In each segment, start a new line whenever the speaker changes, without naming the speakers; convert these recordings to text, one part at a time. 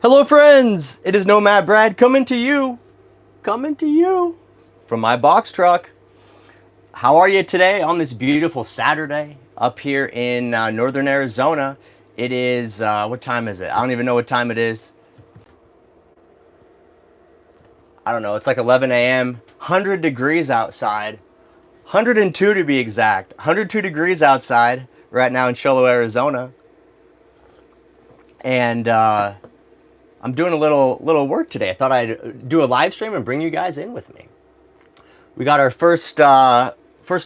Hello friends, it is Nomad Brad coming to you from my box truck. How are you today on this beautiful Saturday up here in northern Arizona? It is, what time is it? I don't even know what time it is. I don't know, it's like 11 a.m. 100 degrees outside. 102 to be exact. 102 degrees outside right now in Cholo, Arizona. And I'm doing a little work today. I thought I'd do a live stream and bring you guys in with me. We got our first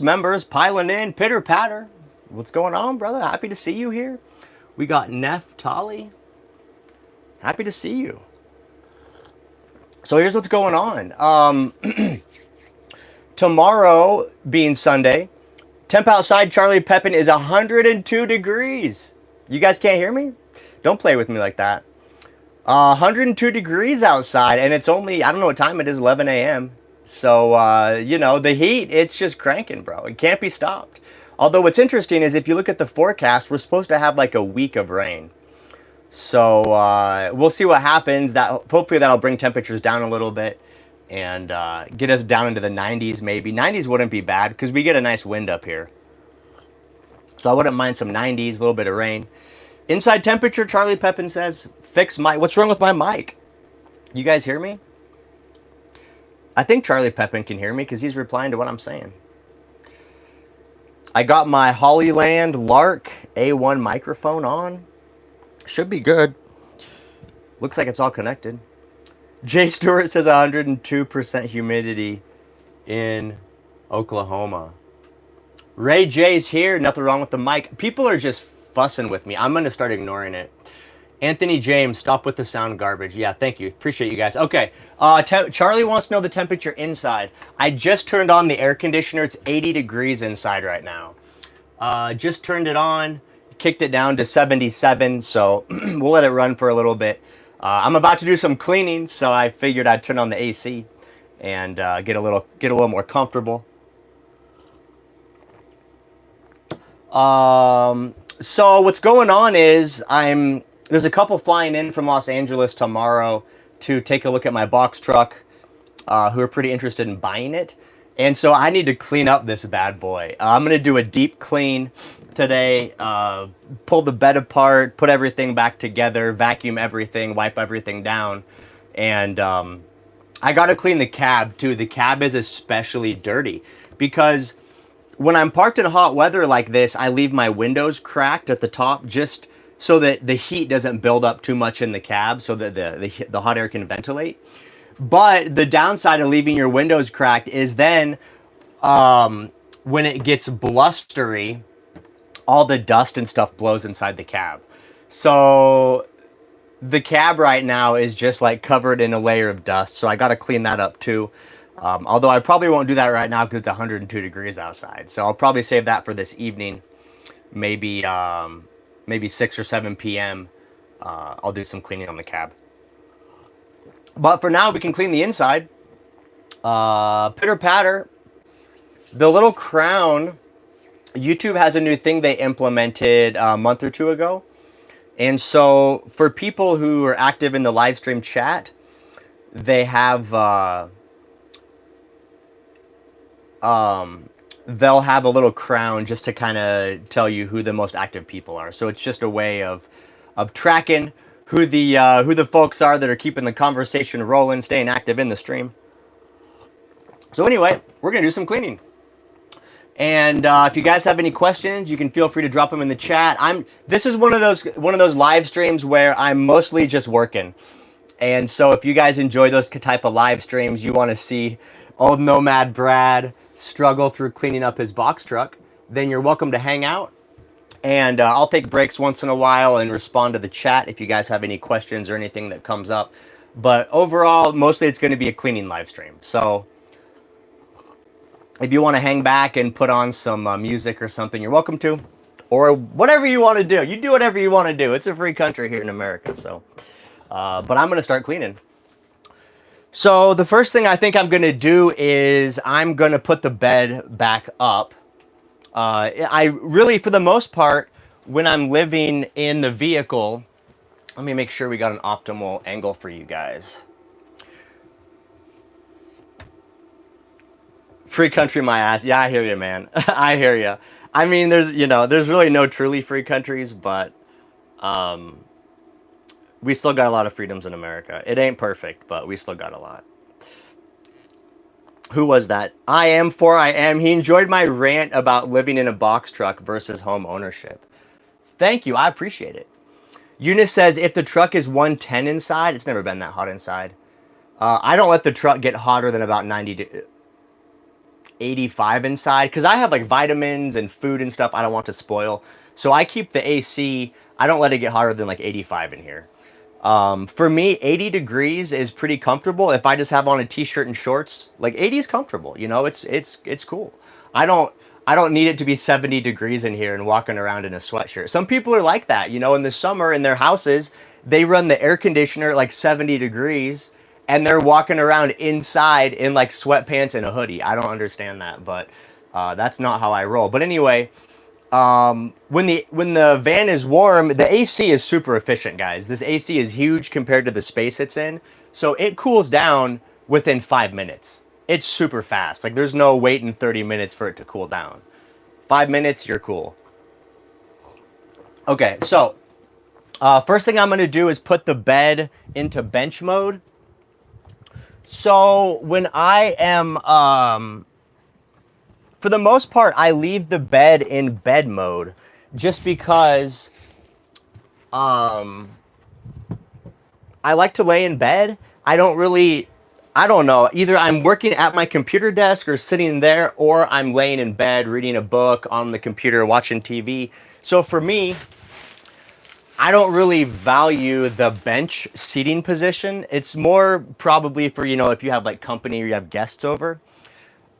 members piling in, pitter patter. What's going on, brother? Happy to see you here. We got Neftali. Happy to see you. So here's what's going on. Tomorrow being Sunday, temp outside Charlie Pepin is 102 degrees. You guys can't hear me? Don't play with me like that. 102 degrees outside, and it's only, I don't know what time it is, 11 a.m. So, you know, the heat, it's just cranking, bro. It can't be stopped. Although what's interesting is if you look at the forecast, we're supposed to have like a week of rain. So, we'll see what happens. Hopefully that'll bring temperatures down a little bit and get us down into the 90s maybe. 90s wouldn't be bad because we get a nice wind up here. So I wouldn't mind some 90s, a little bit of rain. Inside temperature, Charlie Pepin says, fix mic. What's wrong with my mic? You guys hear me? I think Charlie Pepin can hear me because he's replying to what I'm saying. I got my Hollyland Lark A1 microphone on. Should be good. Looks like it's all connected. Jay Stewart says 102% humidity in Oklahoma. Ray J's here. Nothing wrong with the mic. People are just fussing with me. I'm going to start ignoring it. Anthony James, stop with the sound garbage. Yeah, thank you. Appreciate you guys. Okay, Charlie wants to know the temperature inside. I just turned on the air conditioner. It's 80 degrees inside right now. Just turned it on, kicked it down to 77, so we'll let it run for a little bit. I'm about to do some cleaning, so I figured I'd turn on the AC and get a little more comfortable. So what's going on is there's a couple flying in from Los Angeles tomorrow to take a look at my box truck who are pretty interested in buying it. And so I need to clean up this bad boy. I'm going to do a deep clean today, pull the bed apart, put everything back together, vacuum everything, wipe everything down. And I got to clean the cab too. The cab is especially dirty because when I'm parked in hot weather like this, I leave my windows cracked at the top just so that the heat doesn't build up too much in the cab so that the hot air can ventilate. But the downside of leaving your windows cracked is then when it gets blustery, all the dust and stuff blows inside the cab. So the cab right now is just like covered in a layer of dust. So I got to clean that up too. Although I probably won't do that right now because it's 102 degrees outside. So I'll probably save that for this evening. Maybe 6 or 7 p.m. I'll do some cleaning on the cab. But for now, we can clean the inside. Pitter patter. The little crown, YouTube has a new thing they implemented a month or two ago. And so for people who are active in the live stream chat, they have they'll have a little crown just to kind of tell you who the most active people are. So it's just a way of tracking who the folks are that are keeping the conversation rolling, staying active in the stream. So anyway, we're gonna do some cleaning. And if you guys have any questions, you can feel free to drop them in the chat. This is one of those live streams where I'm mostly just working. And so if you guys enjoy those type of live streams, you want to see old Nomad Brad struggle through cleaning up his box truck, then you're welcome to hang out. And I'll take breaks once in a while and respond to the chat if you guys have any questions or anything that comes up. But overall, mostly it's going to be a cleaning live stream. So if you want to hang back and put on some music or something, you're welcome to. Or whatever you want to do. You do whatever you want to do. It's a free country here in America. So, but I'm going to start cleaning. So the first thing I think I'm going to do is I'm going to put the bed back up. I really, for the most part, when I'm living in the vehicle, Let me make sure we got an optimal angle for you guys. Free country, my ass. Yeah, I hear you, man. I hear you. I mean, there's really no truly free countries, but we still got a lot of freedoms in America. It ain't perfect, but we still got a lot. Who was that? I am for I am. He enjoyed my rant about living in a box truck versus home ownership. Thank you. I appreciate it. Eunice says if the truck is 110 inside, it's never been that hot inside. I don't let the truck get hotter than about 90 to 85 inside because I have like vitamins and food and stuff I don't want to spoil. So I keep the AC. I don't let it get hotter than like 85 in here. For me, 80 degrees is pretty comfortable. If I just have on a t-shirt and shorts, like 80 is comfortable. You know, it's cool. I don't need it to be 70 degrees in here and walking around in a sweatshirt. Some people are like that. You know, in the summer in their houses, they run the air conditioner at like 70 degrees and they're walking around inside in like sweatpants and a hoodie. I don't understand that, but that's not how I roll. But anyway, when the van is warm, the AC is super efficient, guys. This AC is huge compared to the space it's in, so it cools down within 5 minutes. It's super fast. Like there's no waiting 30 minutes for it to cool down. 5 minutes, you're cool. Okay, so first thing I'm gonna do is put the bed into bench mode. So when I am for the most part, I leave the bed in bed mode just because I like to lay in bed. I don't know. Either I'm working at my computer desk or sitting there, or I'm laying in bed reading a book on the computer, watching TV. So for me, I don't really value the bench seating position. It's more probably for, if you have like company or you have guests over.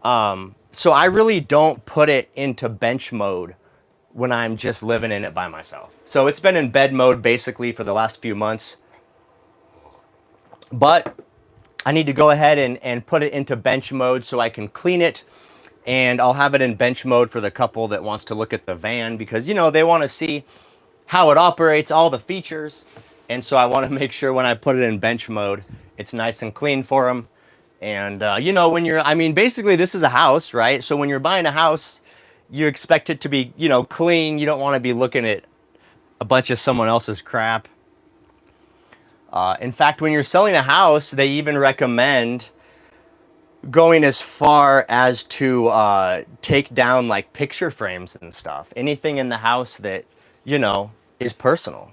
So I really don't put it into bench mode when I'm just living in it by myself. So it's been in bed mode basically for the last few months. But I need to go ahead and put it into bench mode so I can clean it. And I'll have it in bench mode for the couple that wants to look at the van because, they want to see how it operates, all the features. And so I want to make sure when I put it in bench mode, it's nice and clean for them. And, basically this is a house, right? So when you're buying a house, you expect it to be, clean. You don't want to be looking at a bunch of someone else's crap. In fact, when you're selling a house, they even recommend going as far as to take down like picture frames and stuff. Anything in the house that, is personal.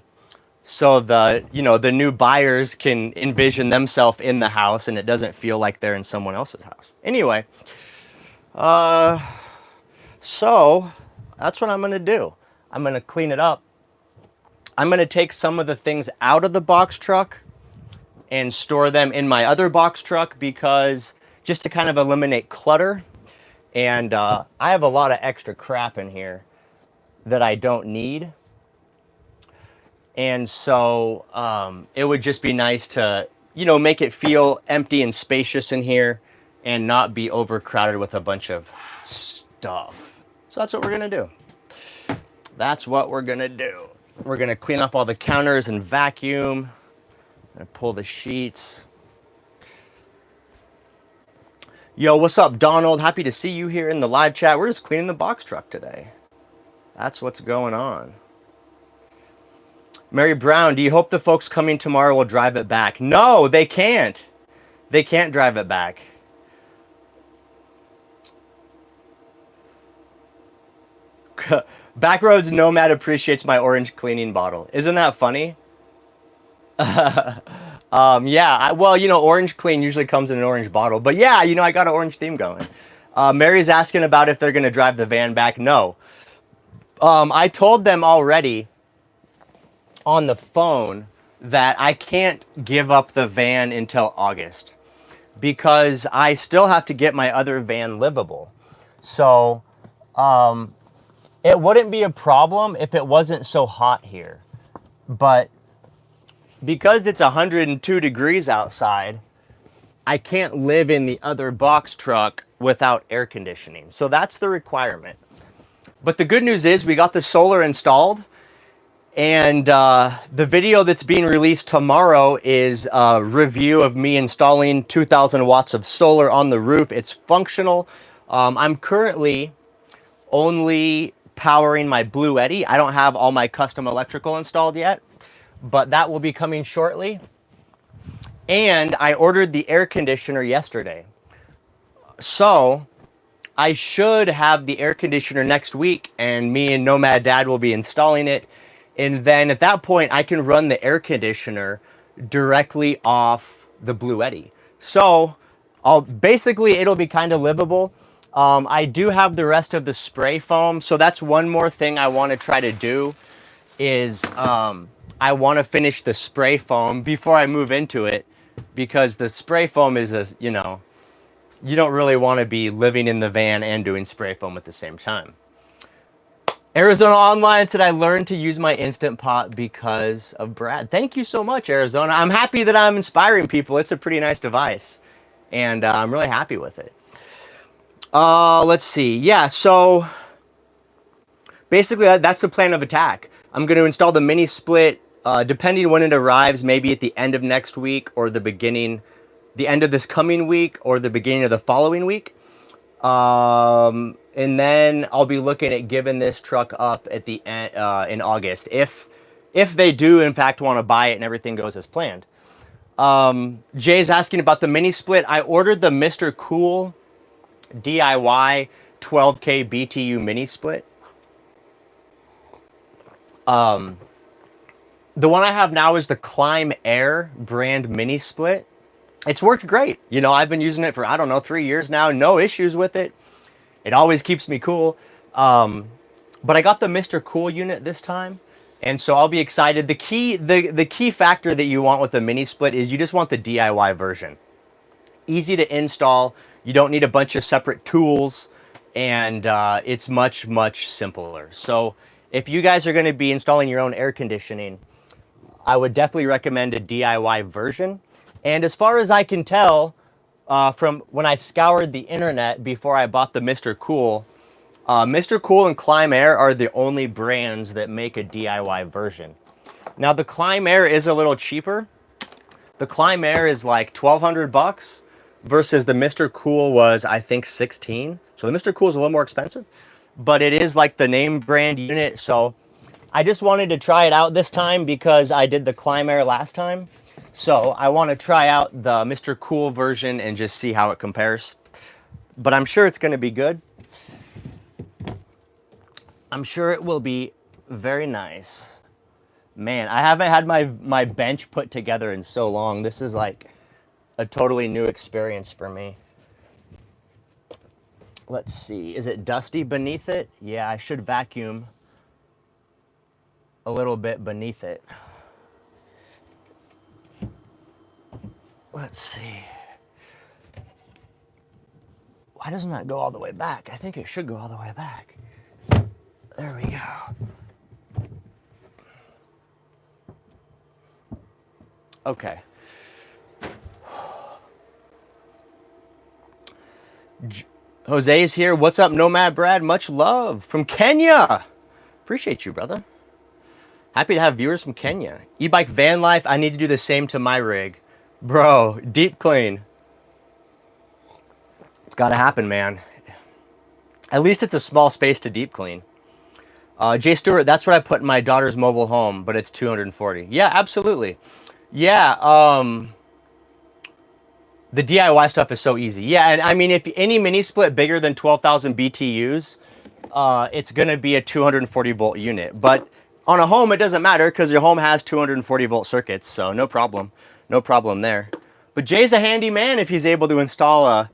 So the new buyers can envision themselves in the house and it doesn't feel like they're in someone else's house. Anyway, so that's what I'm going to do. I'm going to clean it up. I'm going to take some of the things out of the box truck and store them in my other box truck because just to kind of eliminate clutter. And I have a lot of extra crap in here that I don't need. And so it would just be nice to, make it feel empty and spacious in here and not be overcrowded with a bunch of stuff. So that's what we're going to do. That's what we're going to do. We're going to clean off all the counters and vacuum. And pull the sheets. Yo, what's up, Donald? Happy to see you here in the live chat. We're just cleaning the box truck today. That's what's going on. Mary Brown, do you hope the folks coming tomorrow will drive it back? No, they can't. They can't drive it back. Backroads Nomad appreciates my orange cleaning bottle. Isn't that funny? Yeah, orange clean usually comes in an orange bottle. But yeah, I got an orange theme going. Mary's asking about if they're going to drive the van back. No. I told them already on the phone that I can't give up the van until August because I still have to get my other van livable. So it wouldn't be a problem if it wasn't so hot here. But because it's 102 degrees outside, I can't live in the other box truck without air conditioning. So that's the requirement. But the good news is we got the solar installed. And the video that's being released tomorrow is a review of me installing 2,000 watts of solar on the roof. It's functional. I'm currently only powering my Blue Eddy. I don't have all my custom electrical installed yet, but that will be coming shortly. And I ordered the air conditioner yesterday. So I should have the air conditioner next week, and me and Nomad Dad will be installing it. And then at that point, I can run the air conditioner directly off the Blue Eddy. So basically it'll be kind of livable. I do have the rest of the spray foam. So that's one more thing I want to try to do is I want to finish the spray foam before I move into it, because the spray foam is you don't really want to be living in the van and doing spray foam at the same time. Arizona Online said, I learned to use my Instant Pot because of Brad. Thank you so much, Arizona. I'm happy that I'm inspiring people. It's a pretty nice device, and I'm really happy with it. Let's see. Yeah, so basically that's the plan of attack. I'm going to install the mini split, depending when it arrives, maybe at the end of next week or the end of this coming week or the beginning of the following week. And then I'll be looking at giving this truck up at the end, in August, if they do in fact want to buy it and everything goes as planned. Jay's asking about the mini split. I ordered the Mr. Cool DIY 12K BTU mini split. The one I have now is the Climb Air brand mini split. It's worked great. I've been using it for, I don't know, 3 years now. No issues with it. It always keeps me cool. But I got the Mr. Cool unit this time, and so I'll be excited. The key factor that you want with the mini split is you just want the DIY version. Easy to install. You don't need a bunch of separate tools, and it's much, much simpler. So if you guys are going to be installing your own air conditioning, I would definitely recommend a DIY version. And as far as I can tell, from when I scoured the internet before I bought the Mr. Cool, Mr. Cool and Climb Air are the only brands that make a DIY version. Now the Climb Air is a little cheaper. The Climb Air is like $1,200 versus the Mr. Cool was, I think, $16. So the Mr. Cool is a little more expensive, but it is like the name brand unit. So I just wanted to try it out this time because I did the Climb Air last time. So I want to try out the Mr. Cool version and just see how it compares. But I'm sure it's going to be good. I'm sure it will be very nice. Man, I haven't had my bench put together in so long. This is like a totally new experience for me. Let's see. Is it dusty beneath it? Yeah, I should vacuum a little bit beneath it. Let's see. Why doesn't that go all the way back? I think it should go all the way back. There we go. Okay. Jose's here. What's up, Nomad Brad? Much love from Kenya. Appreciate you, brother. Happy to have viewers from Kenya. E-bike van life. I need to do the same to my rig. Bro, deep clean. It's got to happen, man. At least it's a small space to deep clean. Jay Stewart, that's what I put in my daughter's mobile home, but it's 240. Yeah, absolutely. Yeah, the DIY stuff is so easy. Yeah, and I mean, if any mini split bigger than 12,000 BTUs, it's going to be a 240 volt unit. But on a home, it doesn't matter because your home has 240 volt circuits, so no problem. No problem there. But Jay's a handy man if he's able to install a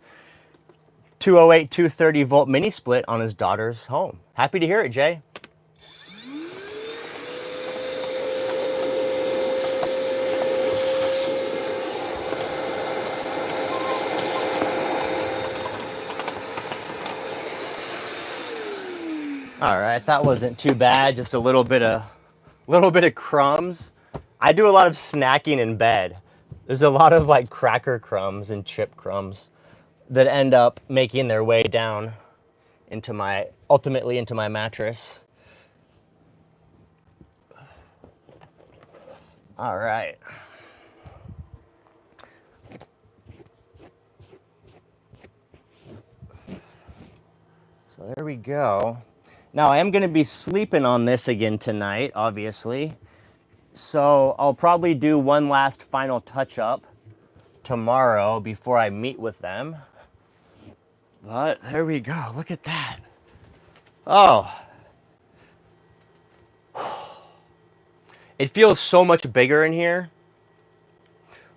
208, 230 volt mini split on his daughter's home. Happy to hear it, Jay. All right, that wasn't too bad. Just a little bit of crumbs. I do a lot of snacking in bed. There's a lot of like cracker crumbs and chip crumbs that end up making their way down ultimately into my mattress. All right. So there we go. Now I am going to be sleeping on this again tonight, obviously. So I'll probably do one last final touch up tomorrow before I meet with them. But there we go. Look at that. Oh. It feels so much bigger in here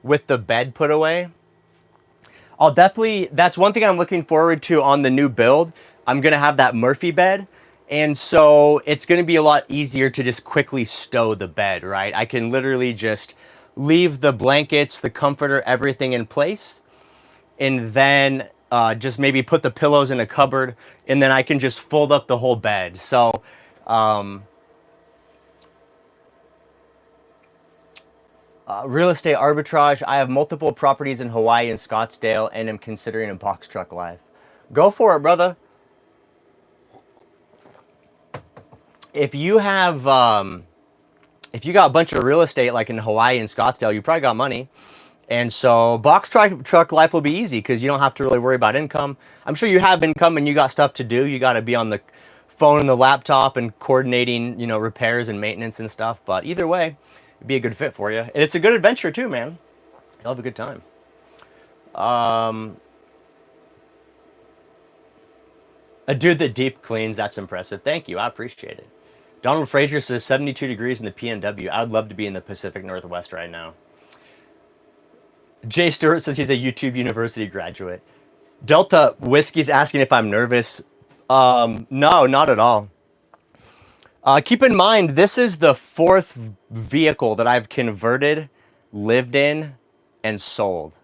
with the bed put away. I'll definitely, that's one thing I'm looking forward to on the new build. I'm going to have that Murphy bed. And so it's going to be a lot easier to just quickly stow the bed, right? I can literally just leave the blankets, the comforter, everything in place. And then just maybe put the pillows in a cupboard. And then I can just fold up the whole bed. So, real estate arbitrage. I have multiple properties in Hawaii and Scottsdale and am considering a box truck life. Go for it, brother. If you have, if you got a bunch of real estate like in Hawaii and Scottsdale, you probably got money. And so box truck life will be easy because you don't have to really worry about income. I'm sure you have income and you got stuff to do. You got to be on the phone and the laptop and coordinating, you know, repairs and maintenance and stuff. But either way, it'd be a good fit for you. And it's a good adventure too, man. You'll have a good time. A dude that deep cleans, that's impressive. Thank you. I appreciate it. Donald Frazier says 72 degrees in the PNW. I would love to be in the Pacific Northwest right now. Jay Stewart says he's a YouTube University graduate. Delta Whiskey's asking if I'm nervous. No, not at all. Keep in mind, this is the 4th vehicle that I've converted, lived in, and sold.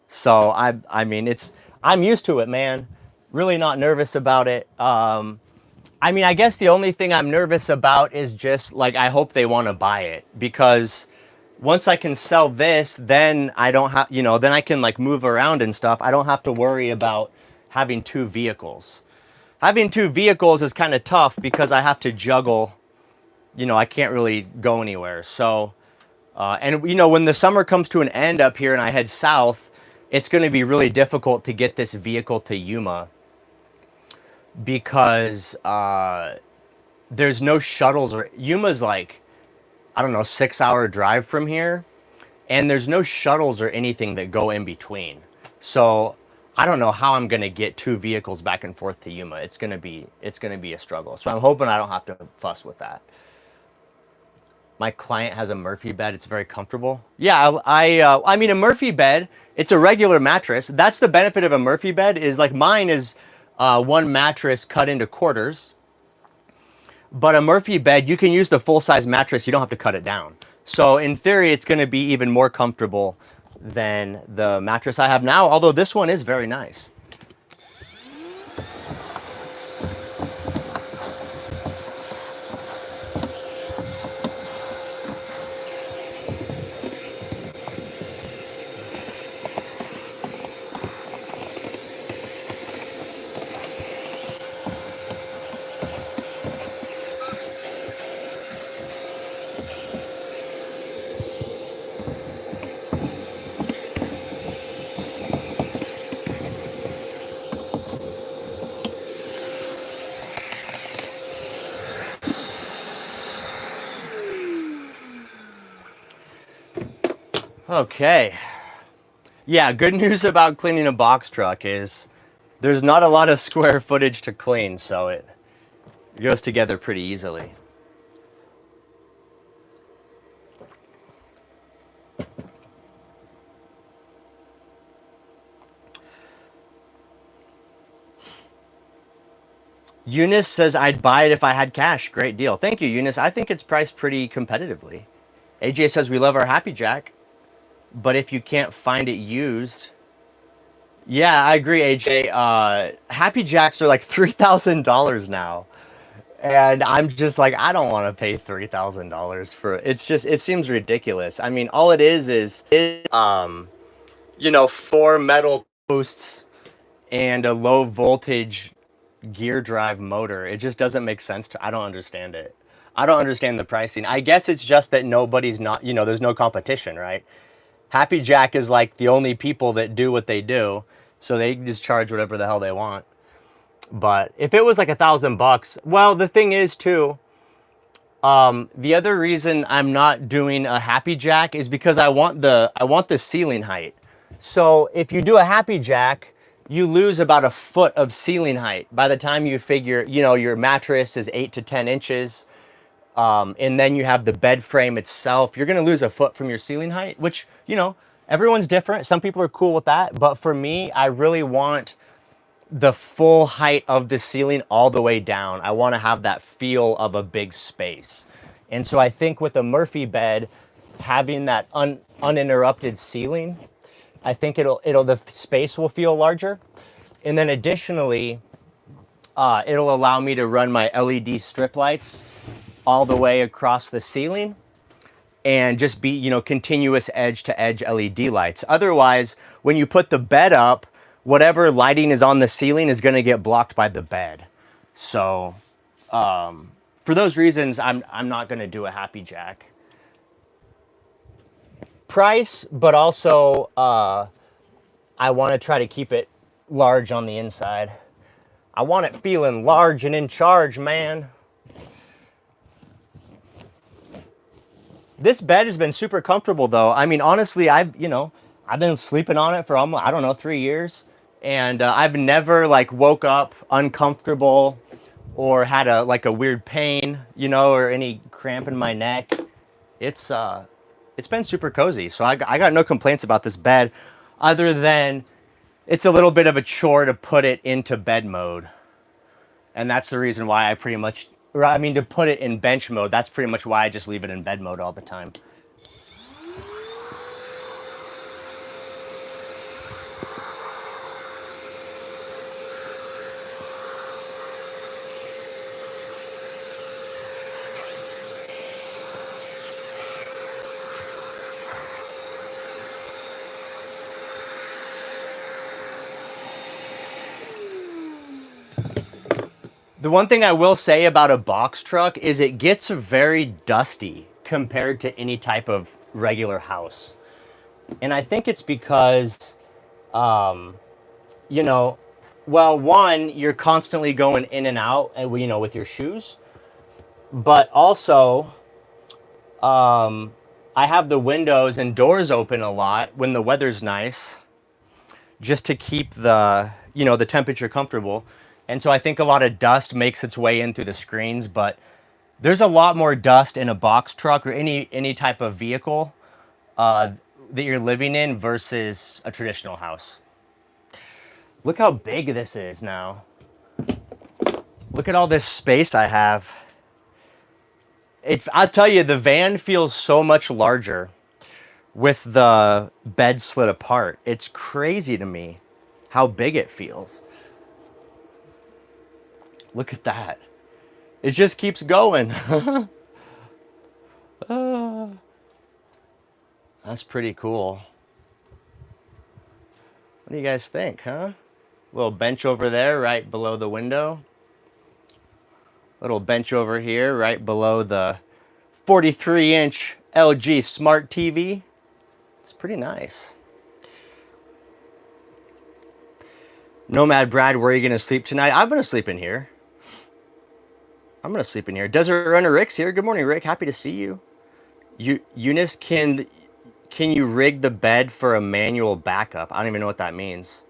So I mean, I'm used to it, man. Really not nervous about it. I mean, I guess the only thing I'm nervous about is just like, I hope they want to buy it, because once I can sell this, then I don't have, you know, then I can like move around and stuff. I don't have to worry about having 2 vehicles. Having 2 vehicles is kind of tough because I have to juggle, you know, I can't really go anywhere. So, and you know, when the summer comes to an end up here and I head south, it's going to be really difficult to get this vehicle to Yuma because there's no shuttles, or Yuma's like, I don't know, 6-hour drive from here, and there's no shuttles or anything that go in between. So I don't know how I'm gonna get 2 vehicles back and forth to Yuma. It's gonna be a struggle. So I'm hoping I don't have to fuss with that. My client has a Murphy bed. It's very comfortable. Yeah, I mean, a Murphy bed, it's a regular mattress. That's the benefit of a Murphy bed, is like mine is one mattress cut into quarters. But a Murphy bed, you can use the full-size mattress. You don't have to cut it down. So in theory, it's going to be even more comfortable than the mattress I have now, although this one is very nice. Okay. Yeah, good news about cleaning a box truck is there's not a lot of square footage to clean, so it goes together pretty easily. Eunice says I'd buy it if I had cash. Great deal. Thank you, Eunice. I think it's priced pretty competitively. AJ says we love our Happy Jack, but if you can't find it used... Yeah, I agree, AJ. Happy Jacks are like $3,000 now. And I'm just like, I don't want to pay $3,000 for it. It's just, it seems ridiculous. I mean, all it is, you know, 4 metal posts and a low voltage gear drive motor. It just doesn't make sense to, I don't understand it. I don't understand the pricing. I guess it's just that nobody's not, there's no competition, right? Happy Jack is like the only people that do what they do, so they just charge whatever the hell they want. But if it was like $1,000, well, the thing is too, the other reason I'm not doing a Happy Jack is because I want the ceiling height. So if you do a Happy Jack, you lose about a foot of ceiling height by the time you figure, your mattress is 8 to 10 inches. And then you have the bed frame itself. You're going to lose a foot from your ceiling height, which, everyone's different. Some people are cool with that. But for me, I really want the full height of the ceiling all the way down. I want to have that feel of a big space. And so I think with a Murphy bed, having that uninterrupted ceiling, I think the space will feel larger. And then additionally, it'll allow me to run my LED strip lights all the way across the ceiling and just be, continuous edge to edge LED lights. Otherwise, when you put the bed up, whatever lighting is on the ceiling is going to get blocked by the bed. So, for those reasons, I'm not going to do a Happy Jack. Price, but also I want to try to keep it large on the inside. I want it feeling large and in charge, man. This bed has been super comfortable though. I mean, honestly, I've been sleeping on it for almost, I don't know, 3 years. And I've never like woke up uncomfortable or had a weird pain, or any cramp in my neck. It's been super cozy. So I got no complaints about this bed other than it's a little bit of a chore to put it into bed mode. And that's the reason why to put it in bench mode, that's pretty much why I just leave it in bed mode all the time. The one thing I will say about a box truck is it gets very dusty compared to any type of regular house. And I think it's because, you know, well, one, you're constantly going in and out, and with your shoes. But also, I have the windows and doors open a lot when the weather's nice, just to keep the temperature comfortable. And so I think a lot of dust makes its way in through the screens, but there's a lot more dust in a box truck or any type of vehicle that you're living in versus a traditional house. Look how big this is now. Look at all this space I have. I'll tell you, the van feels so much larger with the bed slid apart. It's crazy to me how big it feels. Look at that. It just keeps going. That's pretty cool. What do you guys think, huh? Little bench over there right below the window. Little bench over here right below the 43-inch LG Smart TV. It's pretty nice. Nomad Brad, where are you going to sleep tonight? I'm going to sleep in here. Desert Runner Rick's here. Good morning, Rick. Happy to see you. Eunice, can you rig the bed for a manual backup? I don't even know what that means.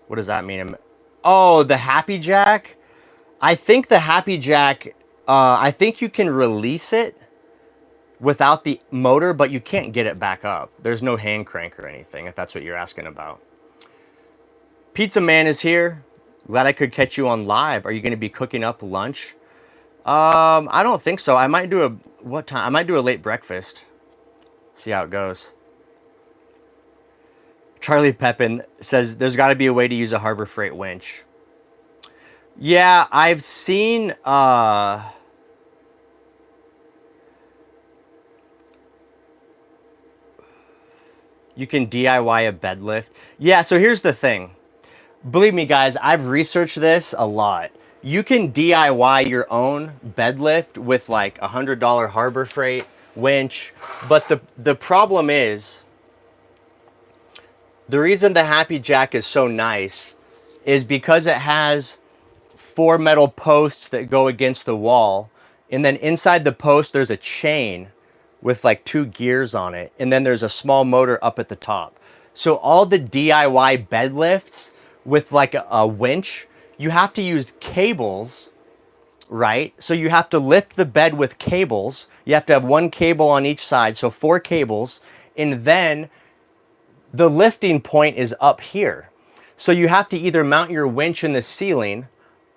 What does that mean? Oh, the Happy Jack? I think the Happy Jack, I think you can release it without the motor, but you can't get it back up. There's no hand crank or anything, if that's what you're asking about. Pizza Man is here. Glad I could catch you on live. Are you going to be cooking up lunch? I don't think so. I might do what time? I might do a late breakfast. See how it goes. Charlie Pepin says there's got to be a way to use a Harbor Freight winch. Yeah, I've seen you can DIY a bed lift. Yeah, so here's the thing. Believe me, guys, I've researched this a lot. You can DIY your own bed lift with like $100 Harbor Freight winch, but the problem is, the reason the Happy Jack is so nice is because it has 4 metal posts that go against the wall, and then inside the post there's a chain with like 2 gears on it, and then there's a small motor up at the top. So all the DIY bed lifts with like a winch, you have to use cables, right? So you have to lift the bed with cables. You have to have 1 cable on each side, so 4 cables, and then the lifting point is up here. So you have to either mount your winch in the ceiling,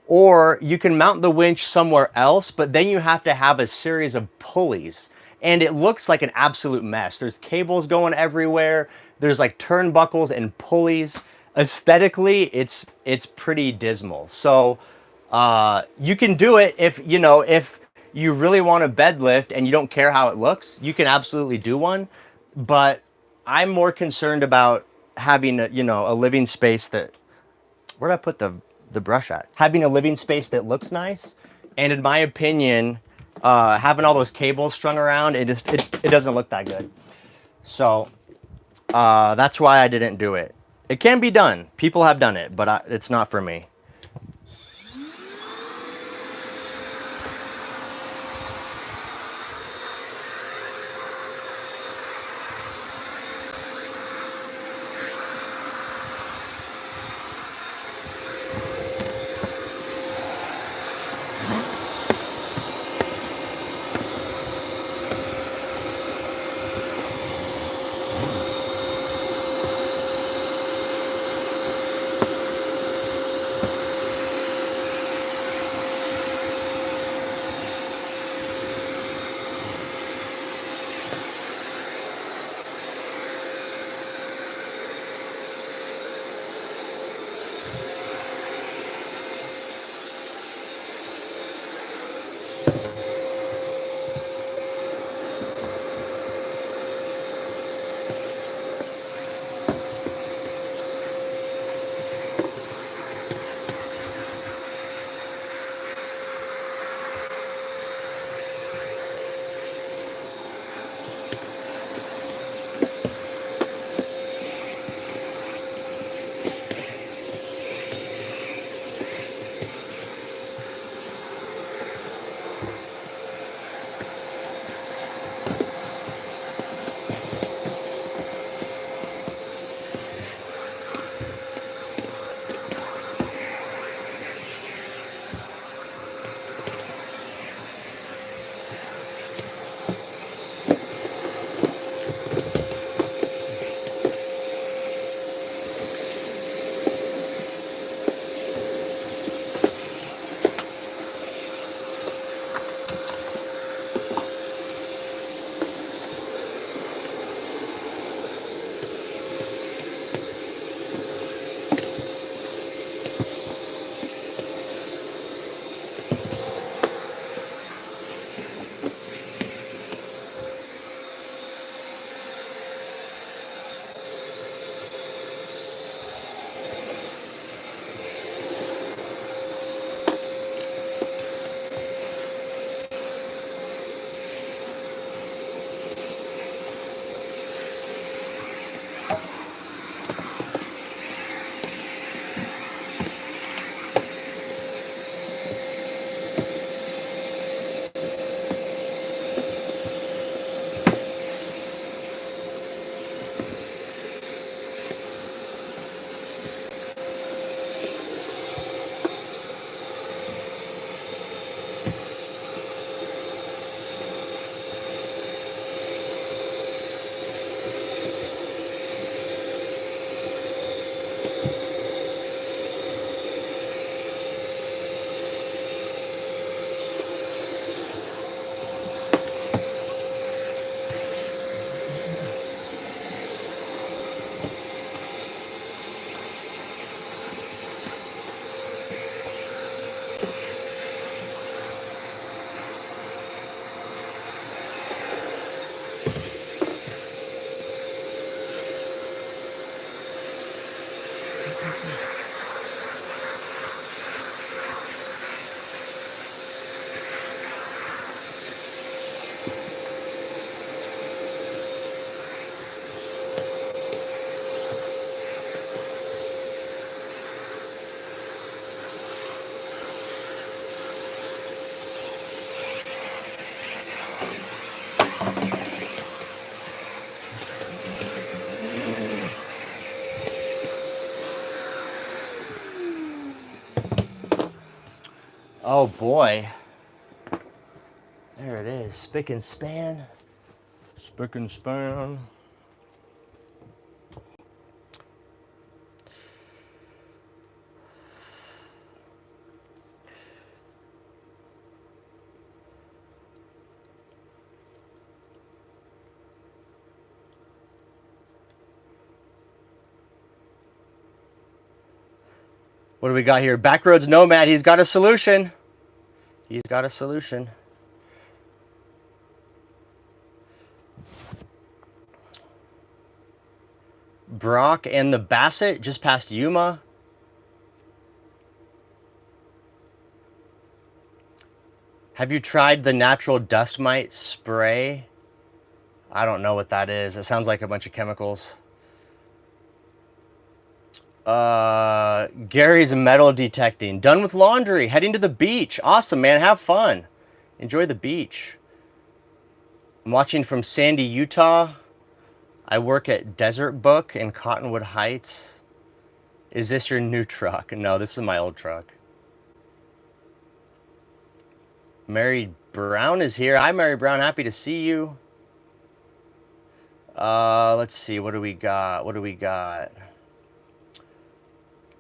or you can mount the winch somewhere else, but then you have to have a series of pulleys. And it looks like an absolute mess. There's cables going everywhere. There's like turnbuckles and pulleys. Aesthetically, it's pretty dismal. So you can do it if you really want a bed lift and you don't care how it looks. You can absolutely do one, but I'm more concerned about having a living space that, where did I put the brush at? Having a living space that looks nice, and in my opinion, having all those cables strung around, it doesn't look that good. So that's why I didn't do it. It can be done. People have done it, but it's not for me. Oh boy. There it is. Spick and span. Spick and span. What do we got here? Backroads Nomad. He's got a solution. He's got a solution. Brock and the Bassett just past Yuma. Have you tried the natural dust mite spray? I don't know what that is. It sounds like a bunch of chemicals. Gary's metal detecting. Done with laundry. Heading to the beach. Awesome, man. Have fun. Enjoy the beach. I'm watching from Sandy, Utah. I work at Desert Book in Cottonwood Heights. Is this your new truck? No, this is my old truck. Mary Brown is here. Hi, Mary Brown. Happy to see you. Let's see. What do we got? What do we got?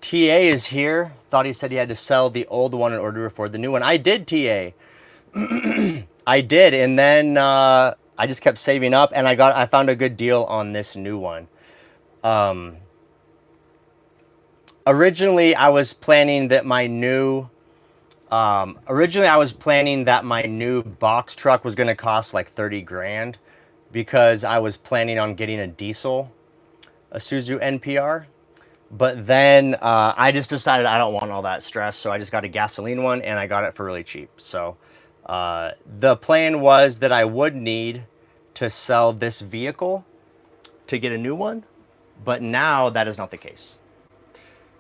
TA is here. Thought he said he had to sell the old one in order to afford the new one. I did, TA. I did, and then I just kept saving up, and I found a good deal on this new one. Originally, I was planning that my new box truck was going to cost like 30 grand because I was planning on getting a diesel, a Suzu NPR. But then I just decided I don't want all that stress, so I just got a gasoline one, and I got it for really cheap. So the plan was that I would need to sell this vehicle to get a new one, but now that is not the case.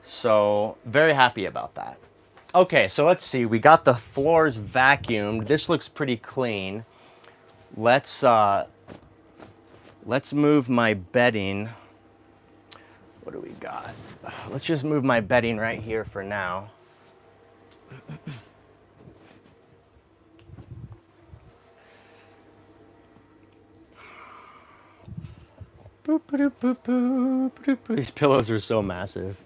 So very happy about that. Okay, so let's see. We got the floors vacuumed. This looks pretty clean. Let's move my bedding. What do we got? Let's just move my bedding right here for now. Boop, boop, boop, boop, boop, boop. These pillows are so massive.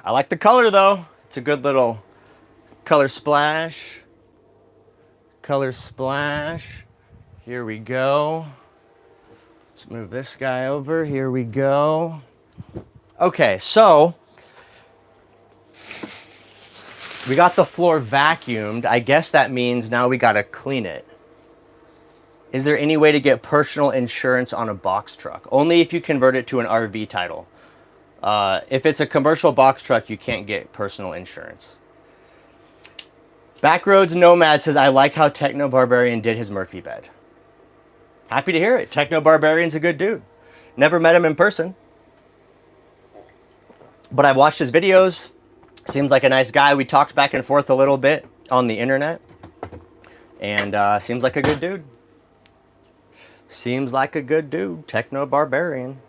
I like the color though. It's a good little color splash. Color splash. Here we go. Let's move this guy over. Here we go. Okay, so we got the floor vacuumed. I guess that means now we gotta clean it. Is there any way to get personal insurance on a box truck? Only if you convert it to an RV title. If it's a commercial box truck, you can't get personal insurance. Backroads Nomad says, I like how Techno Barbarian did his Murphy bed. Happy to hear it. Techno Barbarian's a good dude. Never met him in person, but I've watched his videos. Seems like a nice guy. We talked back and forth a little bit on the internet, and seems like a good dude. Seems like a good dude. Techno Barbarian.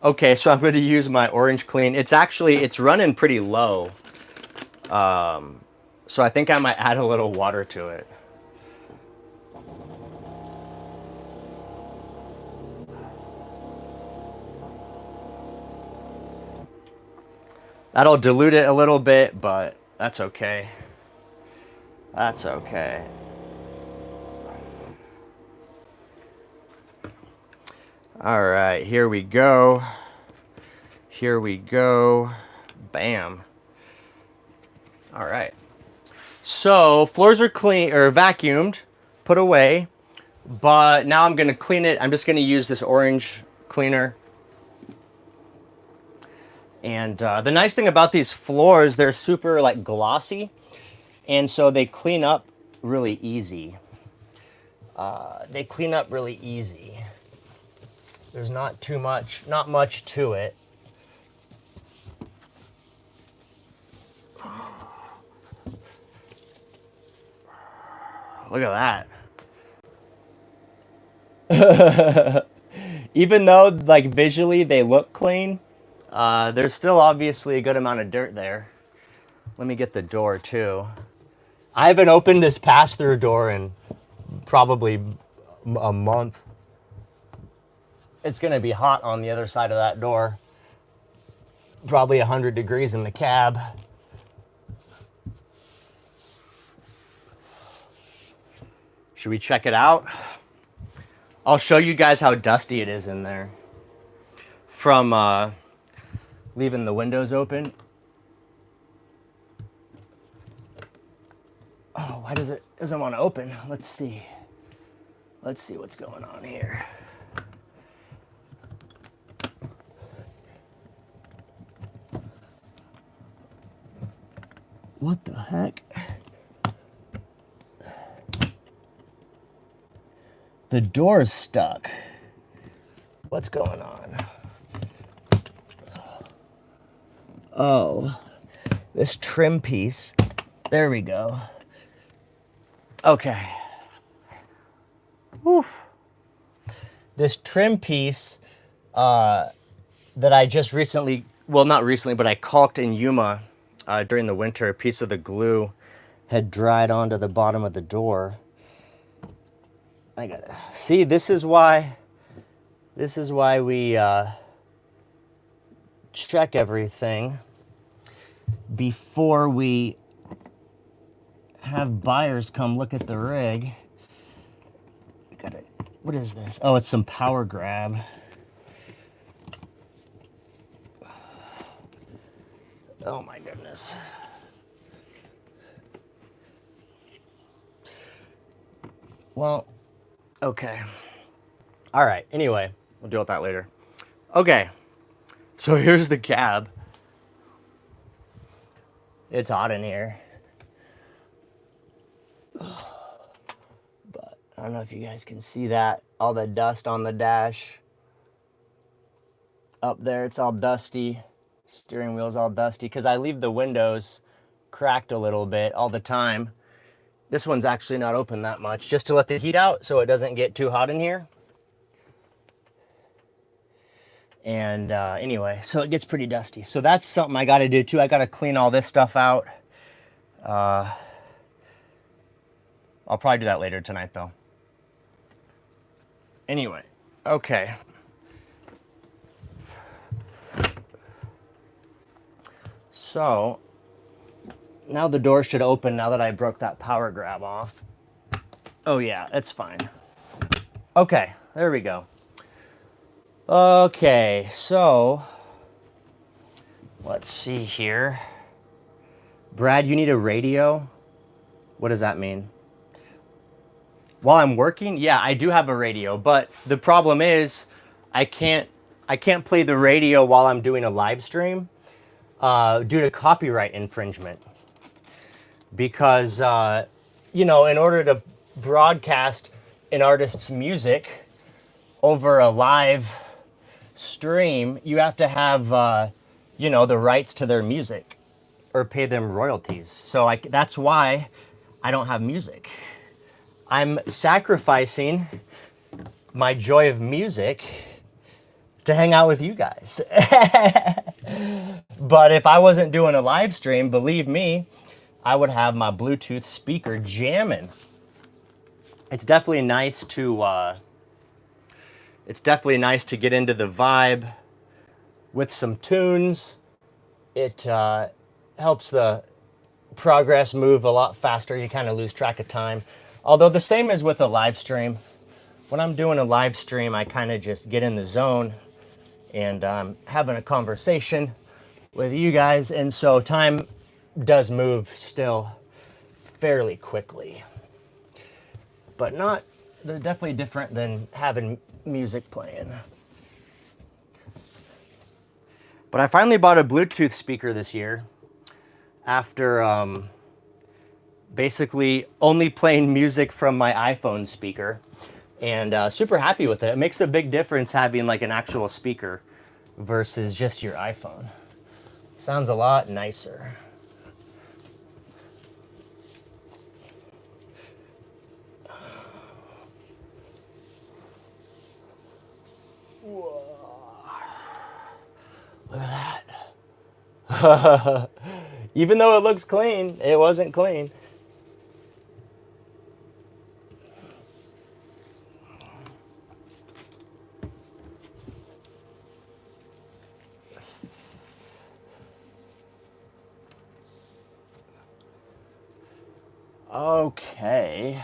Okay, so I'm going to use my orange clean. It's running pretty low. So I think I might add a little water to it. That'll dilute it a little bit, but that's okay. That's okay. All right, here we go. Here we go. Bam. All right. So floors are clean or vacuumed, put away, but now I'm going to clean it. I'm just going to use this orange cleaner. And the nice thing about these floors, they're super like glossy, and so they clean up really easy. They clean up really easy. There's not much to it. Look at that. Even though like visually they look clean, there's still obviously a good amount of dirt there. Let me get the door too. I haven't opened this pass-through door in probably a month. It's gonna be hot on the other side of that door. Probably 100 degrees in the cab. Should we check it out? I'll show you guys how dusty it is in there from leaving the windows open. Oh, why doesn't want to open? Let's see. Let's see what's going on here. What the heck? The door's stuck. What's going on? Oh, this trim piece. There we go. Okay. Oof. This trim piece that I just recently, well, not recently, but I caulked in Yuma during the winter. A piece of the glue had dried onto the bottom of the door. I gotta see. This is why we check everything before we have buyers come look at the rig. What is this? Oh, it's some power grab. Oh my goodness. Well, okay. All right, anyway, we'll deal with that later. Okay, so here's the cab. It's hot in here. But I don't know if you guys can see that. All the dust on the dash. Up there, it's all dusty. Steering wheel's all dusty because I leave the windows cracked a little bit all the time. This one's actually not open that much, just to let the heat out so it doesn't get too hot in here. And anyway, so it gets pretty dusty. So that's something I got to do too. I got to clean all this stuff out. I'll probably do that later tonight though. Anyway, okay. So now the door should open now that I broke that power grab off. Oh yeah, it's fine. Okay, there we go. Okay, so let's see here. Brad, you need a radio? What does that mean? While I'm working? Yeah, I do have a radio, but the problem is I can't play the radio while I'm doing a live stream due to copyright infringement. Because, you know, in order to broadcast an artist's music over a live stream, you have to have, you know, the rights to their music or pay them royalties. So that's why I don't have music. I'm sacrificing my joy of music to hang out with you guys. But if I wasn't doing a live stream, believe me, I would have my Bluetooth speaker jamming. It's definitely nice to get into the vibe with some tunes. It helps the progress move a lot faster. You kind of lose track of time. Although the same as with a live stream. When I'm doing a live stream, I kind of just get in the zone and I'm having a conversation with you guys. And so time does move still fairly quickly. But definitely different than having music playing. But I finally bought a Bluetooth speaker this year after basically only playing music from my iPhone speaker, and super happy with it. It makes a big difference having like an actual speaker versus just your iPhone. Sounds a lot nicer. Look at that. Even though it looks clean, it wasn't clean. Okay.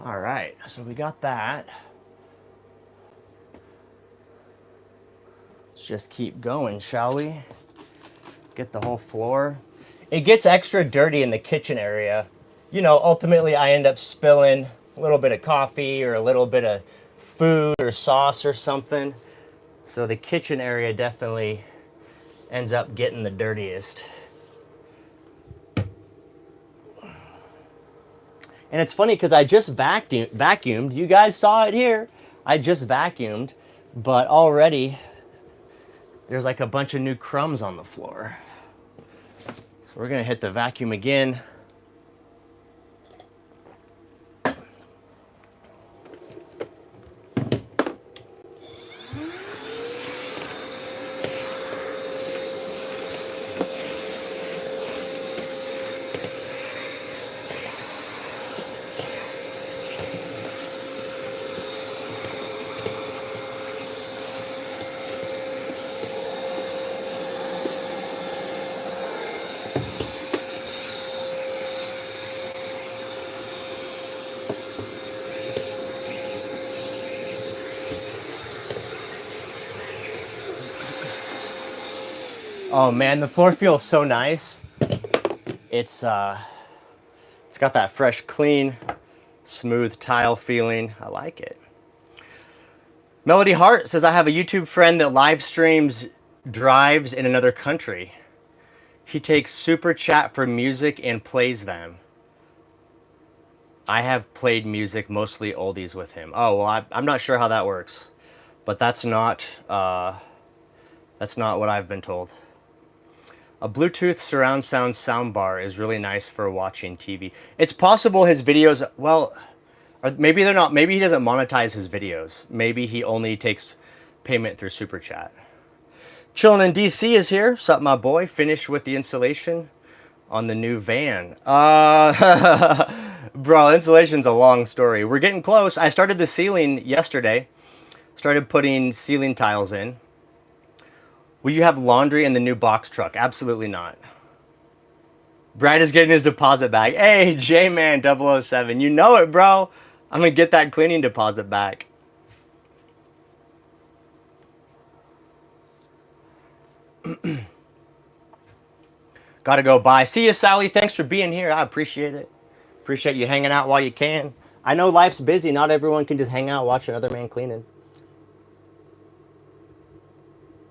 All right, so we got that. Let's just keep going, shall we? Get the whole floor. It gets extra dirty in the kitchen area. You know, ultimately I end up spilling a little bit of coffee or a little bit of food or sauce or something. So the kitchen area definitely ends up getting the dirtiest. And it's funny because I just vacuumed. You guys saw it here. I just vacuumed, but already there's like a bunch of new crumbs on the floor. So we're gonna hit the vacuum again. Oh man, the floor feels so nice. It's got that fresh, clean, smooth tile feeling. I like it. Melody Hart says, I have a YouTube friend that live streams drives in another country. He takes super chat for music and plays them. I have played music, mostly oldies, with him. Oh, well, I'm not sure how that works, but that's not what I've been told. A Bluetooth surround sound soundbar is really nice for watching TV. It's possible his videos, well, or maybe they're not. Maybe he doesn't monetize his videos. Maybe he only takes payment through Super Chat. Chillin' in DC is here. Sup, my boy? Finished with the installation on the new van. Bro, installation's a long story. We're getting close. I started the ceiling yesterday. Started putting ceiling tiles in. Will you have laundry in the new box truck? Absolutely not. Brad is getting his deposit back. Hey, J-Man 007. You know it, bro. I'm going to get that cleaning deposit back. Gotta go. Bye. See you, Sally. Thanks for being here. I appreciate it. Appreciate you hanging out while you can. I know life's busy. Not everyone can just hang out, watch another man cleaning.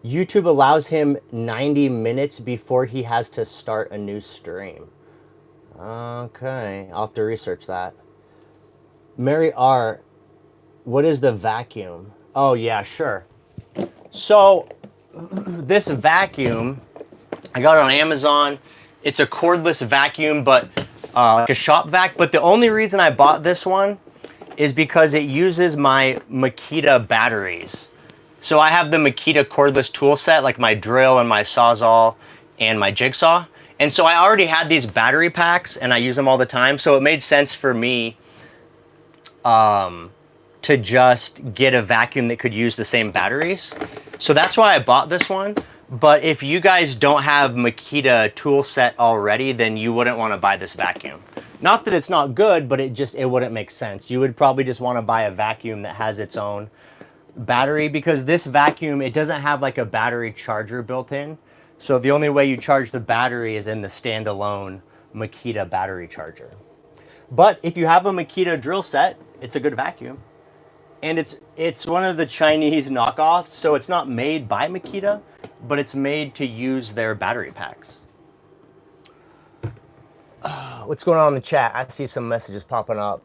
YouTube allows him 90 minutes before he has to start a new stream. Okay, I'll have to research that. Mary R, what is the vacuum? Oh yeah, sure. So this vacuum, I got it on Amazon. It's a cordless vacuum, but like a shop vac. But the only reason I bought this one is because it uses my Makita batteries. So I have the Makita cordless tool set, like my drill and my Sawzall and my jigsaw. And so I already had these battery packs and I use them all the time. So it made sense for me to just get a vacuum that could use the same batteries. So that's why I bought this one. But if you guys don't have Makita tool set already, then you wouldn't want to buy this vacuum. Not that it's not good, but it wouldn't make sense. You would probably just want to buy a vacuum that has its own battery, because this vacuum, it doesn't have like a battery charger built in. So the only way you charge the battery is in the standalone Makita battery charger. But if you have a Makita drill set, it's a good vacuum. And it's one of the Chinese knockoffs, so it's not made by Makita, but it's made to use their battery packs. What's going on in the chat? I see some messages popping up.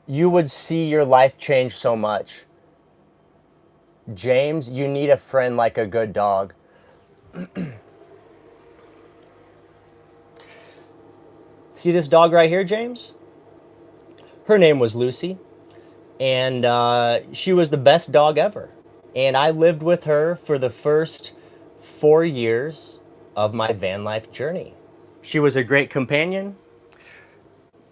You would see your life change so much. James, you need a friend like a good dog. See this dog right here, James? Her name was Lucy, and she was the best dog ever. And I lived with her for the first 4 years of my van life journey. She was a great companion.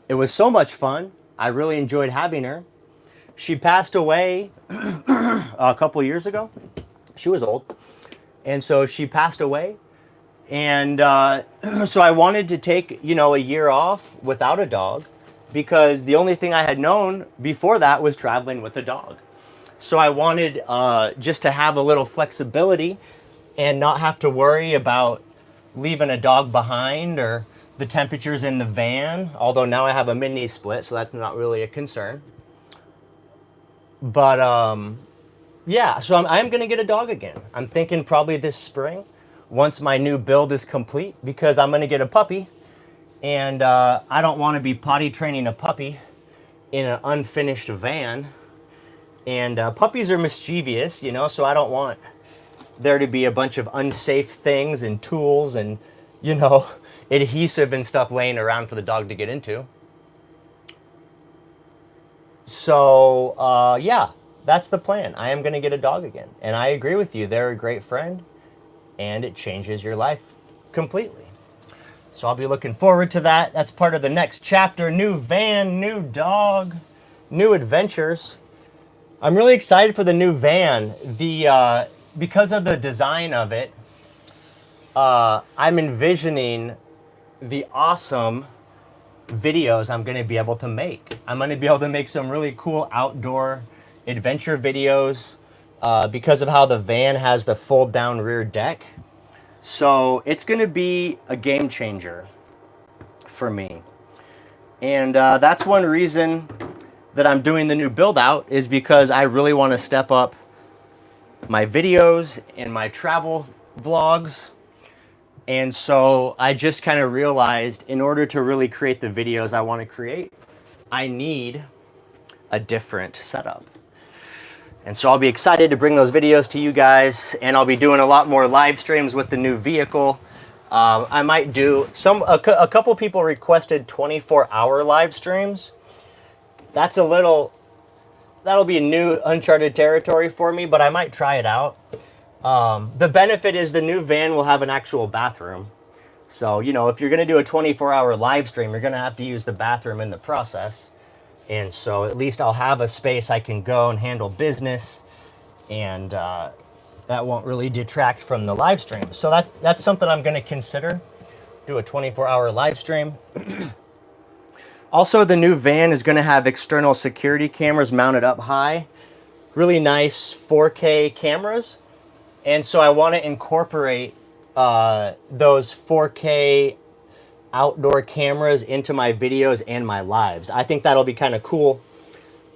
It was so much fun. I really enjoyed having her. She passed away a couple years ago. She was old. And so she passed away. And so I wanted to take, a year off without a dog, because the only thing I had known before that was traveling with a dog. So I wanted just to have a little flexibility and not have to worry about leaving a dog behind or the temperatures in the van, although now I have a mini split, so that's not really a concern. But yeah, so I'm going to get a dog again. I'm thinking probably this spring, once my new build is complete, because I'm going to get a puppy, and I don't want to be potty training a puppy in an unfinished van. And puppies are mischievous, so I don't want there to be a bunch of unsafe things and tools and, adhesive and stuff laying around for the dog to get into. So, yeah, that's the plan. I am going to get a dog again. And I agree with you. They're a great friend, and it changes your life completely. So I'll be looking forward to that. That's part of the next chapter. New van, new dog, new adventures. I'm really excited for the new van. Because of the design of it, I'm envisioning the awesome videos I'm going to be able to make. I'm going to be able to make some really cool outdoor adventure videos because of how the van has the fold down rear deck. So it's going to be a game changer for me. And that's one reason that I'm doing the new build out, is because I really want to step up my videos and my travel vlogs. And so I just kind of realized, in order to really create the videos I want to create, I need a different setup. And so I'll be excited to bring those videos to you guys, and I'll be doing a lot more live streams with the new vehicle. I might do a couple people requested 24-hour live streams. That'll be a new uncharted territory for me, but I might try it out. The benefit is the new van will have an actual bathroom. So, if you're going to do a 24-hour live stream, you're going to have to use the bathroom in the process. And so at least I'll have a space I can go and handle business, and that won't really detract from the live stream. So that's something I'm going to consider, do a 24-hour live stream. Also, the new van is going to have external security cameras mounted up high. Really nice 4K cameras. And so I want to incorporate those 4K outdoor cameras into my videos and my lives. I think that'll be kind of cool.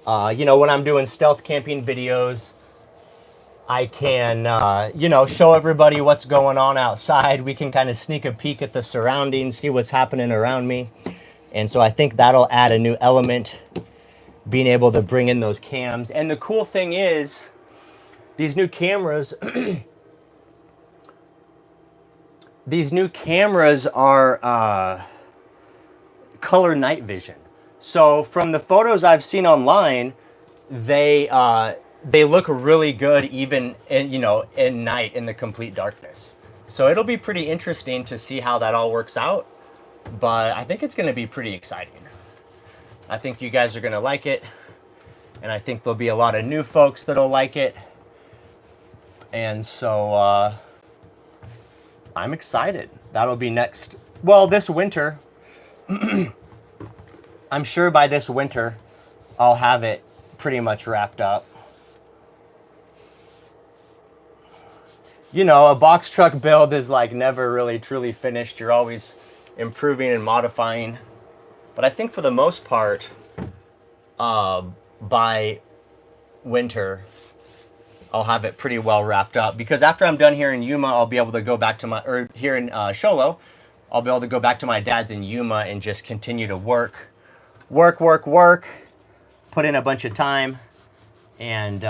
When I'm doing stealth camping videos, I can, show everybody what's going on outside. We can kind of sneak a peek at the surroundings, see what's happening around me. And so I think that'll add a new element, being able to bring in those cams. And the cool thing is, these new cameras, are color night vision. So from the photos I've seen online, they look really good even in night, in the complete darkness. So it'll be pretty interesting to see how that all works out. But I think it's going to be pretty exciting. I think you guys are going to like it. And I think there'll be a lot of new folks that'll like it. And so I'm excited. That'll be next. Well, this winter. I'm sure by this winter, I'll have it pretty much wrapped up. A box truck build is like never really truly finished. You're always improving and modifying. But I think for the most part, by winter, I'll have it pretty well wrapped up. Because after I'm done here in Yuma, I'll be able to go back to here in Sholo, I'll be able to go back to my dad's in Yuma and just continue to work, put in a bunch of time. And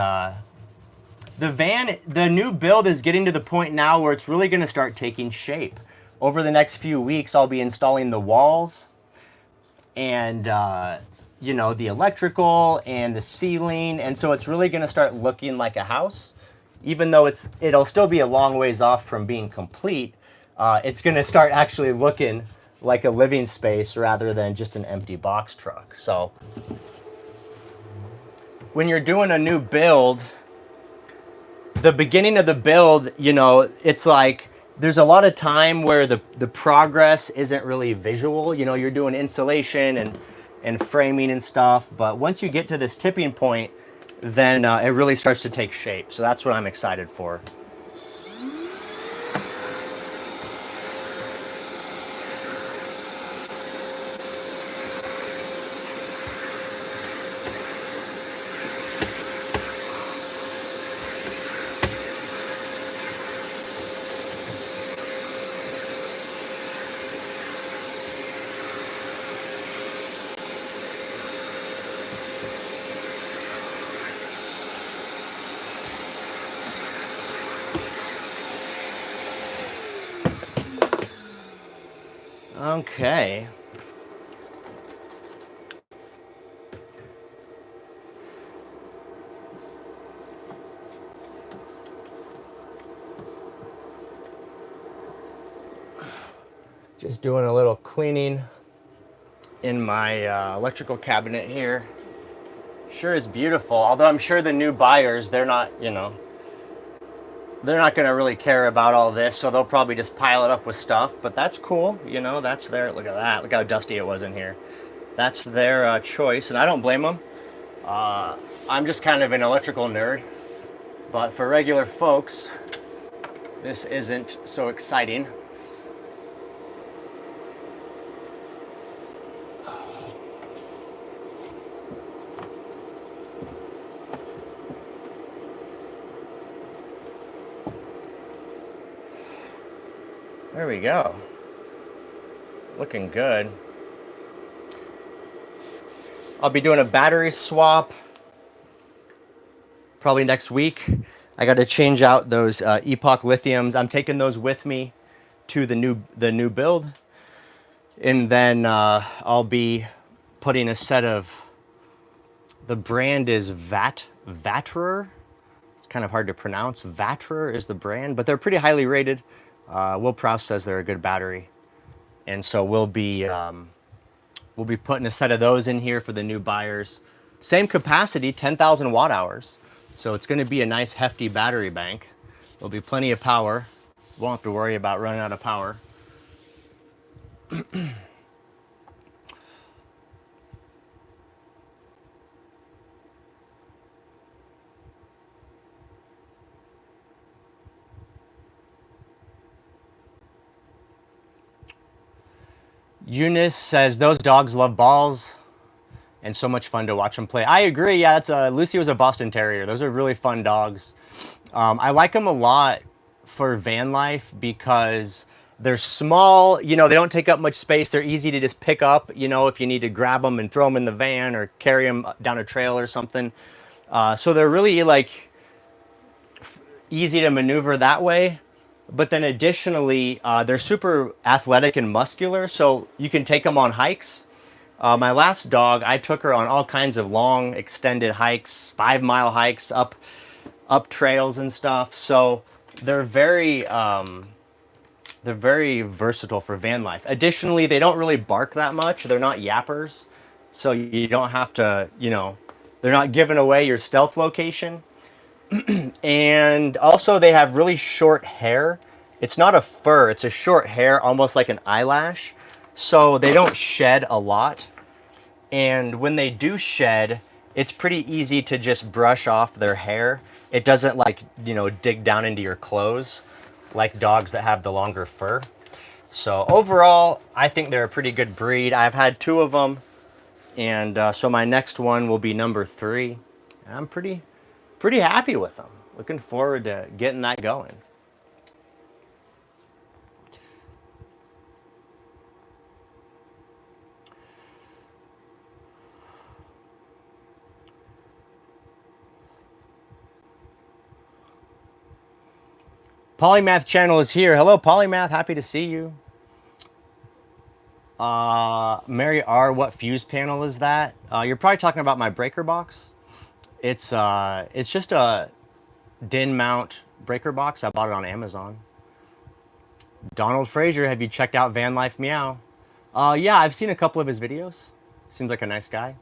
the new build is getting to the point now where it's really going to start taking shape. Over the next few weeks, I'll be installing the walls and you know, the electrical and the ceiling, and so it's really going to start looking like a house, even though it'll still be a long ways off from being complete. It's going to start actually looking like a living space rather than just an empty box truck. So when you're doing a new build, the beginning of the build, you know, it's like there's a lot of time where the progress isn't really visual. You know, you're doing insulation and framing and stuff, but once you get to this tipping point, then it really starts to take shape. So that's what I'm excited for. Okay. Just doing a little cleaning in my electrical cabinet here. Sure is beautiful, although I'm sure the new buyers, they're not, you know, they're not going to really care about all this, so they'll probably just pile it up with stuff, but that's cool. You know, that's their, look at that, look how dusty it was in here. That's their choice, and I don't blame them. I'm just kind of an electrical nerd, but for regular folks, this isn't so exciting. There we go. Looking good. I'll be doing a battery swap probably next week. I got to change out those Epoch lithiums. I'm taking those with me to the new build, and then I'll be putting a set of, the brand is Vatrer. It's kind of hard to pronounce. Vatrer is the brand, but they're pretty highly rated. Will Prowse says they're a good battery, and so we'll be putting a set of those in here for the new buyers. Same capacity, 10,000 watt hours, so it's going to be a nice hefty battery bank. There'll be plenty of power. Won't have to worry about running out of power. Eunice says those dogs love balls and so much fun to watch them play. I agree. Yeah, that's Lucy was a Boston Terrier. Those are really fun dogs. I like them a lot for van life because they're small. You know, they don't take up much space. They're easy to just pick up. You know, if you need to grab them and throw them in the van or carry them down a trail or something. So they're really like easy to maneuver that way. But then additionally, they're super athletic and muscular, so you can take them on hikes. My last dog, I took her on all kinds of long, extended hikes, 5-mile hikes up trails and stuff. So they're very versatile for van life. Additionally, they don't really bark that much. They're not yappers, so you don't have to, you know, they're not giving away your stealth location. And also they have really short hair. It's not a fur, it's a short hair, almost like an eyelash. So they don't shed a lot. And when they do shed, it's pretty easy to just brush off their hair. It doesn't, like, you know, dig down into your clothes like dogs that have the longer fur. So overall, I think they're a pretty good breed. I've had 2 of them. And so my next one will be number 3. And I'm pretty happy with them. Looking forward to getting that going. Polymath channel is here. Hello, Polymath. Happy to see you. Mary R, what fuse panel is that? You're probably talking about my breaker box. It's just a DIN mount breaker box. I bought it on Amazon. Donald Frazier, have you checked out Van Life Meow? Yeah, I've seen a couple of his videos. Seems like a nice guy.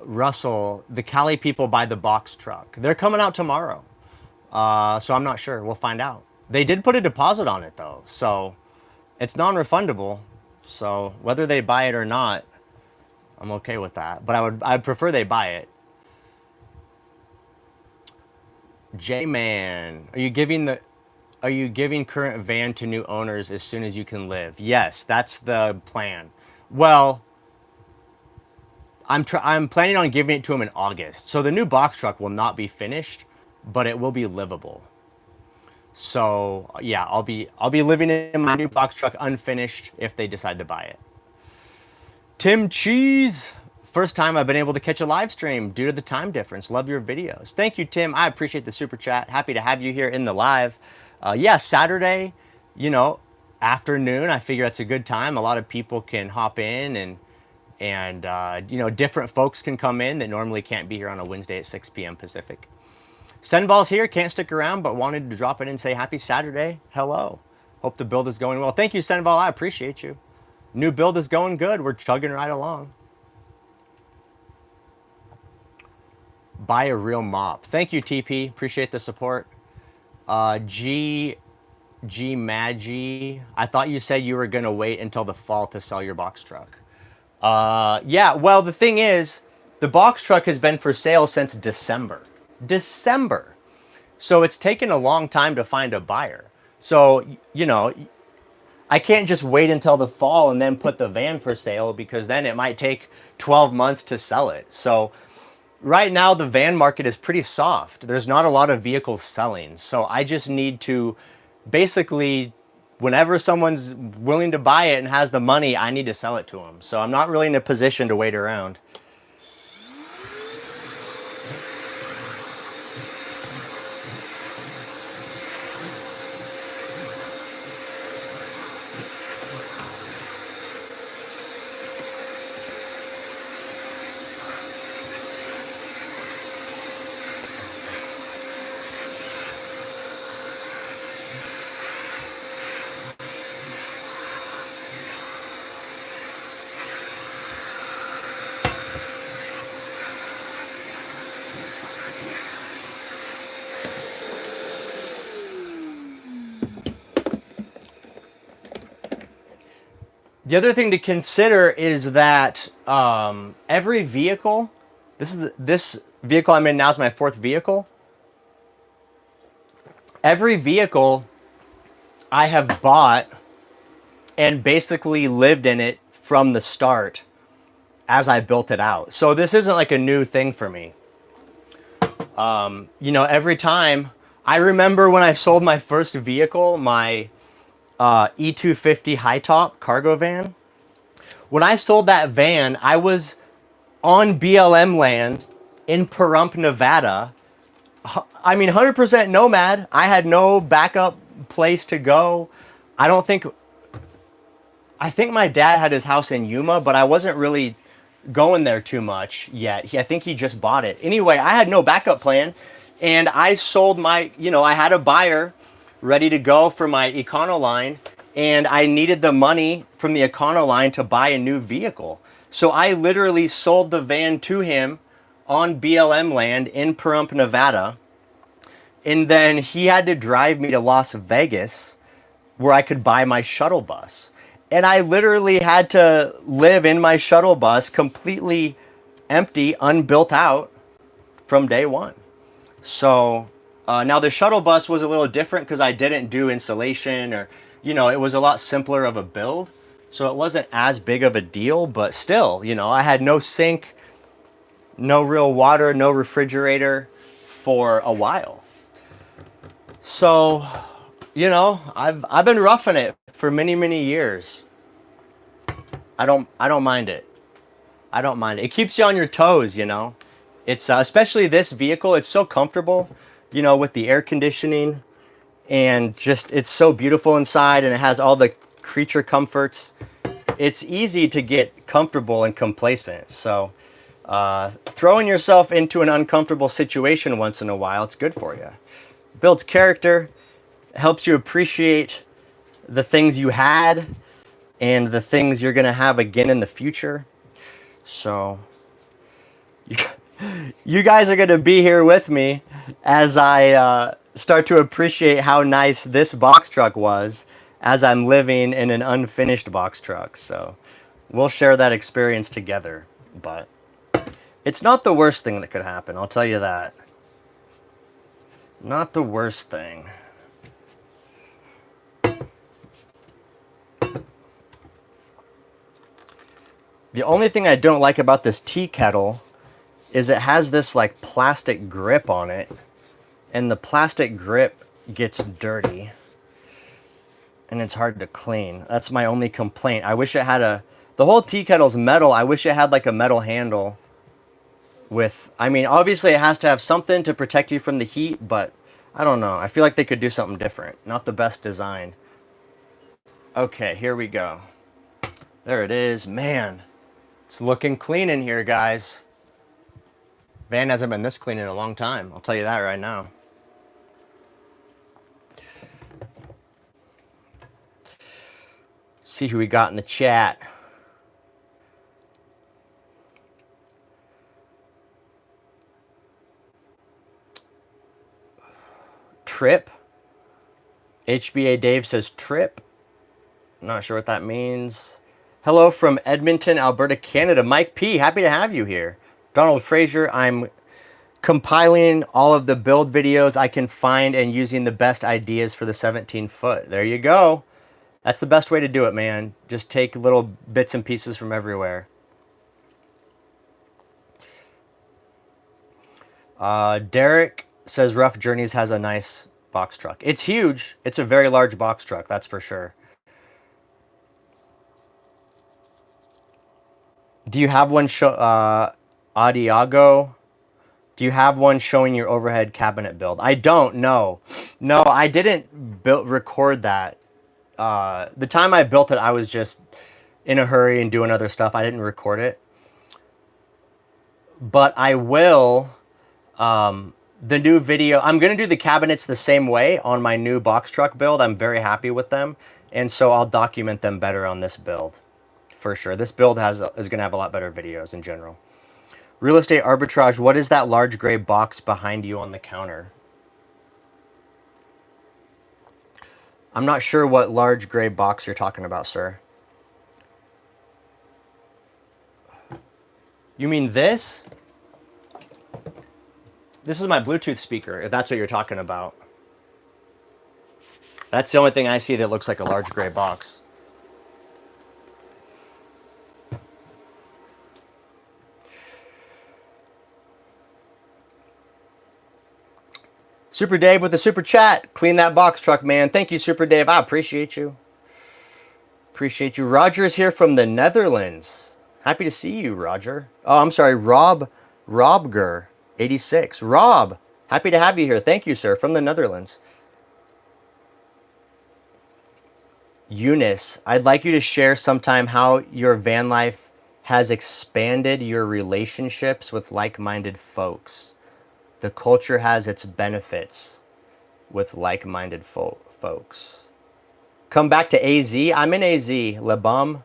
Russell, the Cali people buy the box truck. They're coming out tomorrow. So I'm not sure. We'll find out. They did put a deposit on it though, so it's non-refundable. So whether they buy it or not, I'm okay with that. But I'd prefer they buy it. J-Man, are you giving current van to new owners as soon as you can live? Yes, that's the plan. Well, I'm planning on giving it to him in August. So the new box truck will not be finished, but it will be livable. So yeah, I'll be living in my new box truck unfinished if they decide to buy it. Tim Cheese, first time I've been able to catch a live stream due to the time difference. Love your videos. Thank you, Tim. I appreciate the super chat. Happy to have you here in the live. Yeah, Saturday, afternoon. I figure that's a good time. A lot of people can hop in and different folks can come in that normally can't be here on a Wednesday at 6 p.m. Pacific. Senball's here, can't stick around, but wanted to drop in and say happy Saturday. Hello. Hope the build is going well. Thank you, Senball. I appreciate you. New build is going good. We're chugging right along. Buy a real mop. Thank you, TP. Appreciate the support. G Maggie. I thought you said you were going to wait until the fall to sell your box truck. Yeah, well, the thing is, the box truck has been for sale since December. So it's taken a long time to find a buyer. So, I can't just wait until the fall and then put the van for sale because then it might take 12 months to sell it. So right now the van market is pretty soft. There's not a lot of vehicles selling. So I just need to basically, whenever someone's willing to buy it and has the money, I need to sell it to them. So I'm not really in a position to wait around. The other thing to consider is that every vehicle, this vehicle I'm in now is my fourth vehicle. Every vehicle I have bought and basically lived in it from the start as I built it out. So this isn't like a new thing for me. Every time, I remember when I sold my first vehicle, my E250 high top cargo van. When I sold that van, I was on BLM land in Pahrump, Nevada. 100% nomad. I had no backup place to go. I think my dad had his house in Yuma, but I wasn't really going there too much yet. I think he just bought it. Anyway, I had no backup plan, and I sold I had a buyer ready to go for my Econoline, and I needed the money from the Econoline to buy a new vehicle. So I literally sold the van to him on BLM land in Pahrump, Nevada. And then he had to drive me to Las Vegas where I could buy my shuttle bus. And I literally had to live in my shuttle bus completely empty, unbuilt out from day one. So now the shuttle bus was a little different because I didn't do insulation or, it was a lot simpler of a build. So it wasn't as big of a deal, but still, I had no sink, no real water, no refrigerator for a while. So, I've been roughing it for many, many years. I don't mind it. I don't mind it. It keeps you on your toes, It's especially this vehicle. It's so comfortable, with the air conditioning. and just it's so beautiful inside, and it has all the creature comforts. It's easy to get comfortable and complacent. So throwing yourself into an uncomfortable situation once in a while, it's good for you. Builds character, helps you appreciate the things you had and the things you're going to have again in the future. So you guys are going to be here with me as I start to appreciate how nice this box truck was as I'm living in an unfinished box truck. So we'll share that experience together. But it's not the worst thing that could happen, I'll tell you that. Not the worst thing. The only thing I don't like about this tea kettle is it has this like plastic grip on it, and the plastic grip gets dirty and it's hard to clean. That's my only complaint. I wish it had the whole tea kettle's metal. I wish it had like a metal handle with, I mean, obviously it has to have something to protect you from the heat, but I don't know. I feel like they could do something different. Not the best design. Okay, here we go. There it is. Man, it's looking clean in here, guys. Van hasn't been this clean in a long time. I'll tell you that right now. See who we got in the chat. Trip. HBA Dave says trip. Not sure what that means. Hello from Edmonton, Alberta, Canada. Mike P, happy to have you here. Donald Fraser, I'm compiling all of the build videos I can find and using the best ideas for the 17-foot. There you go. That's the best way to do it, man. Just take little bits and pieces from everywhere. Derek says Rough Journeys has a nice box truck. It's huge. It's a very large box truck, that's for sure. Do you have one Adiago? Do you have one showing your overhead cabinet build? I don't, no. No, I didn't record that. The time I built it, I was just in a hurry and doing other stuff. I didn't record it. But I will, the new video, I'm going to do the cabinets the same way on my new box truck build. I'm very happy with them. And so I'll document them better on this build. For sure. This build is going to have a lot better videos in general. Real estate arbitrage. What is that large gray box behind you on the counter? I'm not sure what large gray box you're talking about, sir. You mean this? This is my Bluetooth speaker, if that's what you're talking about. That's the only thing I see that looks like a large gray box. Super Dave with the super chat. Clean that box truck, man. Thank you, Super Dave. I appreciate you. Appreciate you. Roger is here from the Netherlands. Happy to see you, Roger. Oh, I'm sorry, Robger, 86. Rob, happy to have you here. Thank you, sir, from the Netherlands. Eunice, I'd like you to share sometime how your van life has expanded your relationships with like-minded folks. The culture has its benefits with like-minded folks. Come back to AZ. I'm in AZ, Le Bum.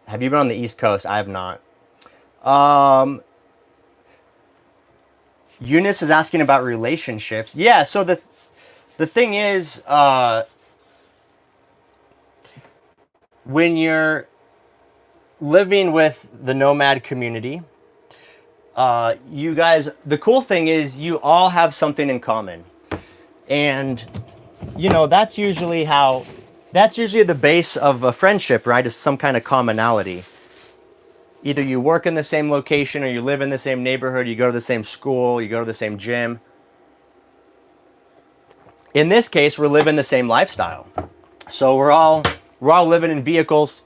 Have you been on the East Coast? I have not. Eunice is asking about relationships. Yeah, so the thing is, when you're living with the Nomad community, you guys, the cool thing is you all have something in common. And, you know, that's usually the base of a friendship, right? Is some kind of commonality. Either you work in the same location, or you live in the same neighborhood, you go to the same school, you go to the same gym. In this case, we're living the same lifestyle. So we're all living in vehicles,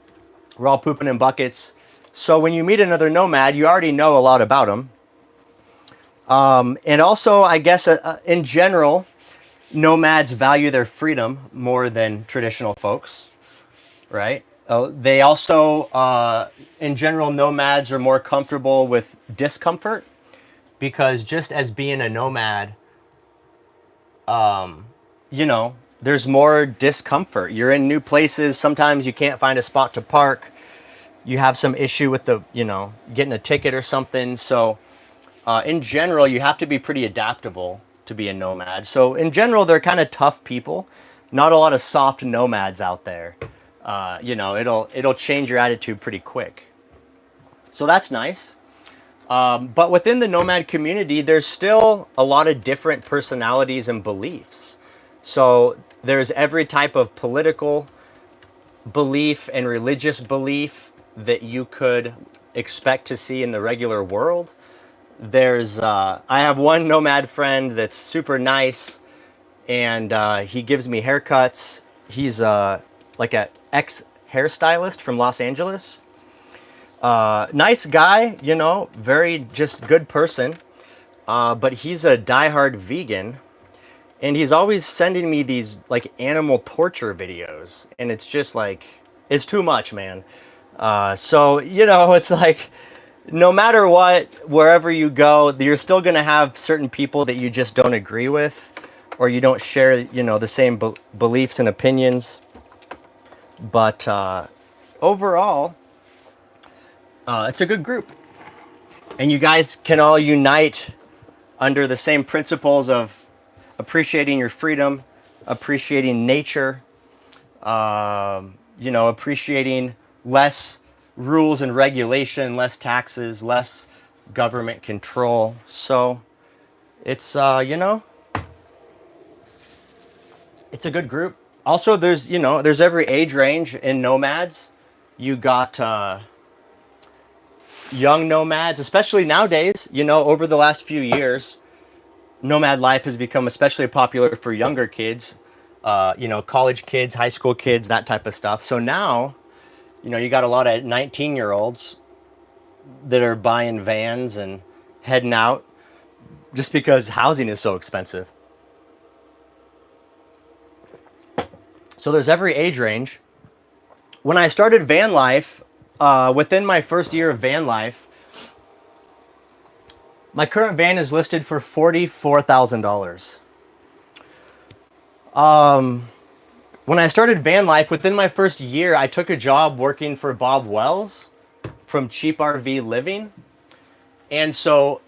we're all pooping in buckets. So when you meet another nomad, you already know a lot about them. And also, I guess, in general, nomads value their freedom more than traditional folks, right? They also, in general, nomads are more comfortable with discomfort because just as being a nomad, you know, there's more discomfort. You're in new places. Sometimes you can't find a spot to park. You have some issue with the, getting a ticket or something. So, in general, you have to be pretty adaptable to be a nomad. So, in general, they're kind of tough people. Not a lot of soft nomads out there. It'll change your attitude pretty quick. So that's nice. But within the nomad community, there's still a lot of different personalities and beliefs. So there's every type of political belief and religious belief that you could expect to see in the regular world. I have one nomad friend that's super nice, and he gives me haircuts. He's like a ex hairstylist from Los Angeles. Nice guy, very just good person. But he's a diehard vegan, and he's always sending me these like animal torture videos, and it's just like it's too much, man. It's like no matter what, wherever you go, you're still gonna have certain people that you just don't agree with, or you don't share, the same beliefs and opinions. But overall, it's a good group. And you guys can all unite under the same principles of appreciating your freedom, appreciating nature, appreciating less rules and regulation, less taxes, less government control. So it's, it's a good group. Also, there's every age range in nomads. You got young nomads, especially nowadays, over the last few years, nomad life has become especially popular for younger kids, college kids, high school kids, that type of stuff. So now, you got a lot of 19-year-olds that are buying vans and heading out just because housing is so expensive. So there's every age range. When I started van life, within my first year of van life, my current van is listed for $44,000. When I started van life, within my first year, I took a job working for Bob Wells from Cheap RV Living. And so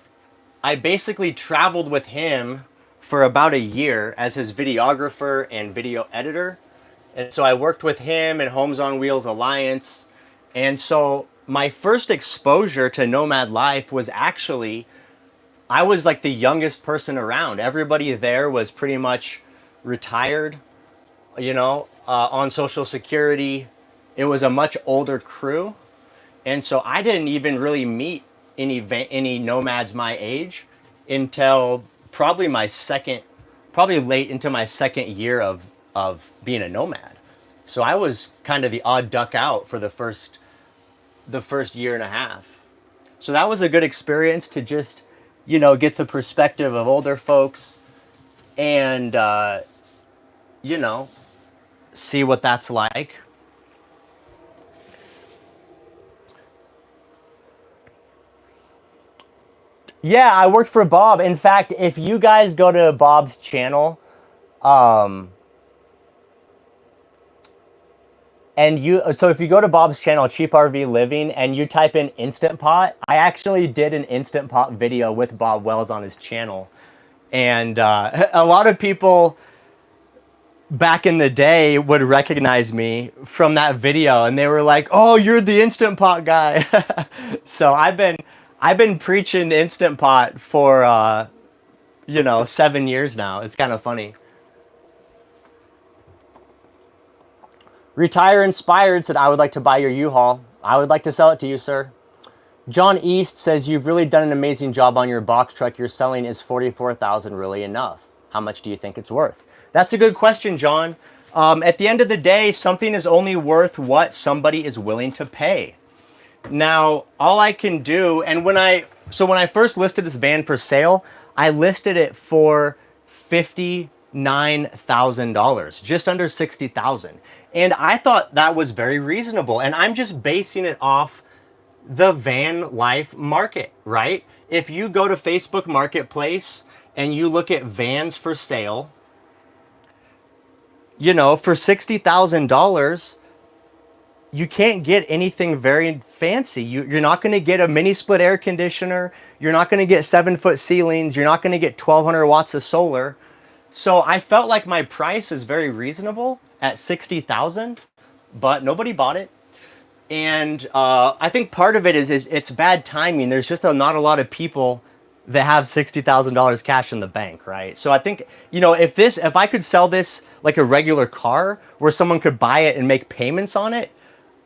I basically traveled with him for about a year as his videographer and video editor. And so I worked with him and Homes on Wheels Alliance. And so my first exposure to nomad life was actually, I was like the youngest person around. Everybody there was pretty much retired, on Social Security. It was a much older crew. And so I didn't even really meet any nomads my age until probably late into my second year of being a nomad. So I was kind of the odd duck out for the first year and a half. So that was a good experience to just, get the perspective of older folks and, see what that's like. Yeah, I worked for Bob. In fact, if you guys go to Bob's channel, if you go to Bob's channel, Cheap RV Living, and you type in Instant Pot, I actually did an Instant Pot video with Bob Wells on his channel. And a lot of people back in the day would recognize me from that video, and they were like, "Oh, you're the Instant Pot guy." So I've been preaching Instant Pot for 7 years now. It's kind of funny. Retire Inspired said, "I would like to buy your U-Haul. I would like to sell it to you, sir." John East says, "You've really done an amazing job on your box truck. You're selling is $44,000 really enough? How much do you think it's worth?" That's a good question, John. At the end of the day, something is only worth what somebody is willing to pay. Now, all I can do, and when I first listed this van for sale, I listed it for $59,000. $69,000, just under 60,000. And I thought that was very reasonable. And I'm just basing it off the van life market, right? If you go to Facebook Marketplace and you look at vans for sale, you know, for $60,000, you can't get anything very fancy. You're not going to get a mini split air conditioner. You're not going to get 7-foot ceilings. You're not going to get 1,200 watts of solar. So I felt like my price is very reasonable at 60,000, but nobody bought it. And I think part of it is it's bad timing. There's just not a lot of people that have $60,000 cash in the bank, right? So I think, you know, if I could sell this like a regular car where someone could buy it and make payments on it,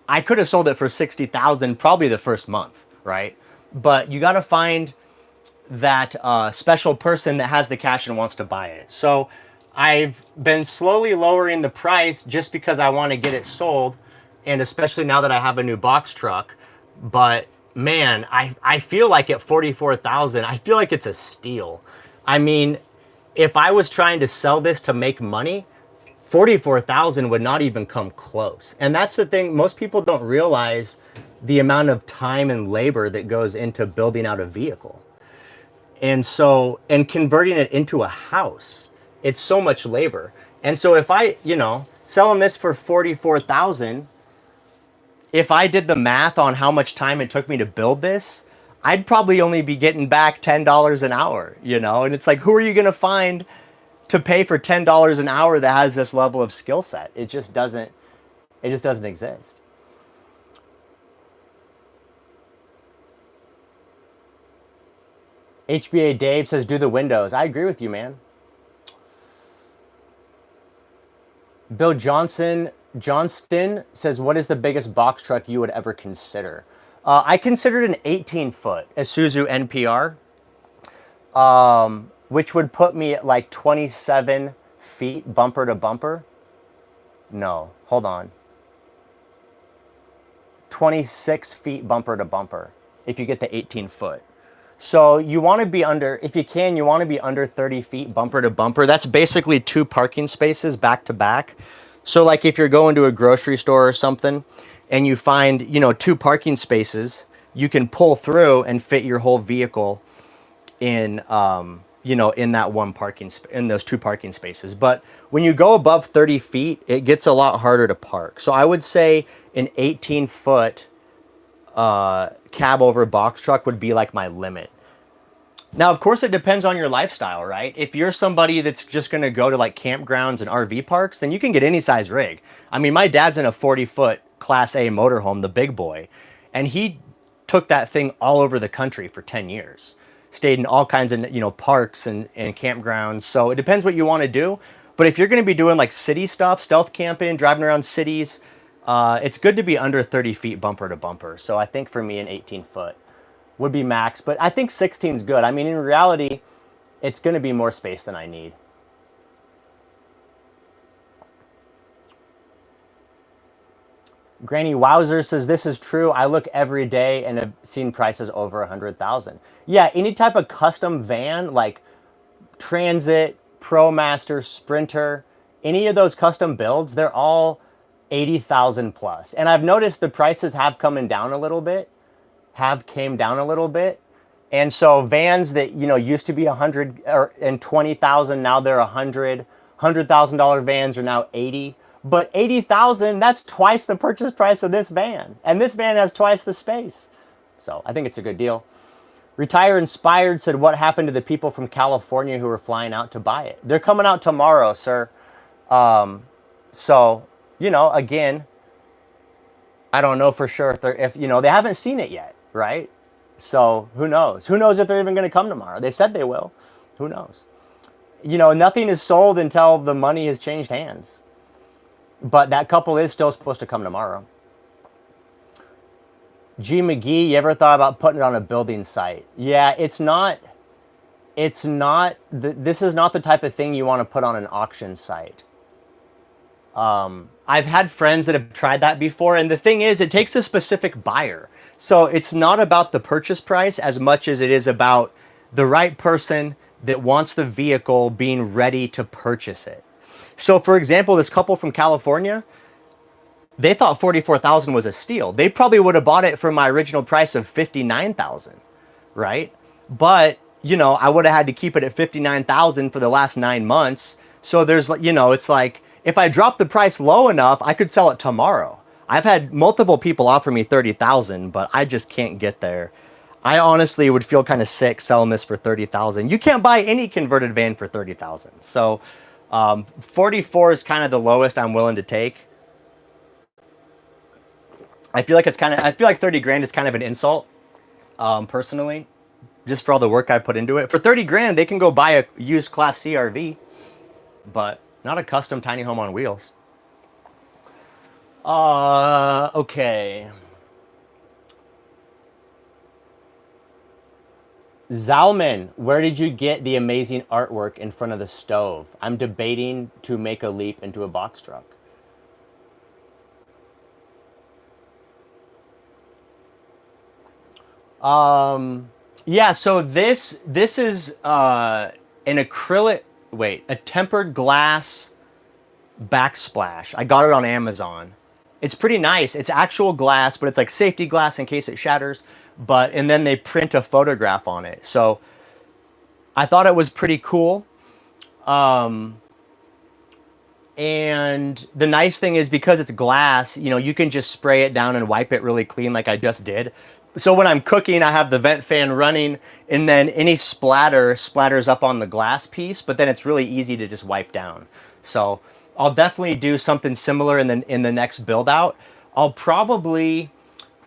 I could have sold it for 60,000 probably the first month, right? But you got to find that special person that has the cash and wants to buy it. So I've been slowly lowering the price just because I want to get it sold, and especially now that I have a new box truck. But man, I feel like at 44,000, I feel like it's a steal. I mean, if I was trying to sell this to make money, 44,000 would not even come close. And that's the thing, most people don't realize the amount of time and labor that goes into building out a vehicle. And so, and converting it into a house, it's so much labor. And so if I, you know, selling this for 44,000, if I did the math on how much time it took me to build this, I'd probably only be getting back $10 an hour, you know? And it's like, who are you going to find to pay for $10 an hour that has this level of skill set? It just doesn't exist. HBA Dave says, do the windows. I agree with you, man. Bill Johnston says, what is the biggest box truck you would ever consider? I considered an 18-foot Isuzu NPR, which would put me at like 27 feet bumper to bumper. No, hold on. 26 feet bumper to bumper if you get the 18-foot. So you want to be under, if you can, you want to be under 30 feet bumper to bumper. That's basically 2 parking spaces back to back. So like if you're going to a grocery store or something and you find, you know, 2 parking spaces, you can pull through and fit your whole vehicle in, you know, in that one in those 2 parking spaces. But when you go above 30 feet, it gets a lot harder to park. So I would say an 18-foot cab over box truck would be like my limit. Now, of course, it depends on your lifestyle, right? If you're somebody that's just going to go to like campgrounds and RV parks, then you can get any size rig. I mean, my dad's in a 40-foot Class A motorhome, the big boy, and he took that thing all over the country for 10 years. Stayed in all kinds of, you know, parks and campgrounds. So it depends what you want to do. But if you're going to be doing like city stuff, stealth camping, driving around cities, it's good to be under 30 feet bumper to bumper. So I think for me, an 18-foot would be max. But I think 16 is good. I mean, in reality, it's going to be more space than I need. Granny Wowzer says, this is true. I look every day and have seen prices over 100,000. Yeah, any type of custom van like Transit, ProMaster, Sprinter, any of those custom builds, they're all 80,000 plus. And I've noticed the prices have come down a little bit. And so vans that, you know, used to be 120,000, now they're $100,000 vans are now 80. But 80,000, that's twice the purchase price of this van. And this van has twice the space. So I think it's a good deal. Retire Inspired said, what happened to the people from California who were flying out to buy it? They're coming out tomorrow, sir. So, you know, again, I don't know for sure if you know, they haven't seen it yet, right? So who knows? Who knows if they're even going to come tomorrow? They said they will. Who knows? You know, nothing is sold until the money has changed hands. But that couple is still supposed to come tomorrow. G. McGee, you ever thought about putting it on a building site? Yeah, this is not the type of thing you want to put on an auction site. I've had friends that have tried that before, and the thing is, it takes a specific buyer. So it's not about the purchase price as much as it is about the right person that wants the vehicle being ready to purchase it. So for example, this couple from California, they thought 44,000 was a steal. They probably would have bought it for my original price of 59,000, right? But, you know, I would have had to keep it at 59,000 for the last 9 months. So there's, you know, it's like if I drop the price low enough, I could sell it tomorrow. I've had multiple people offer me 30,000, but I just can't get there. I honestly would feel kind of sick selling this for 30,000. You can't buy any converted van for 30,000. So 44 is kind of the lowest I'm willing to take. I feel like it's kind of, I feel like 30 grand is kind of an insult, personally, just for all the work I put into it. For 30 grand, they can go buy a used Class C RV, but not a custom tiny home on wheels. Okay. Zalman, where did you get the amazing artwork in front of the stove? I'm debating to make a leap into a box truck. Yeah, so this is an acrylic, wait, a tempered glass backsplash. I got it on Amazon. It's pretty nice. It's actual glass, but it's like safety glass in case it shatters. But and then they print a photograph on it. So I thought it was pretty cool. And the nice thing is because it's glass, you know, you can just spray it down and wipe it really clean like I just did. So when I'm cooking, I have the vent fan running and then any splatter splatters up on the glass piece, but then it's really easy to just wipe down. So I'll definitely do something similar in the next build out. I'll probably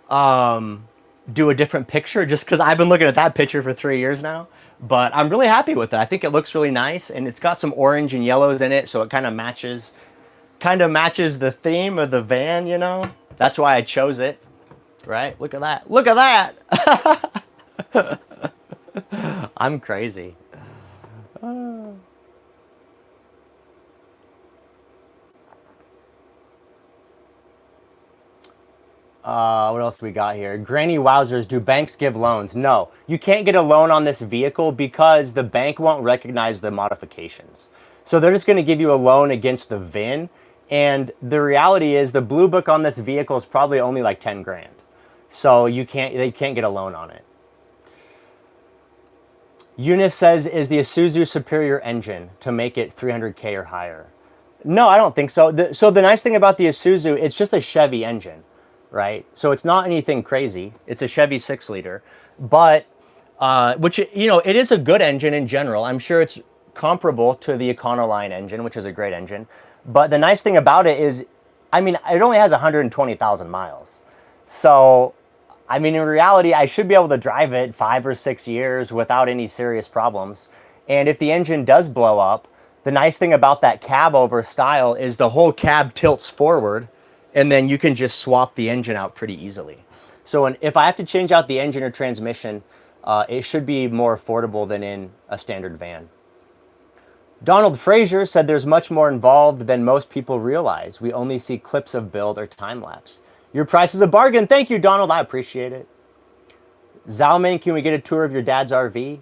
do a different picture just because I've been looking at that picture for 3 years now. But I'm really happy with it. I think it looks really nice and it's got some orange and yellows in it, so it kind of matches the theme of the van, you know? That's why I chose it. Right? Look at that. Look at that. I'm crazy. What else do we got here? Granny Wowzers, do banks give loans? No. You can't get a loan on this vehicle because the bank won't recognize the modifications. So they're just going to give you a loan against the VIN. And the reality is the blue book on this vehicle is probably only like 10 grand. So they can't get a loan on it. Eunice says, is the Isuzu superior engine to make it 300K or higher? No, I don't think so. So the nice thing about the Isuzu, it's just a Chevy engine, right? So it's not anything crazy. It's a Chevy 6-liter, but which, you know, it is a good engine in general. I'm sure it's comparable to the Econoline engine, which is a great engine. But the nice thing about it is, I mean, it only has 120,000 miles. So, I mean, in reality, I should be able to drive it 5 or 6 years without any serious problems. And if the engine does blow up, the nice thing about that cab over style is the whole cab tilts forward and then you can just swap the engine out pretty easily. So if I have to change out the engine or transmission, it should be more affordable than in a standard van. Donald Frazier said there's much more involved than most people realize. We only see clips of build or time lapse. Your price is a bargain. Thank you, Donald. I appreciate it. Zalman, can we get a tour of your dad's RV?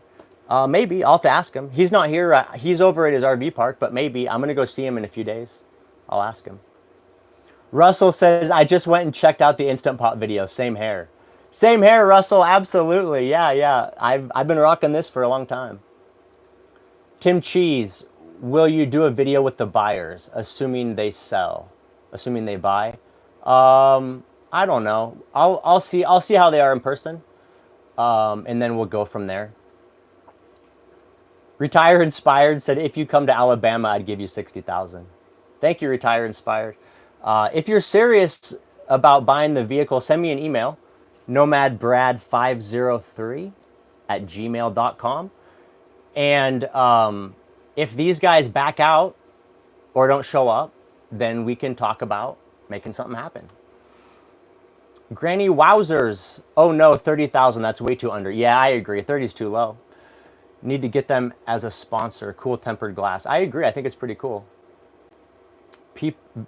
Maybe. I'll have to ask him. He's not here. He's over at his RV park, but maybe. I'm going to go see him in a few days. I'll ask him. Russell says, I just went and checked out the Instant Pot video. Same hair. Same hair, Russell. Absolutely. Yeah. I've been rocking this for a long time. Tim Cheese, will you do a video with the buyers, assuming they sell? Assuming they buy? I don't know. I'll see how they are in person. And then we'll go from there. Retire Inspired said, if you come to Alabama, I'd give you 60,000. Thank you, Retire Inspired. If you're serious about buying the vehicle, send me an email, nomadbrad503@gmail.com. And if these guys back out or don't show up, then we can talk about making something happen. Granny Wowzers. Oh no, 30,000. That's way too under. Yeah, I agree. 30 is too low. Need to get them as a sponsor. Cool tempered glass. I agree. I think it's pretty cool.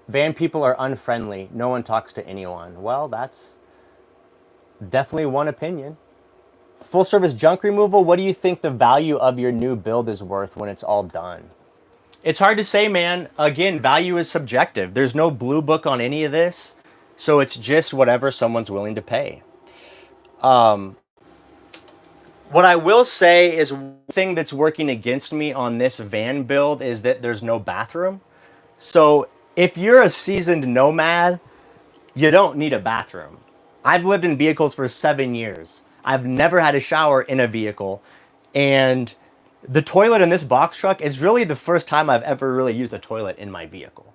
Van people are unfriendly. No one talks to anyone. Well, that's definitely one opinion. full service junk removal. What do you think the value of your new build is worth when it's all done? It's hard to say, man. Again, value is subjective. There's no blue book on any of this. So it's just whatever someone's willing to pay. What I will say is one thing that's working against me on this van build is that there's no bathroom. So if you're a seasoned nomad, you don't need a bathroom. I've lived in vehicles for 7 years. I've never had a shower in a vehicle. And the toilet in this box truck is really the first time I've ever really used a toilet in my vehicle.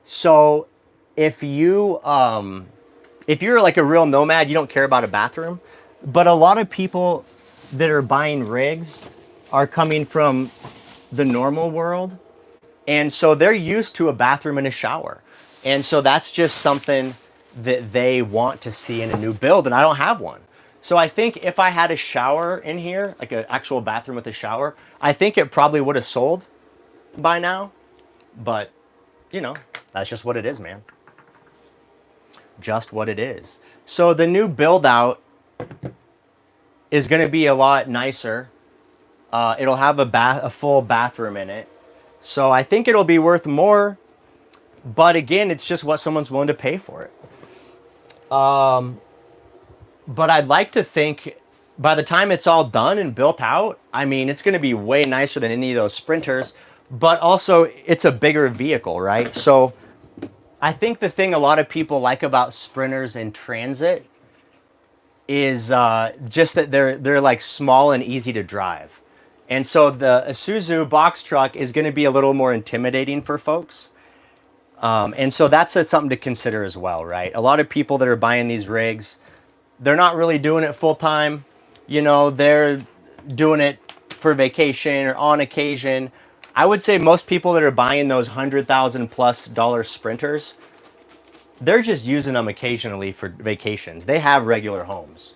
So if you're like a real nomad, you don't care about a bathroom. But a lot of people that are buying rigs are coming from the normal world. And so they're used to a bathroom and a shower. And so that's just something that they want to see in a new build, and I don't have one. So I think if I had a shower in here, like an actual bathroom with a shower, I think it probably would have sold by now. But, you know, that's just what it is, man. Just what it is. So the new build out is going to be a lot nicer. It'll have a full bathroom in it. So I think it'll be worth more. But again, it's just what someone's willing to pay for it. But I'd like to think by the time it's all done and built out, I mean, it's going to be way nicer than any of those Sprinters. But also, it's a bigger vehicle, right? So I think the thing a lot of people like about Sprinters in transit is just that they're like small and easy to drive. And so the Isuzu box truck is going to be a little more intimidating for folks. And so that's something to consider as well, right? A lot of people that are buying these rigs, they're not really doing it full time. You know, they're doing it for vacation or on occasion. I would say most people that are buying those $100,000+ Sprinters, they're just using them occasionally for vacations. They have regular homes,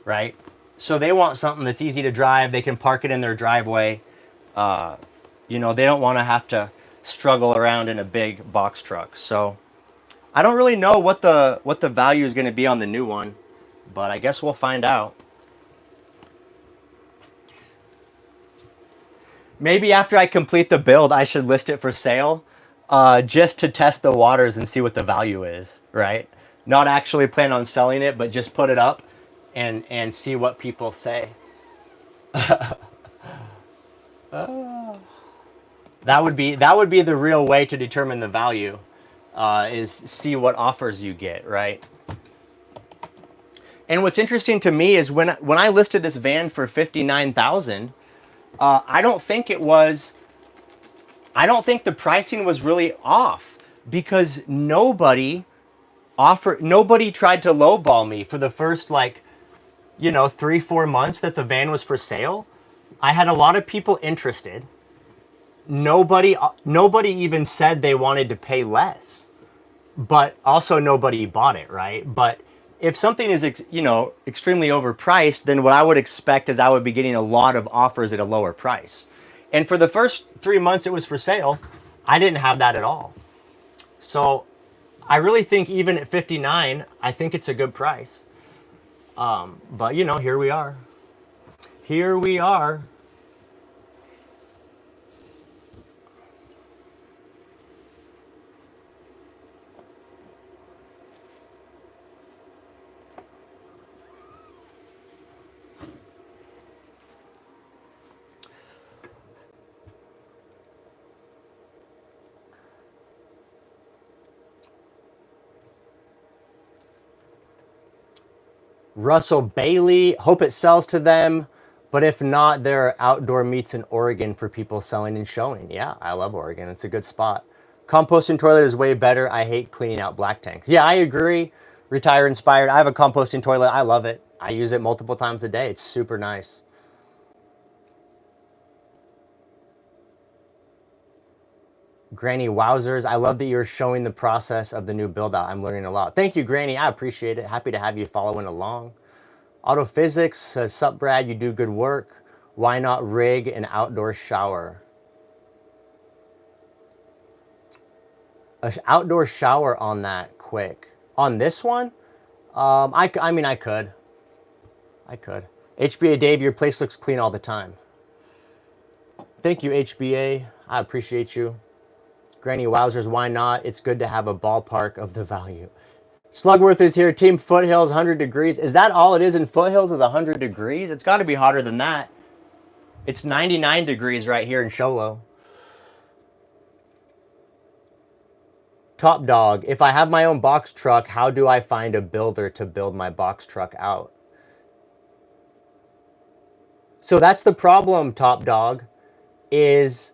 right? So they want something that's easy to drive. They can park it in their driveway. You know, they don't want to have to struggle around in a big box truck. So I don't really know what the value is going to be on the new one, but I guess we'll find out. Maybe after I complete the build, I should list it for sale, just to test the waters and see what the value is, right? Not actually plan on selling it, but just put it up and see what people say. That would be the real way to determine the value, is see what offers you get, right? And what's interesting to me is when I listed this van for $59,000, I don't think the pricing was really off, because nobody tried to lowball me for the first 3-4 months that the van was for sale. I had a lot of people interested. Nobody even said they wanted to pay less, but also nobody bought it, right? But if something is extremely overpriced, then what I would expect is I would be getting a lot of offers at a lower price. And for the first 3 months it was for sale, I didn't have that at all. So I really think even at 59, I think it's a good price. But here we are. Here we are. Russell Bailey, hope it sells to them, but if not, there are outdoor meets in Oregon for people selling and showing. Yeah, I love Oregon. It's a good spot. Composting toilet is way better. I hate cleaning out black tanks. Yeah, I agree. Retire inspired. I have a composting toilet. I love it. I use it multiple times a day. It's super nice. Granny Wowzers, I love that you're showing the process of the new build out. I'm learning a lot. Thank you, Granny. I appreciate it. Happy to have you following along. Autophysics says, sup, Brad, you do good work. Why not rig an outdoor shower? An outdoor shower on that quick. On this one? I mean, I could. HBA Dave, your place looks clean all the time. Thank you, HBA. I appreciate you. Granny Wowzers, why not? It's good to have a ballpark of the value. Slugworth is here. Team Foothills, 100 degrees. Is that all it is in Foothills is 100 degrees? It's got to be hotter than that. It's 99 degrees right here in Sholo. Top Dog, if I have my own box truck, how do I find a builder to build my box truck out? So that's the problem, Top Dog, is,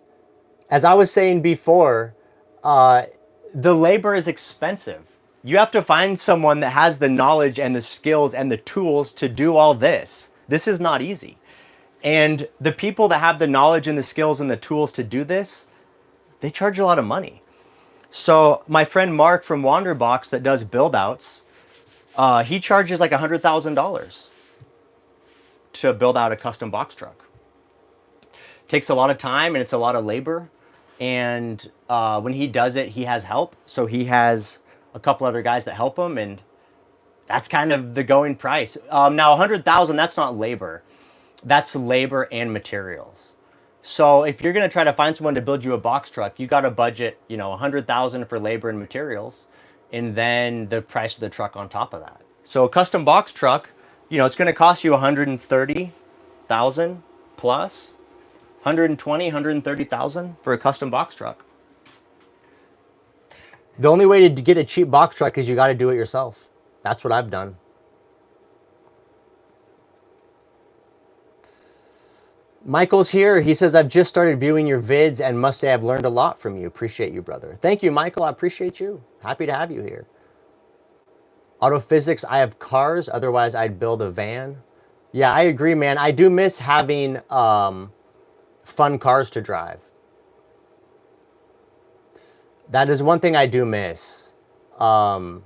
as I was saying before, the labor is expensive. You have to find someone that has the knowledge and the skills and the tools to do all this. This is not easy. And the people that have the knowledge and the skills and the tools to do this, they charge a lot of money. So my friend Mark from Wanderbox that does build outs, he charges like $100,000 to build out a custom box truck. Takes a lot of time and it's a lot of labor. And when he does it, he has help. So he has a couple other guys that help him, and that's kind of the going price. Now, $100,000, that's not labor. That's labor and materials. So if you're going to try to find someone to build you a box truck, you got to budget, $100,000 for labor and materials, and then the price of the truck on top of that. So a custom box truck, it's going to cost you $130,000 plus, $120,000 for a custom box truck. The only way to get a cheap box truck is you got to do it yourself. That's what I've done. Michael's here. He says, I've just started viewing your vids and must say I've learned a lot from you. Appreciate you, brother. Thank you, Michael. I appreciate you. Happy to have you here. Autophysics, I have cars. Otherwise, I'd build a van. Yeah, I agree, man. I do miss having fun cars to drive. That is one thing I do miss. In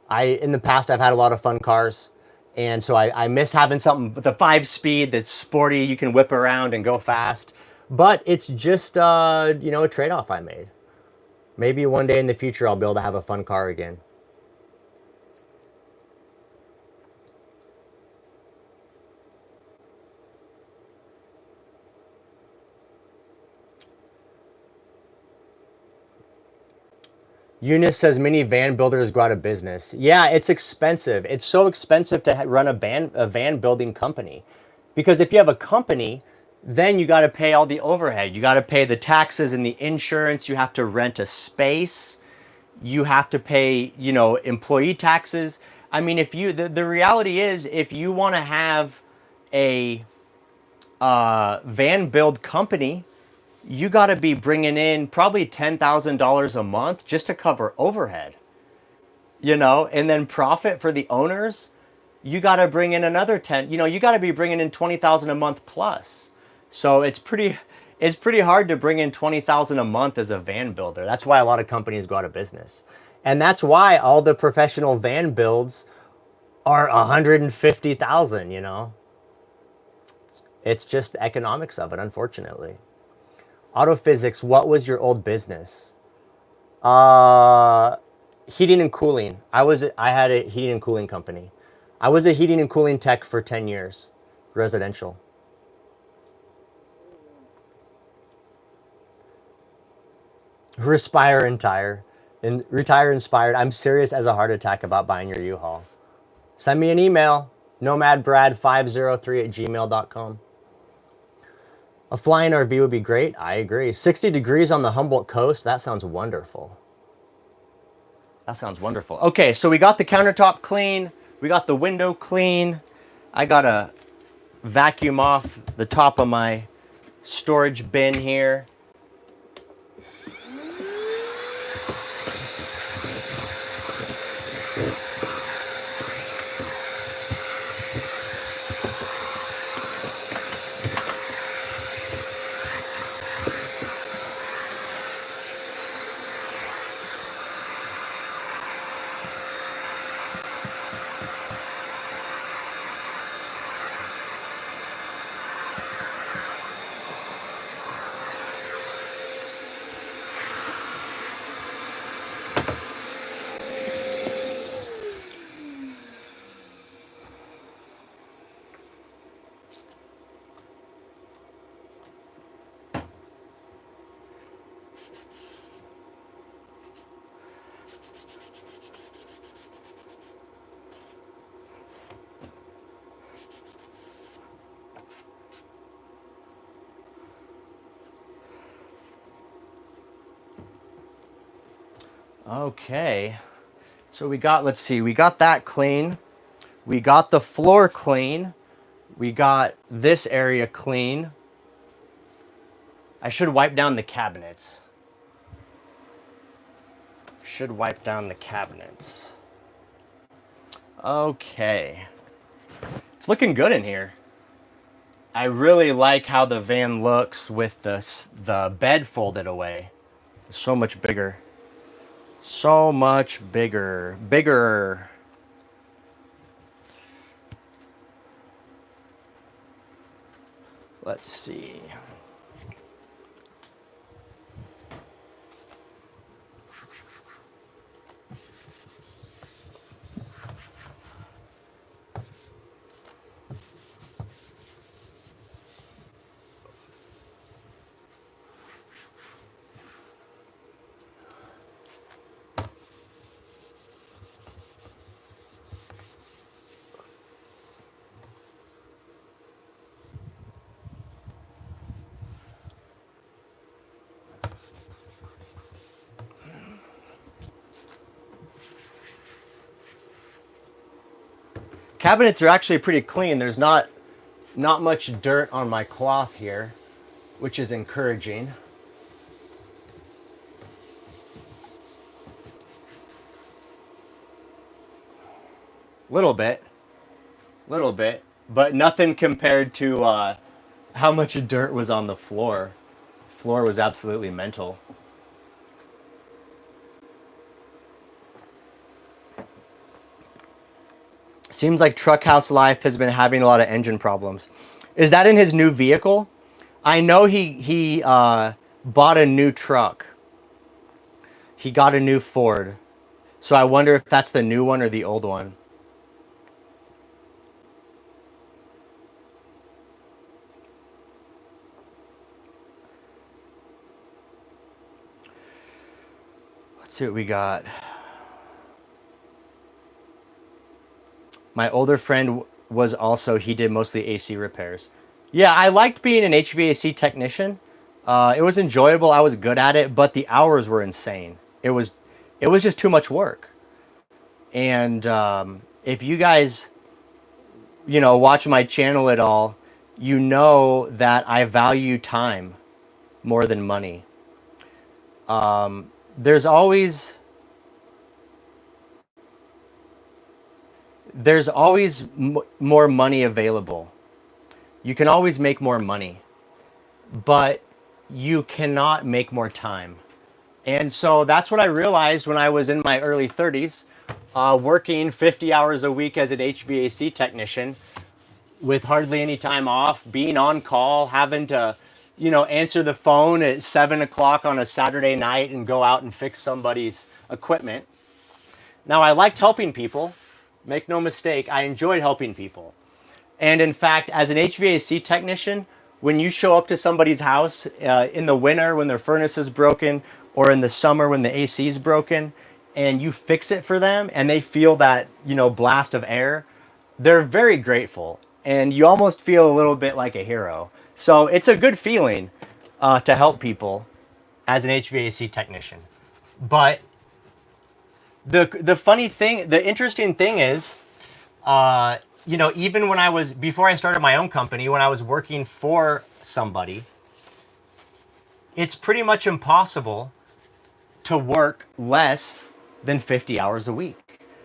the past, I've had a lot of fun cars. And so I miss having something with a 5-speed that's sporty, you can whip around and go fast. But it's just, a trade-off I made. Maybe one day in the future, I'll be able to have a fun car again. Eunice says many van builders go out of business. Yeah, it's expensive. It's so expensive to run a van building company. Because if you have a company, then you got to pay all the overhead. You got to pay the taxes and the insurance. You have to rent a space. You have to pay, employee taxes. I mean, the reality is, if you want to have a van build company, you got to be bringing in probably $10,000 a month just to cover overhead, and then profit for the owners. You got to bring in another 10, you got to be bringing in 20,000 a month plus. So it's pretty hard to bring in 20,000 a month as a van builder. That's why a lot of companies go out of business. And that's why all the professional van builds are 150,000, It's just economics of it, unfortunately. Autophysics, what was your old business? Heating and cooling. I had a heating and cooling company. I was a heating and cooling tech for 10 years, residential. Retire inspired. I'm serious as a heart attack about buying your U-Haul. Send me an email, nomadbrad503@gmail.com. A flying RV would be great. I agree. 60 degrees on the Humboldt coast. That sounds wonderful. That sounds wonderful. Okay, so we got the countertop clean. We got the window clean. I got to vacuum off the top of my storage bin here. Okay. So we got, let's see, we got that clean. We got the floor clean. We got this area clean. I should wipe down the cabinets. Should wipe down the cabinets. Okay. It's looking good in here. I really like how the van looks with the bed folded away. So much bigger. So much bigger. Bigger. Let's see. Cabinets are actually pretty clean. There's not much dirt on my cloth here, which is encouraging. Little bit, but nothing compared to how much dirt was on the floor. Floor was absolutely mental. Seems like Truckhouse Life has been having a lot of engine problems. Is that in his new vehicle? I know he bought a new truck. He got a new Ford. So I wonder if that's the new one or the old one. Let's see what we got. My older friend was also, he did mostly AC repairs. Yeah, I liked being an HVAC technician. It was enjoyable. I was good at it, but the hours were insane. It was just too much work. And if you guys, watch my channel at all, you know that I value time more than money. There's always more money available. You can always make more money, but you cannot make more time. And so that's what I realized when I was in my early 30s, working 50 hours a week as an HVAC technician with hardly any time off, being on call, having to, answer the phone at 7 o'clock on a Saturday night and go out and fix somebody's equipment. Now, I liked helping people. Make no mistake, I enjoyed helping people. And in fact, as an HVAC technician, when you show up to somebody's house in the winter when their furnace is broken, or in the summer when the AC is broken, and you fix it for them and they feel that, blast of air, they're very grateful. And you almost feel a little bit like a hero. So it's a good feeling to help people as an HVAC technician. But the funny thing, the interesting thing is, even when before I started my own company, when I was working for somebody, it's pretty much impossible to work less than 50 hours a week.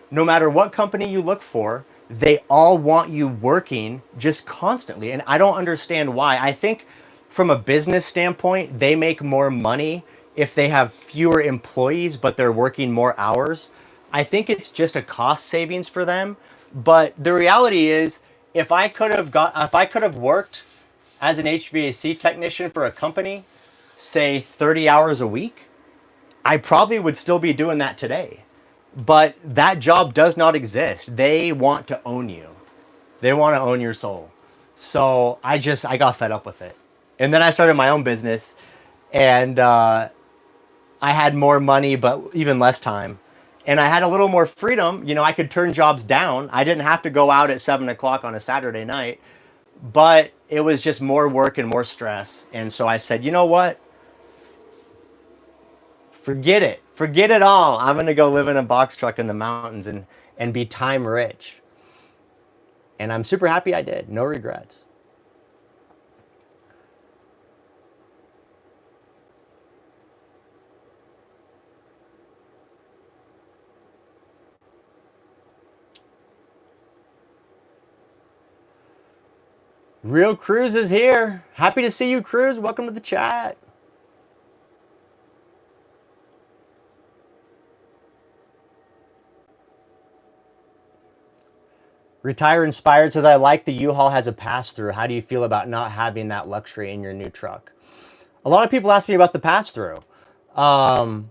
No matter what company you look for, they all want you working just constantly. And I don't understand why. I think from a business standpoint, they make more money if they have fewer employees, but they're working more hours. I think it's just a cost savings for them. But the reality is, if I could have worked as an HVAC technician for a company, say 30 hours a week, I probably would still be doing that today. But that job does not exist. They want to own you. They want to own your soul. So I got fed up with it. And then I started my own business, and I had more money, but even less time. And I had a little more freedom. I could turn jobs down. I didn't have to go out at 7 o'clock on a Saturday night, but it was just more work and more stress. And so I said, you know what? Forget it. Forget it all. I'm going to go live in a box truck in the mountains and be time rich. And I'm super happy I did. No regrets. Real Cruz is here. Happy to see you, Cruz. Welcome to the chat. Retire Inspired says, I like the U-Haul has a pass-through. How do you feel about not having that luxury in your new truck? A lot of people ask me about the pass-through. I'm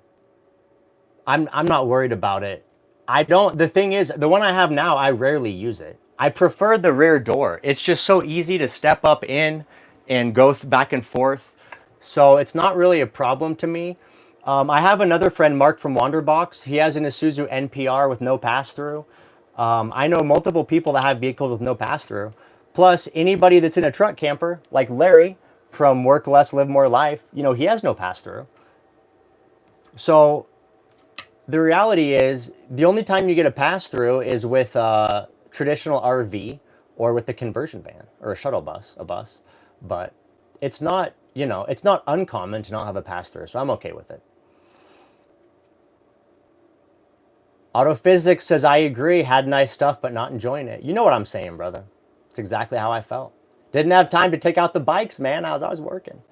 not worried about it. I don't. The thing is, the one I have now, I rarely use it. I prefer the rear door. It's just so easy to step up in and go back and forth. So it's not really a problem to me. I have another friend, Mark from Wanderbox. He has an Isuzu NPR with no pass-through. I know multiple people that have vehicles with no pass-through. Plus, anybody that's in a truck camper, like Larry from Work Less, Live More Life, he has no pass-through. So the reality is, the only time you get a pass-through is with a traditional RV or with the conversion van or a shuttle bus, a bus. But it's not, it's not uncommon to not have a pass-through, so I'm okay with it. Autophysics says, I agree, had nice stuff, but not enjoying it. You know what I'm saying, brother. It's exactly how I felt. Didn't have time to take out the bikes, man. I was always working.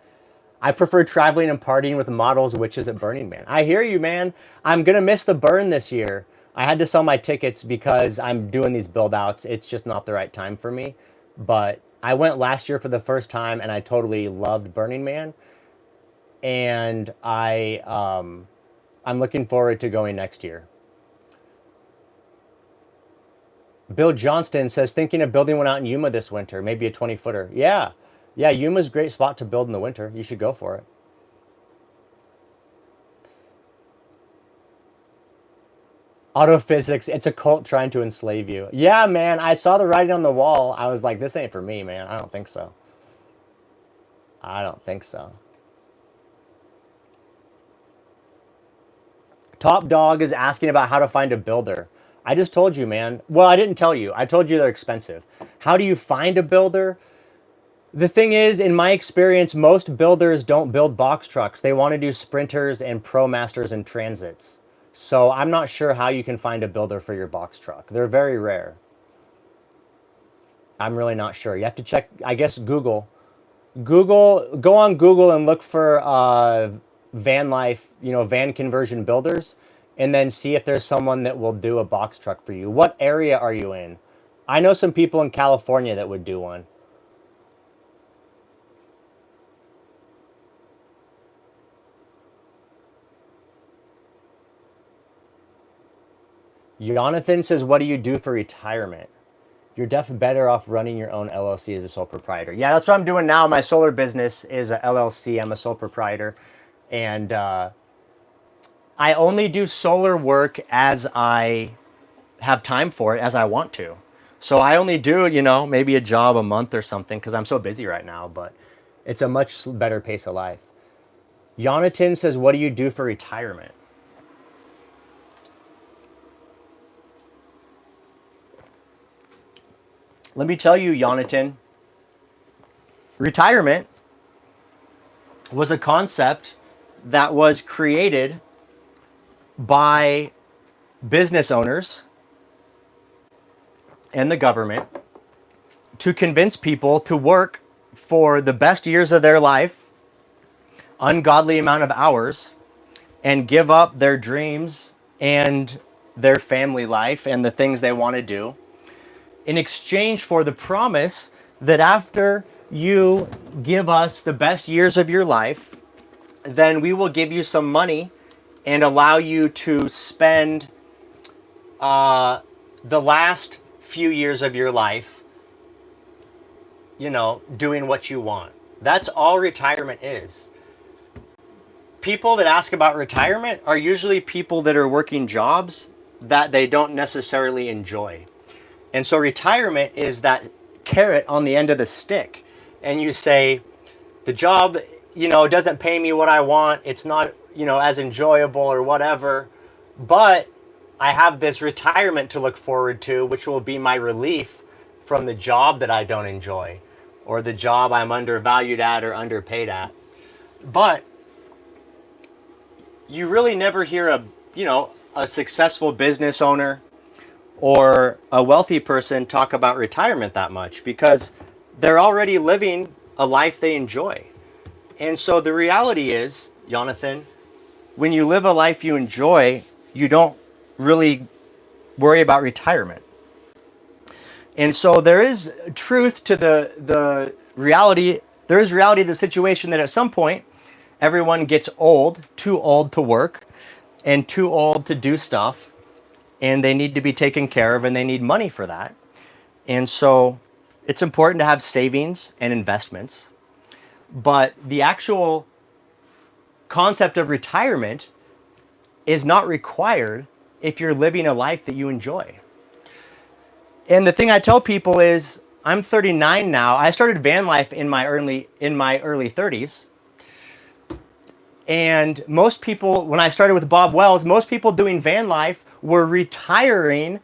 I prefer traveling and partying with models, witches at Burning Man. I hear you, man. I'm going to miss the burn this year. I had to sell my tickets because I'm doing these build outs. It's just not the right time for me. But I went last year for the first time and I totally loved Burning Man. And I'm looking forward to going next year. Bill Johnston says, thinking of building one out in Yuma this winter, maybe a 20-footer. Yeah. Yeah, Yuma's a great spot to build in the winter. You should go for it. Autophysics, it's a cult trying to enslave you. Yeah, man, I saw the writing on the wall. I was like, this ain't for me, man. I don't think so. I don't think so. Top Dog is asking about how to find a builder. I just told you, man. Well, I didn't tell you. I told you they're expensive. How do you find a builder? The thing is, in my experience, most builders don't build box trucks. They want to do Sprinters and ProMasters and Transits. So I'm not sure how you can find a builder for your box truck. They're very rare. I'm really not sure. You have to check, I guess, Google. Go on Google and look for van life, van conversion builders, and then see if there's someone that will do a box truck for you. What area are you in? I know some people in California that would do one. Jonathan says, what do you do for retirement? You're definitely better off running your own LLC as a sole proprietor. Yeah, that's what I'm doing now. My solar business is a LLC. I'm a sole proprietor. And I only do solar work as I have time for it, as I want to. So I only do, maybe a job a month or something because I'm so busy right now. But it's a much better pace of life. Jonathan says, what do you do for retirement? Let me tell you, Jonathan, retirement was a concept that was created by business owners and the government to convince people to work for the best years of their life, ungodly amount of hours, and give up their dreams and their family life and the things they want to do in exchange for the promise that after you give us the best years of your life, then we will give you some money and allow you to spend the last few years of your life, doing what you want. That's all retirement is. People that ask about retirement are usually people that are working jobs that they don't necessarily enjoy. And so retirement is that carrot on the end of the stick. And you say, the job, doesn't pay me what I want. It's not as enjoyable or whatever. But I have this retirement to look forward to, which will be my relief from the job that I don't enjoy or the job I'm undervalued at or underpaid at. But you really never hear a successful business owner or a wealthy person talk about retirement that much because they're already living a life they enjoy. And so the reality is, Jonathan, when you live a life you enjoy, you don't really worry about retirement. And so there is truth to the reality. There is reality to the situation that at some point, everyone gets too old to work and too old to do stuff. And they need to be taken care of and they need money for that. And so it's important to have savings and investments. But the actual concept of retirement is not required if you're living a life that you enjoy. And the thing I tell people is, I'm 39 now. I started van life in my early 30s. And most people, when I started with Bob Wells, most people doing van life were retiring,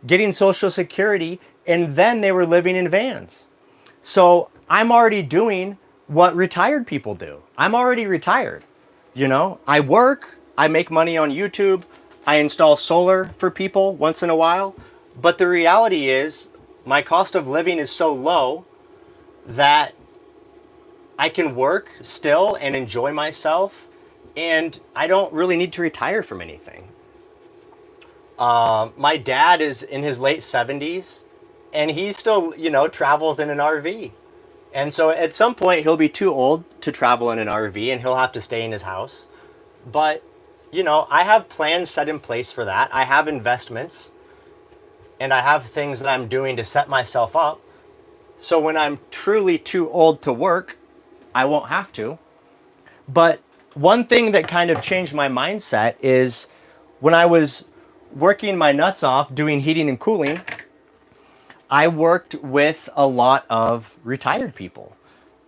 getting Social Security, and then they were living in vans. So I'm already doing what retired people do. I'm already retired. I work, I make money on YouTube, I install solar for people once in a while. But the reality is, my cost of living is so low that I can work still and enjoy myself, and I don't really need to retire from anything. My dad is in his late 70s, and he still, travels in an RV. And so at some point, he'll be too old to travel in an RV, and he'll have to stay in his house. But, I have plans set in place for that. I have investments. And I have things that I'm doing to set myself up. So when I'm truly too old to work, I won't have to. But one thing that kind of changed my mindset is when I was working my nuts off doing heating and cooling, I worked with a lot of retired people.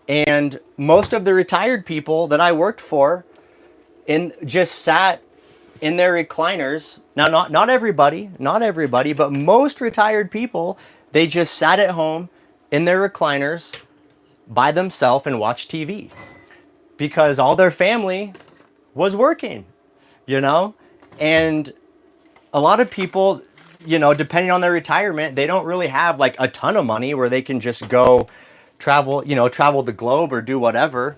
And most of the retired people that I worked for just sat in their recliners. Now, not everybody, but most retired people, they just sat at home in their recliners by themselves and watched TV because all their family was working, and a lot of people, depending on their retirement, they don't really have like a ton of money where they can just go travel the globe or do whatever.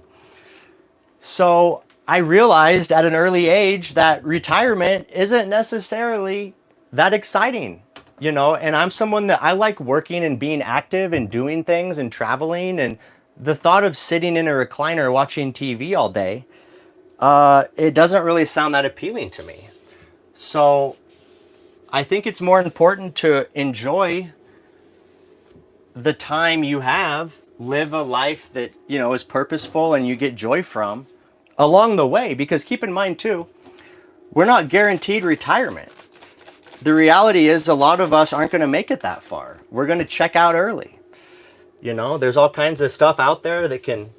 So I realized at an early age that retirement isn't necessarily that exciting, and I'm someone that I like working and being active and doing things and traveling, and the thought of sitting in a recliner watching TV all day, it doesn't really sound that appealing to me. So I think it's more important to enjoy the time you have, live a life that, is purposeful and you get joy from along the way, because keep in mind too, we're not guaranteed retirement. The reality is a lot of us aren't going to make it that far. We're going to check out early. There's all kinds of stuff out there that can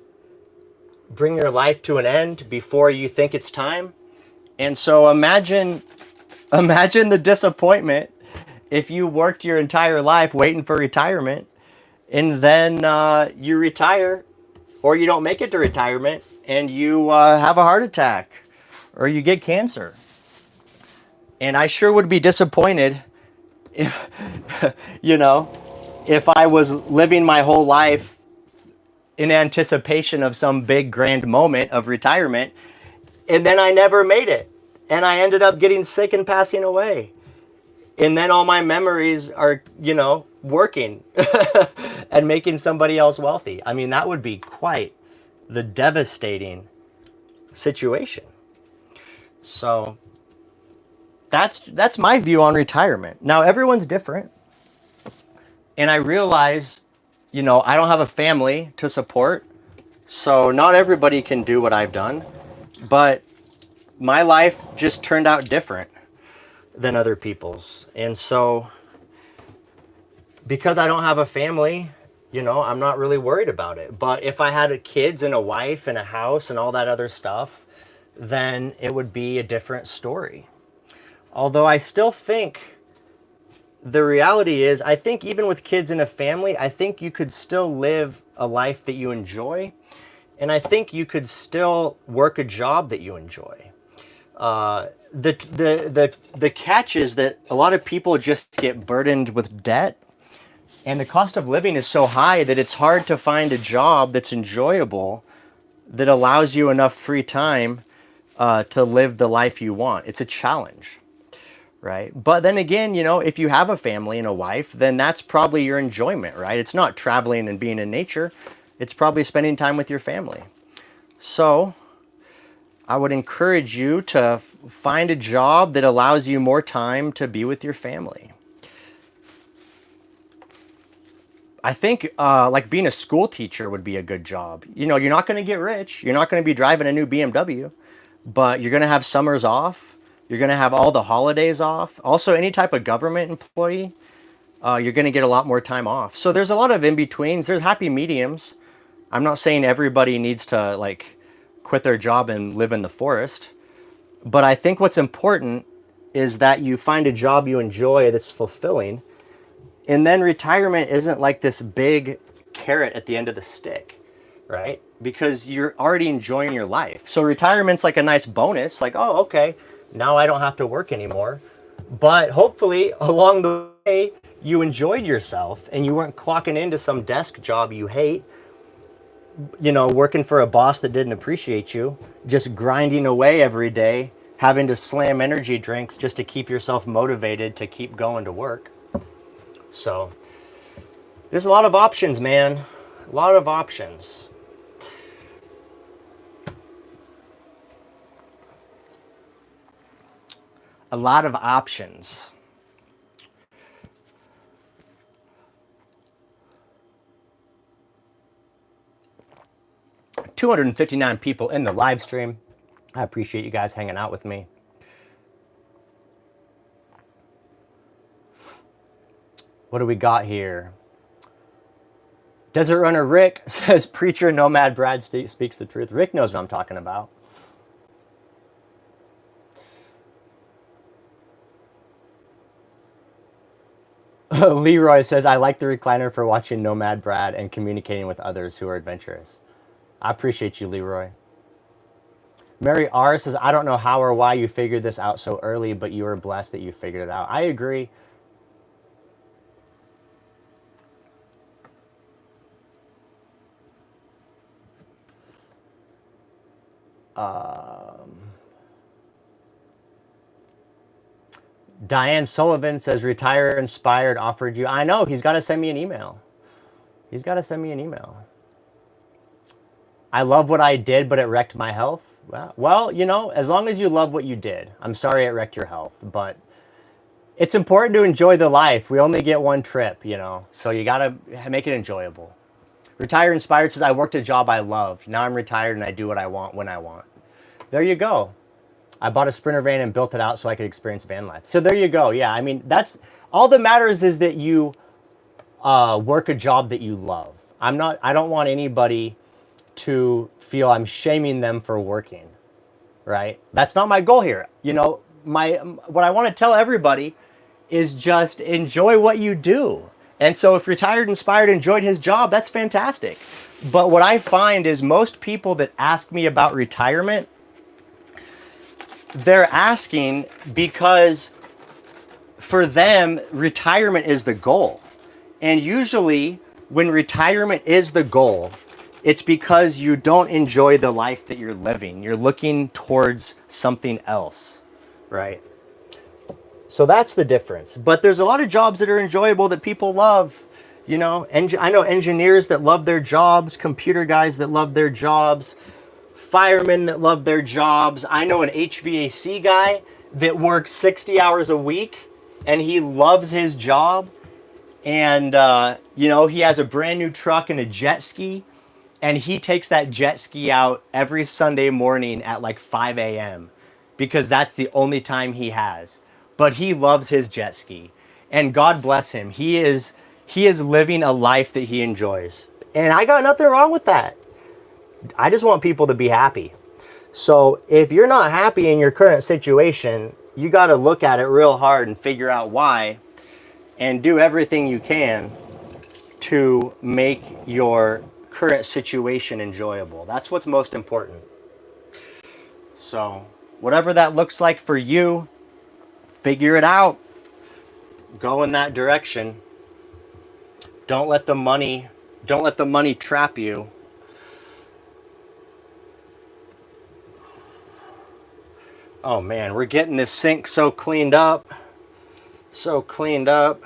bring your life to an end before you think it's time. And so imagine the disappointment if you worked your entire life waiting for retirement and then you retire or you don't make it to retirement and you have a heart attack or you get cancer. And I sure would be disappointed if, if I was living my whole life in anticipation of some big grand moment of retirement and then I never made it and I ended up getting sick and passing away. And then all my memories are, working and making somebody else wealthy. I mean, that would be quite the devastating situation. So that's my view on retirement. Now, everyone's different. And I realize, I don't have a family to support. So not everybody can do what I've done. But my life just turned out different than other people's. And so because I don't have a family, I'm not really worried about it. But if I had kids and a wife and a house and all that other stuff, then it would be a different story. Although I still think the reality is, I think even with kids in a family, I think you could still live a life that you enjoy. And I think you could still work a job that you enjoy. The catch is that a lot of people just get burdened with debt, and the cost of living is so high that it's hard to find a job that's enjoyable, that allows you enough free time to live the life you want. It's a challenge, right? But then again, if you have a family and a wife, then that's probably your enjoyment, right? It's not traveling and being in nature. It's probably spending time with your family. So I would encourage you to find a job that allows you more time to be with your family. I think like being a school teacher would be a good job. You're not going to get rich. You're not going to be driving a new BMW, but you're going to have summers off. You're going to have all the holidays off. Also, any type of government employee, you're going to get a lot more time off. So there's a lot of in-betweens. There's happy mediums. I'm not saying everybody needs to like quit their job and live in the forest. But I think what's important is that you find a job you enjoy that's fulfilling. And then retirement isn't like this big carrot at the end of the stick, right? Because you're already enjoying your life. So retirement's like a nice bonus, like, oh, okay, now I don't have to work anymore. But hopefully along the way, you enjoyed yourself and you weren't clocking into some desk job you hate, working for a boss that didn't appreciate you, just grinding away every day, having to slam energy drinks just to keep yourself motivated to keep going to work. So there's a lot of options, man. A lot of options. A lot of options. $259 people in the live stream. I appreciate you guys hanging out with me. What do we got here? Desert Runner Rick says, Preacher Nomad Brad speaks the truth. Rick knows what I'm talking about. Leroy says, I like the recliner for watching Nomad Brad and communicating with others who are adventurous. I appreciate you, Leroy. Mary R says, I don't know how or why you figured this out so early, but you are blessed that you figured it out. I agree. Diane Sullivan says, Retire Inspired offered you. I know, he's got to send me an email. He's got to send me an email. I love what I did, but it wrecked my health. Well, as long as you love what you did. I'm sorry it wrecked your health, but it's important to enjoy the life. We only get one trip, so you got to make it enjoyable. Retire Inspired says, I worked a job I loved. Now I'm retired and I do what I want when I want. There you go. I bought a Sprinter van and built it out so I could experience van life. So there you go. Yeah, I mean, that's all that matters, is that you work a job that you love. I don't want anybody to feel I'm shaming them for working, right? That's not my goal here. What I want to tell everybody is just enjoy what you do. And so if Retired Inspired enjoyed his job, that's fantastic. But what I find is most people that ask me about retirement, they're asking because for them, retirement is the goal. And usually when retirement is the goal, it's because you don't enjoy the life that you're living. You're looking towards something else, right? So that's the difference. But there's a lot of jobs that are enjoyable that people love. I know engineers that love their jobs, computer guys that love their jobs, firemen that love their jobs. I know an HVAC guy that works 60 hours a week and he loves his job. And, he has a brand new truck and a jet ski. And he takes that jet ski out every Sunday morning at like 5 a.m. because that's the only time he has. But he loves his jet ski. And God bless him. He is living a life that he enjoys. And I got nothing wrong with that. I just want people to be happy. So if you're not happy in your current situation, you got to look at it real hard and figure out why, and do everything you can to make your current situation enjoyable. That's what's most important. So whatever that looks like for you, figure it out. Go in that direction. Don't let the money trap you. Oh man, we're getting this sink so cleaned up. So cleaned up.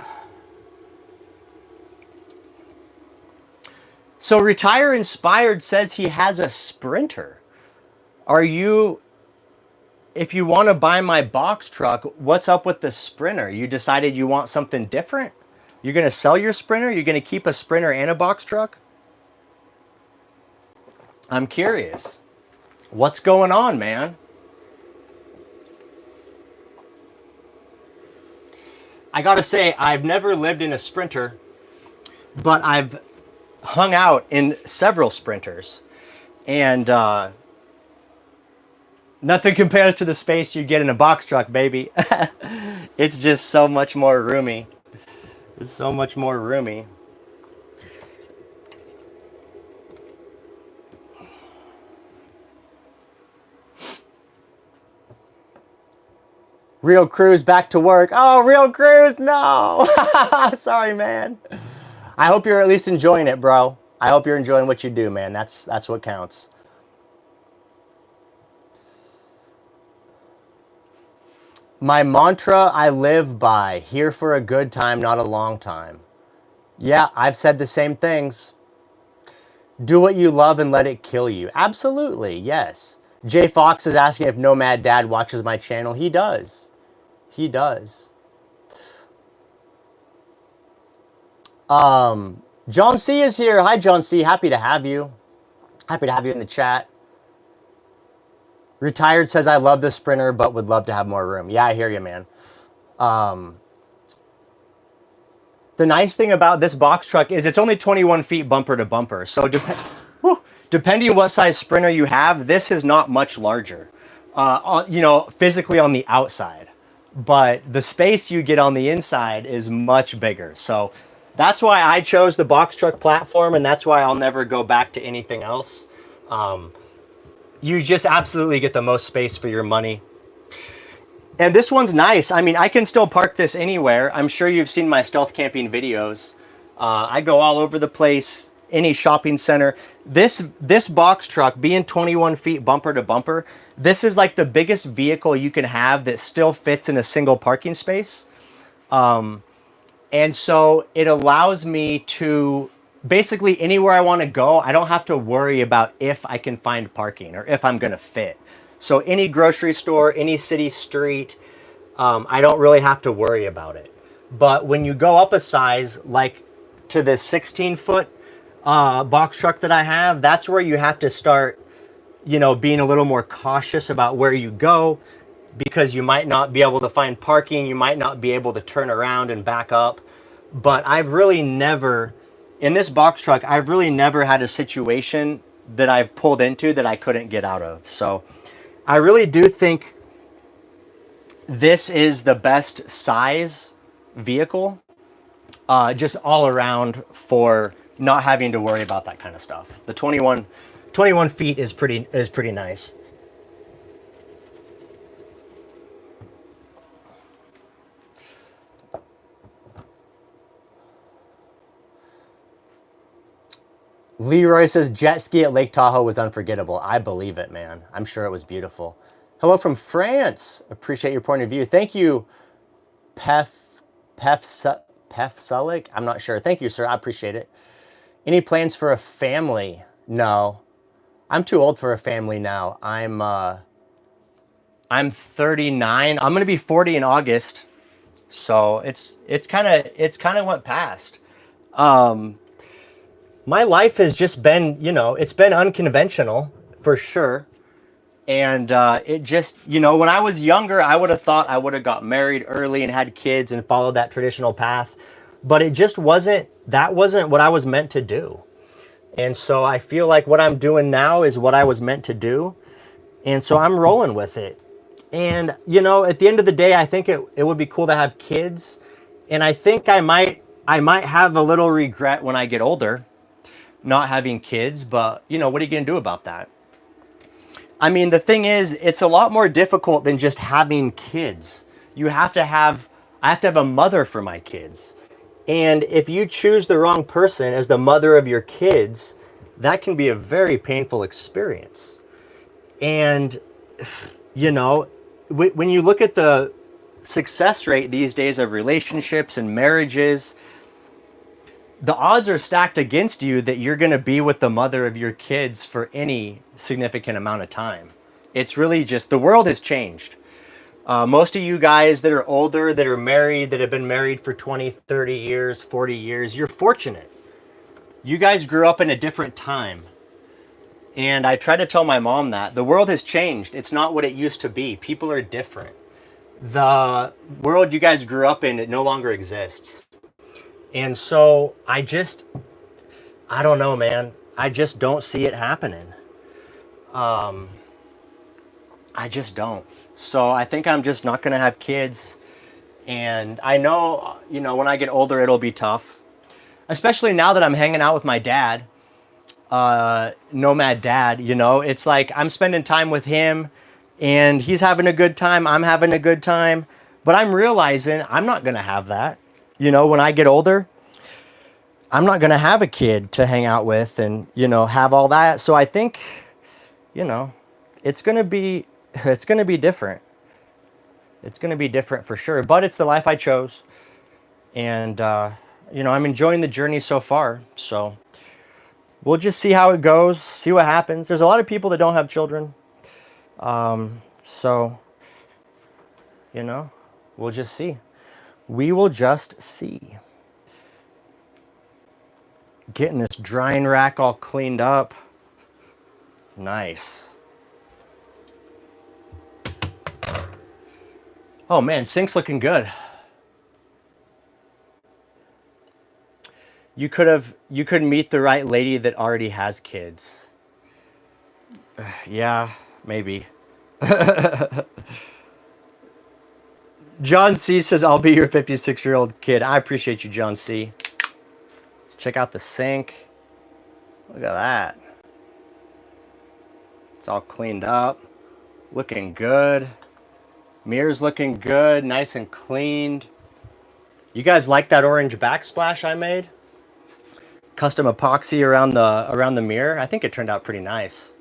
So Retire Inspired says he has a Sprinter. Are you, if you want to buy my box truck, what's up with the Sprinter? You decided you want something different? You're going to sell your Sprinter? You're going to keep a Sprinter and a box truck? I'm curious. What's going on, man? I gotta say, I've never lived in a Sprinter, but I've hung out in several Sprinters, and nothing compares to the space you get in a box truck, baby. It's just so much more roomy. It's so much more roomy. Real Cruise back to work. Oh, Real Cruise, no. Sorry, man. I hope you're at least enjoying it, bro. I hope you're enjoying what you do, man. That's what counts. My mantra I live by, here for a good time, not a long time. Yeah, I've said the same things. Do what you love and let it kill you. Absolutely, yes. Jay Fox is asking if Nomad Dad watches my channel. He does. He does. John C is here. Hi, John C. Happy to have you. Happy to have you in the chat. Retired says, I love the Sprinter, but would love to have more room. Yeah, I hear you, man. The nice thing about this box truck is it's only 21 feet bumper to bumper. So depending on what size Sprinter you have, this is not much larger, you know, physically on the outside. But the space you get on the inside is much bigger. So that's why I chose the box truck platform, and that's why I'll never go back to anything else. You just absolutely get the most space for your money. And this one's nice. I mean, I can still park this anywhere. I'm sure you've seen my stealth camping videos. I go all over the place, any shopping center. This box truck, being 21 feet bumper to bumper, this is like the biggest vehicle you can have that still fits in a single parking space. And so it allows me to basically anywhere I want to go, I don't have to worry about if I can find parking or if I'm going to fit. So any grocery store, any city street, I don't really have to worry about it. But when you go up a size, like to this 16-foot box truck that I have, that's where you have to start, you know, being a little more cautious about where you go, because you might not be able to find parking. You might not be able to turn around and back up. But I've really never, in this box truck, I've really never had a situation that I've pulled into that I couldn't get out of. So I really do think this is the best size vehicle, just all around, for not having to worry about that kind of stuff. The 21 feet is pretty nice. Leroy says jet ski at Lake Tahoe was unforgettable. I believe it, man. I'm sure it was beautiful. Hello from France. Appreciate your point of view. Thank you, Pef Sulik. I'm not sure. Thank you, sir. I appreciate it. Any plans for a family? No. I'm too old for a family now. I'm 39. I'm gonna be 40 in August. So it's kind of went past. My life has just been, you know, it's been unconventional for sure. And it just, you know, when I was younger, I would have thought I would have got married early and had kids and followed that traditional path. But it just wasn't, that wasn't what I was meant to do. And so I feel like what I'm doing now is what I was meant to do. And so I'm rolling with it. And, you know, at the end of the day, I think it would be cool to have kids. And I think I might have a little regret when I get older not having kids, but you know, what are you going to do about that? I mean, the thing is, it's a lot more difficult than just having kids. You have to have, I have to have a mother for my kids. And if you choose the wrong person as the mother of your kids, that can be a very painful experience. And, you know, when you look at the success rate these days of relationships and marriages, the odds are stacked against you that you're going to be with the mother of your kids for any significant amount of time. It's really just the world has changed. Most of you guys that are older, that are married, that have been married for 20, 30 years, 40 years, you're fortunate. You guys grew up in a different time. And I try to tell my mom that the world has changed. It's not what it used to be. People are different. The world you guys grew up in, it no longer exists. And so I don't know, man. I just don't see it happening. I just don't. So I think I'm just not going to have kids. And I know, you know, when I get older, it'll be tough. Especially now that I'm hanging out with my dad, Nomad Dad, you know, it's like I'm spending time with him and he's having a good time. I'm having a good time. But I'm realizing I'm not going to have that. You know, when I get older, I'm not going to have a kid to hang out with and, you know, have all that. So I think, you know, it's going to be it's going to be different. It's going to be different for sure, but it's the life I chose. And you know, I'm enjoying the journey so far. So we'll just see how it goes, see what happens. There's a lot of people that don't have children. So, you know, we'll just see. We will just see. Getting this drying rack all cleaned up. Nice. Oh man, sink's looking good. You could meet the right lady that already has kids. Yeah, maybe. John C says I'll be your 56-year-old kid. I appreciate you, John C. Let's check out the sink. Look at that. It's all cleaned up. Looking good. Mirror's looking good, nice and cleaned. You guys like that orange backsplash I made? Custom epoxy around the mirror. I think it turned out pretty nice.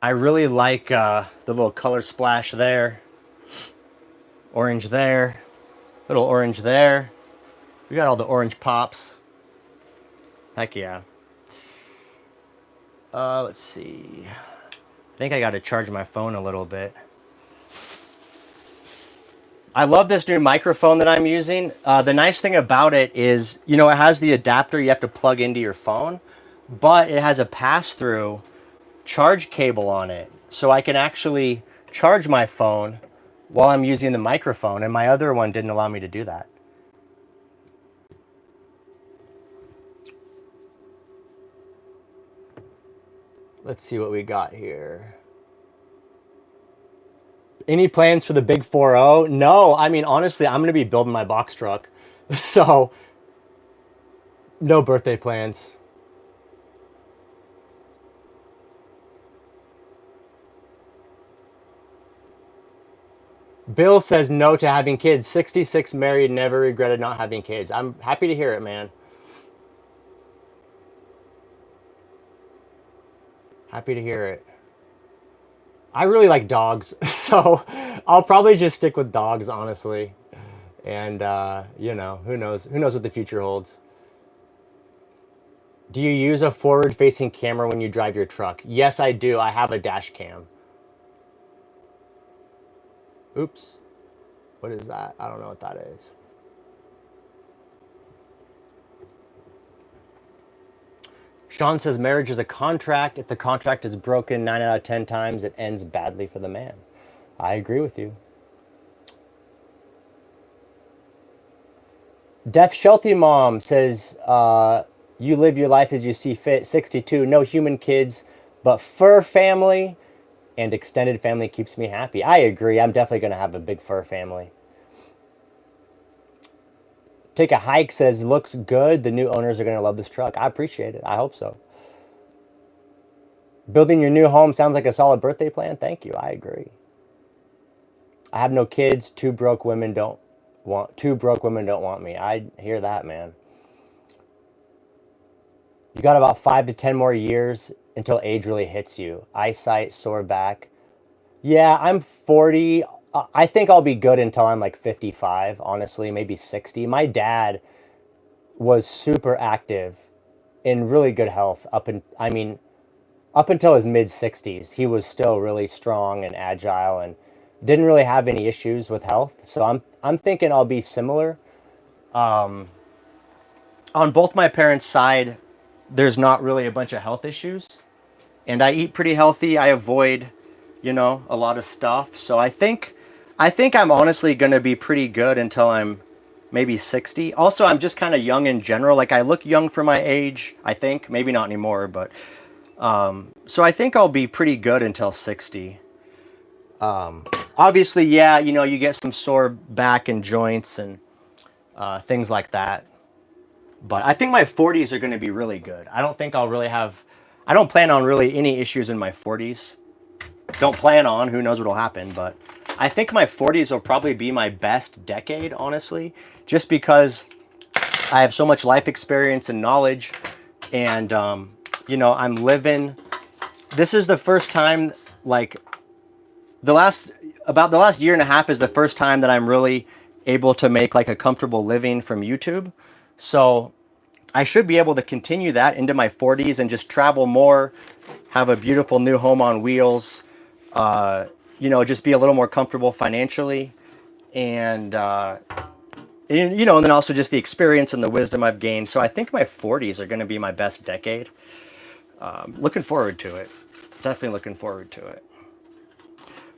I really like the little color splash there. Orange there. Little orange there. We got all the orange pops. Heck yeah. Let's see. I think I got to charge my phone a little bit. I love this new microphone that I'm using. The nice thing about it is, you know, it has the adapter you have to plug into your phone, but it has a pass-through charge cable on it. So I can actually charge my phone while I'm using the microphone, and my other one didn't allow me to do that. Let's see what we got here. Any plans for the big 4.0? No, I mean, honestly, I'm going to be building my box truck. So, no birthday plans. Bill says no to having kids. 66 married, never regretted not having kids. I'm happy to hear it, man. Happy to hear it. I really like dogs, so I'll probably just stick with dogs, honestly. And you know, who knows? Who knows what the future holds? Do you use a forward-facing camera when you drive your truck? Yes, I do. I have a dash cam. Oops. What is that? I don't know what that is. Sean says marriage is a contract. If the contract is broken 9 out of 10 times, it ends badly for the man. I agree with you. Deaf Shelty Mom says, You live your life as you see fit. 62, no human kids, but fur family and extended family keeps me happy. I agree. I'm definitely going to have a big fur family. Take a hike says looks good. The new owners are going to love this truck. I appreciate it. I hope so. Building your new home sounds like a solid birthday plan. Thank you. I agree. I have no kids. Two broke women don't want me. I hear that, man. You got about 5 to 10 more years until age really hits you. Eyesight, sore back. Yeah, I'm 40. I think I'll be good until I'm like 55, honestly, maybe 60. My dad was super active in really good health up until his mid 60s. He was still really strong and agile and didn't really have any issues with health. So I'm thinking I'll be similar. On both my parents' side, there's not really a bunch of health issues, and I eat pretty healthy. I avoid, a lot of stuff. So I think I'm honestly going to be pretty good until I'm maybe 60. Also, I'm just kind of young in general. Like, I look young for my age, I think. Maybe not anymore, but so I think I'll be pretty good until 60. Obviously, yeah, you get some sore back and joints and things like that. But I think my 40s are going to be really good. I don't think I don't plan on really any issues in my 40s. Don't plan on, who knows what'll happen, but I think my 40s will probably be my best decade, honestly, just because I have so much life experience and knowledge, and I'm living. This is the first time, like, the last year and a half is the first time that I'm really able to make like a comfortable living from YouTube. So I should be able to continue that into my 40s and just travel more, have a beautiful new home on wheels, just be a little more comfortable financially, and and then also just the experience and the wisdom I've gained. So I think my 40s are going to be my best decade. Looking forward to it. Definitely looking forward to it.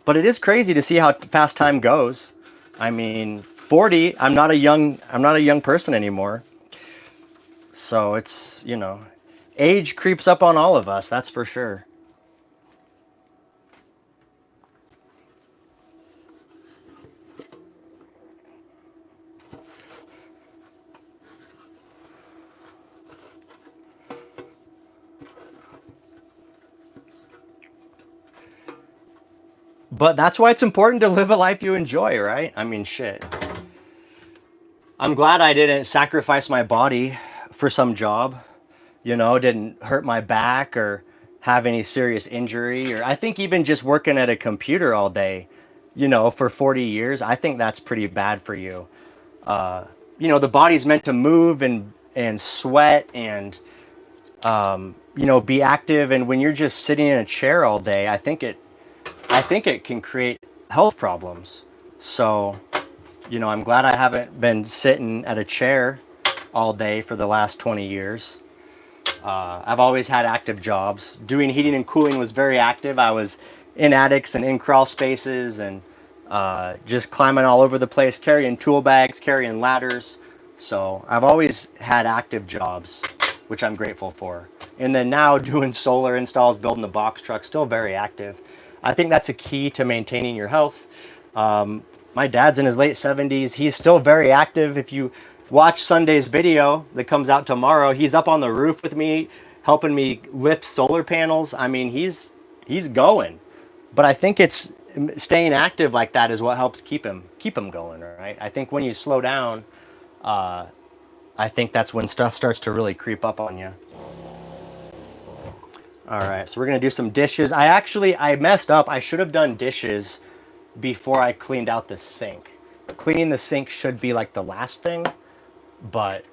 But it is crazy to see how fast time goes. I mean, 40, I'm not a young person anymore. So it's, age creeps up on all of us, that's for sure. But that's why it's important to live a life you enjoy, right? I mean, shit. I'm glad I didn't sacrifice my body for some job, didn't hurt my back or have any serious injury. Or I think even just working at a computer all day, for 40 years, I think that's pretty bad for you. The body's meant to move and sweat and, be active. And when you're just sitting in a chair all day, I think it can create health problems. So, I'm glad I haven't been sitting at a chair all day for the last 20 years. I've always had active jobs. Doing heating and cooling was very active. I was in attics and in crawl spaces and just climbing all over the place, carrying tool bags, carrying ladders. So I've always had active jobs, which I'm grateful for. And then now doing solar installs, building the box truck, still very active. I think that's a key to maintaining your health. My dad's in his late 70s. He's still very active. If you watch Sunday's video that comes out tomorrow, he's up on the roof with me, helping me lift solar panels. I mean, he's going. But I think it's staying active like that is what helps keep him going, right? I think when you slow down, I think that's when stuff starts to really creep up on you. All right, so we're gonna do some dishes. I messed up. I should have done dishes before I cleaned out the sink. Cleaning the sink should be like the last thing, but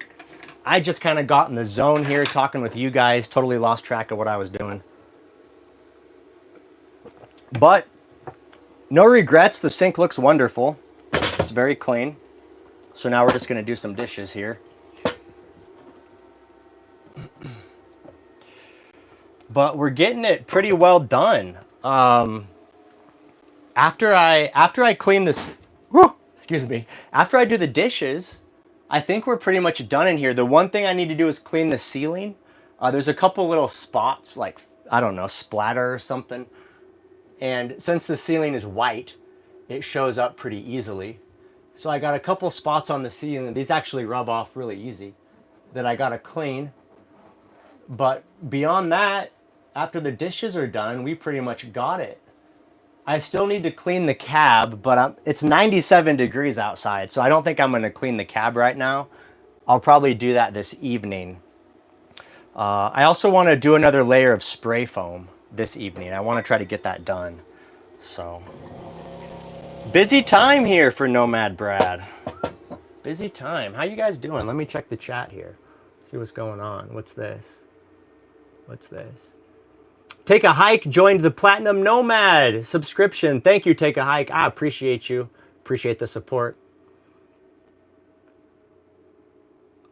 I just kind of got in the zone here talking with you guys, totally lost track of what I was doing. But no regrets, the sink looks wonderful. It's very clean. So now we're just gonna do some dishes here. But we're getting it pretty well done. After I clean this, excuse me, after I do the dishes, I think we're pretty much done in here. The one thing I need to do is clean the ceiling. There's a couple little spots, like, I don't know, splatter or something. And since the ceiling is white, it shows up pretty easily. So I got a couple spots on the ceiling. These actually rub off really easy that I gotta clean. But beyond that, after the dishes are done, we pretty much got it. I still need to clean the cab, but it's 97 degrees outside, so I don't think I'm going to clean the cab right now. I'll probably do that this evening. I also want to do another layer of spray foam this evening. I want to try to get that done. So, busy time here for Nomad Brad. Busy time. How you guys doing? Let me check the chat here. See what's going on. What's this? What's this? Take a Hike joined the Platinum Nomad subscription. Thank you, Take a Hike. I appreciate you. Appreciate the support.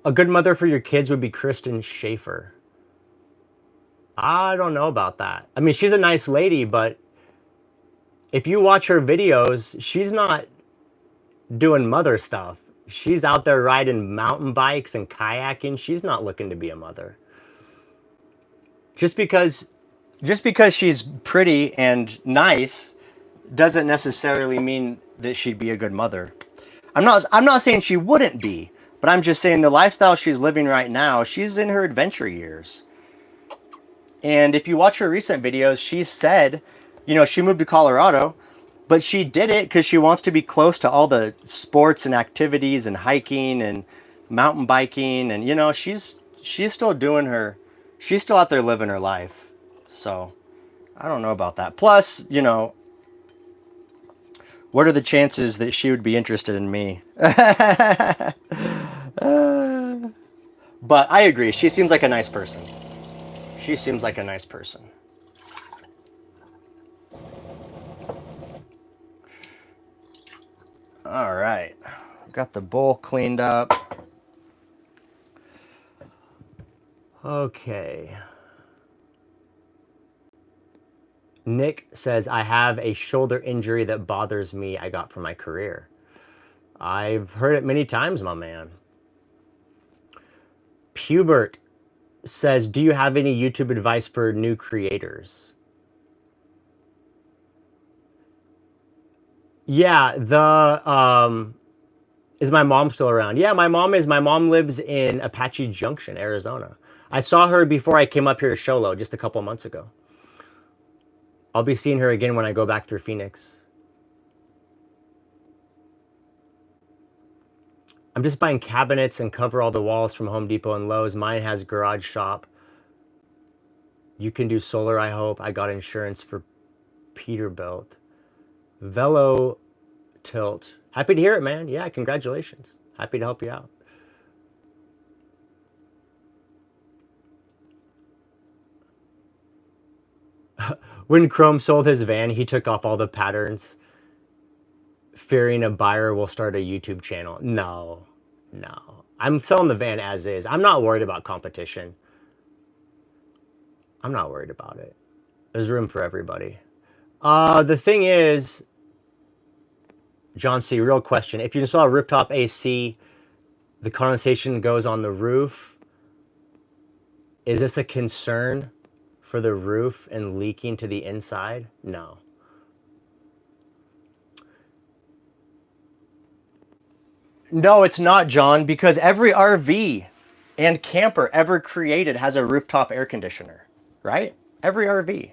A good mother for your kids would be Kristen Schaefer. I don't know about that. I mean, she's a nice lady, but if you watch her videos, she's not doing mother stuff. She's out there riding mountain bikes and kayaking. She's not looking to be a mother. Just because she's pretty and nice doesn't necessarily mean that she'd be a good mother. I'm not saying she wouldn't be, but I'm just saying the lifestyle she's living right now, she's in her adventure years. And if you watch her recent videos, she said, you know, she moved to Colorado, but she did it because she wants to be close to all the sports and activities and hiking and mountain biking. And, you know, she's still doing she's still out there living her life. So, I don't know about that. Plus, you know, what are the chances that she would be interested in me? But I agree. She seems like a nice person. She seems like a nice person. All right. Got the bowl cleaned up. Okay. Nick says, I have a shoulder injury that bothers me I got from my career. I've heard it many times, my man. Pubert says, do you have any YouTube advice for new creators? Yeah, is my mom still around? Yeah, my mom is. My mom lives in Apache Junction, Arizona. I saw her before I came up here to Sholo just a couple months ago. I'll be seeing her again when I go back through Phoenix. I'm just buying cabinets and cover all the walls from Home Depot and Lowe's. Mine has garage shop. You can do solar, I hope. I got insurance for Peterbilt. Velo Tilt. Happy to hear it, man. Yeah, congratulations. Happy to help you out. When Chrome sold his van, he took off all the patterns, fearing a buyer will start a YouTube channel. No. I'm selling the van as is. I'm not worried about competition. I'm not worried about it. There's room for everybody. The thing is, John C., real question. If you install a rooftop AC, the condensation goes on the roof. Is this a concern for the roof and leaking to the inside? No. No, it's not, John, because every RV and camper ever created has a rooftop air conditioner, right? Every RV.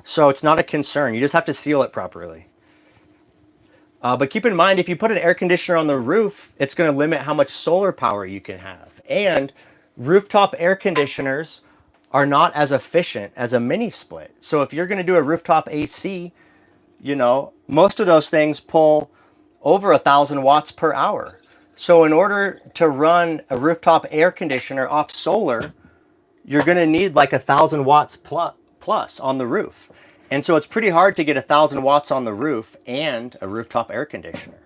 So it's not a concern. You just have to seal it properly. But keep in mind, if you put an air conditioner on the roof, it's going to limit how much solar power you can have. And rooftop air conditioners are not as efficient as a mini split. So if you're going to do a rooftop AC, you know, most of those things pull over 1,000 watts per hour. So in order to run a rooftop air conditioner off solar, you're going to need like 1,000 watts plus on the roof. And so it's pretty hard to get 1,000 watts on the roof and a rooftop air conditioner.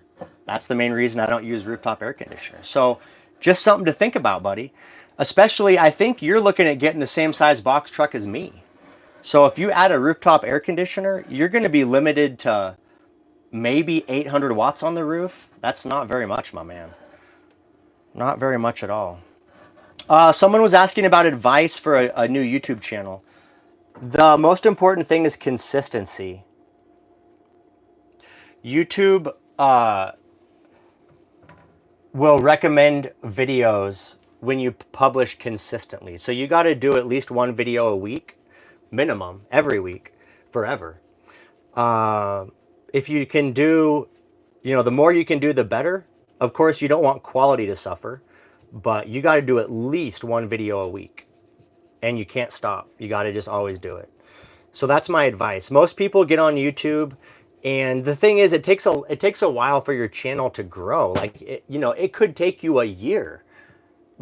That's the main reason I don't use rooftop air conditioners. So just something to think about, buddy. Especially, I think you're looking at getting the same size box truck as me. So if you add a rooftop air conditioner, you're going to be limited to maybe 800 watts on the roof. That's not very much, my man. Not very much at all. Someone was asking about advice for a new YouTube channel. The most important thing is consistency. YouTube will recommend videos when you publish consistently. So you got to do at least one video a week, minimum, every week, forever. If you can do, the more you can do, the better. Of course, you don't want quality to suffer, but you got to do at least one video a week, and you can't stop. You got to just always do it. So that's my advice. Most people get on YouTube, and the thing is, it takes a while for your channel to grow. Like, it could take you a year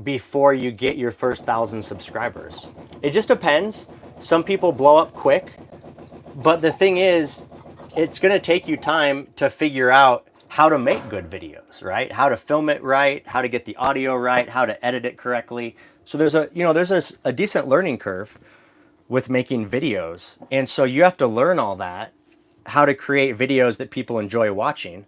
before you get your first 1,000 subscribers. It just depends. Some people blow up quick, but the thing is, it's going to take you time to figure out how to make good videos, right? How to film it right, how to get the audio right, how to edit it correctly. So there's a decent learning curve with making videos. And so you have to learn all that, how to create videos that people enjoy watching.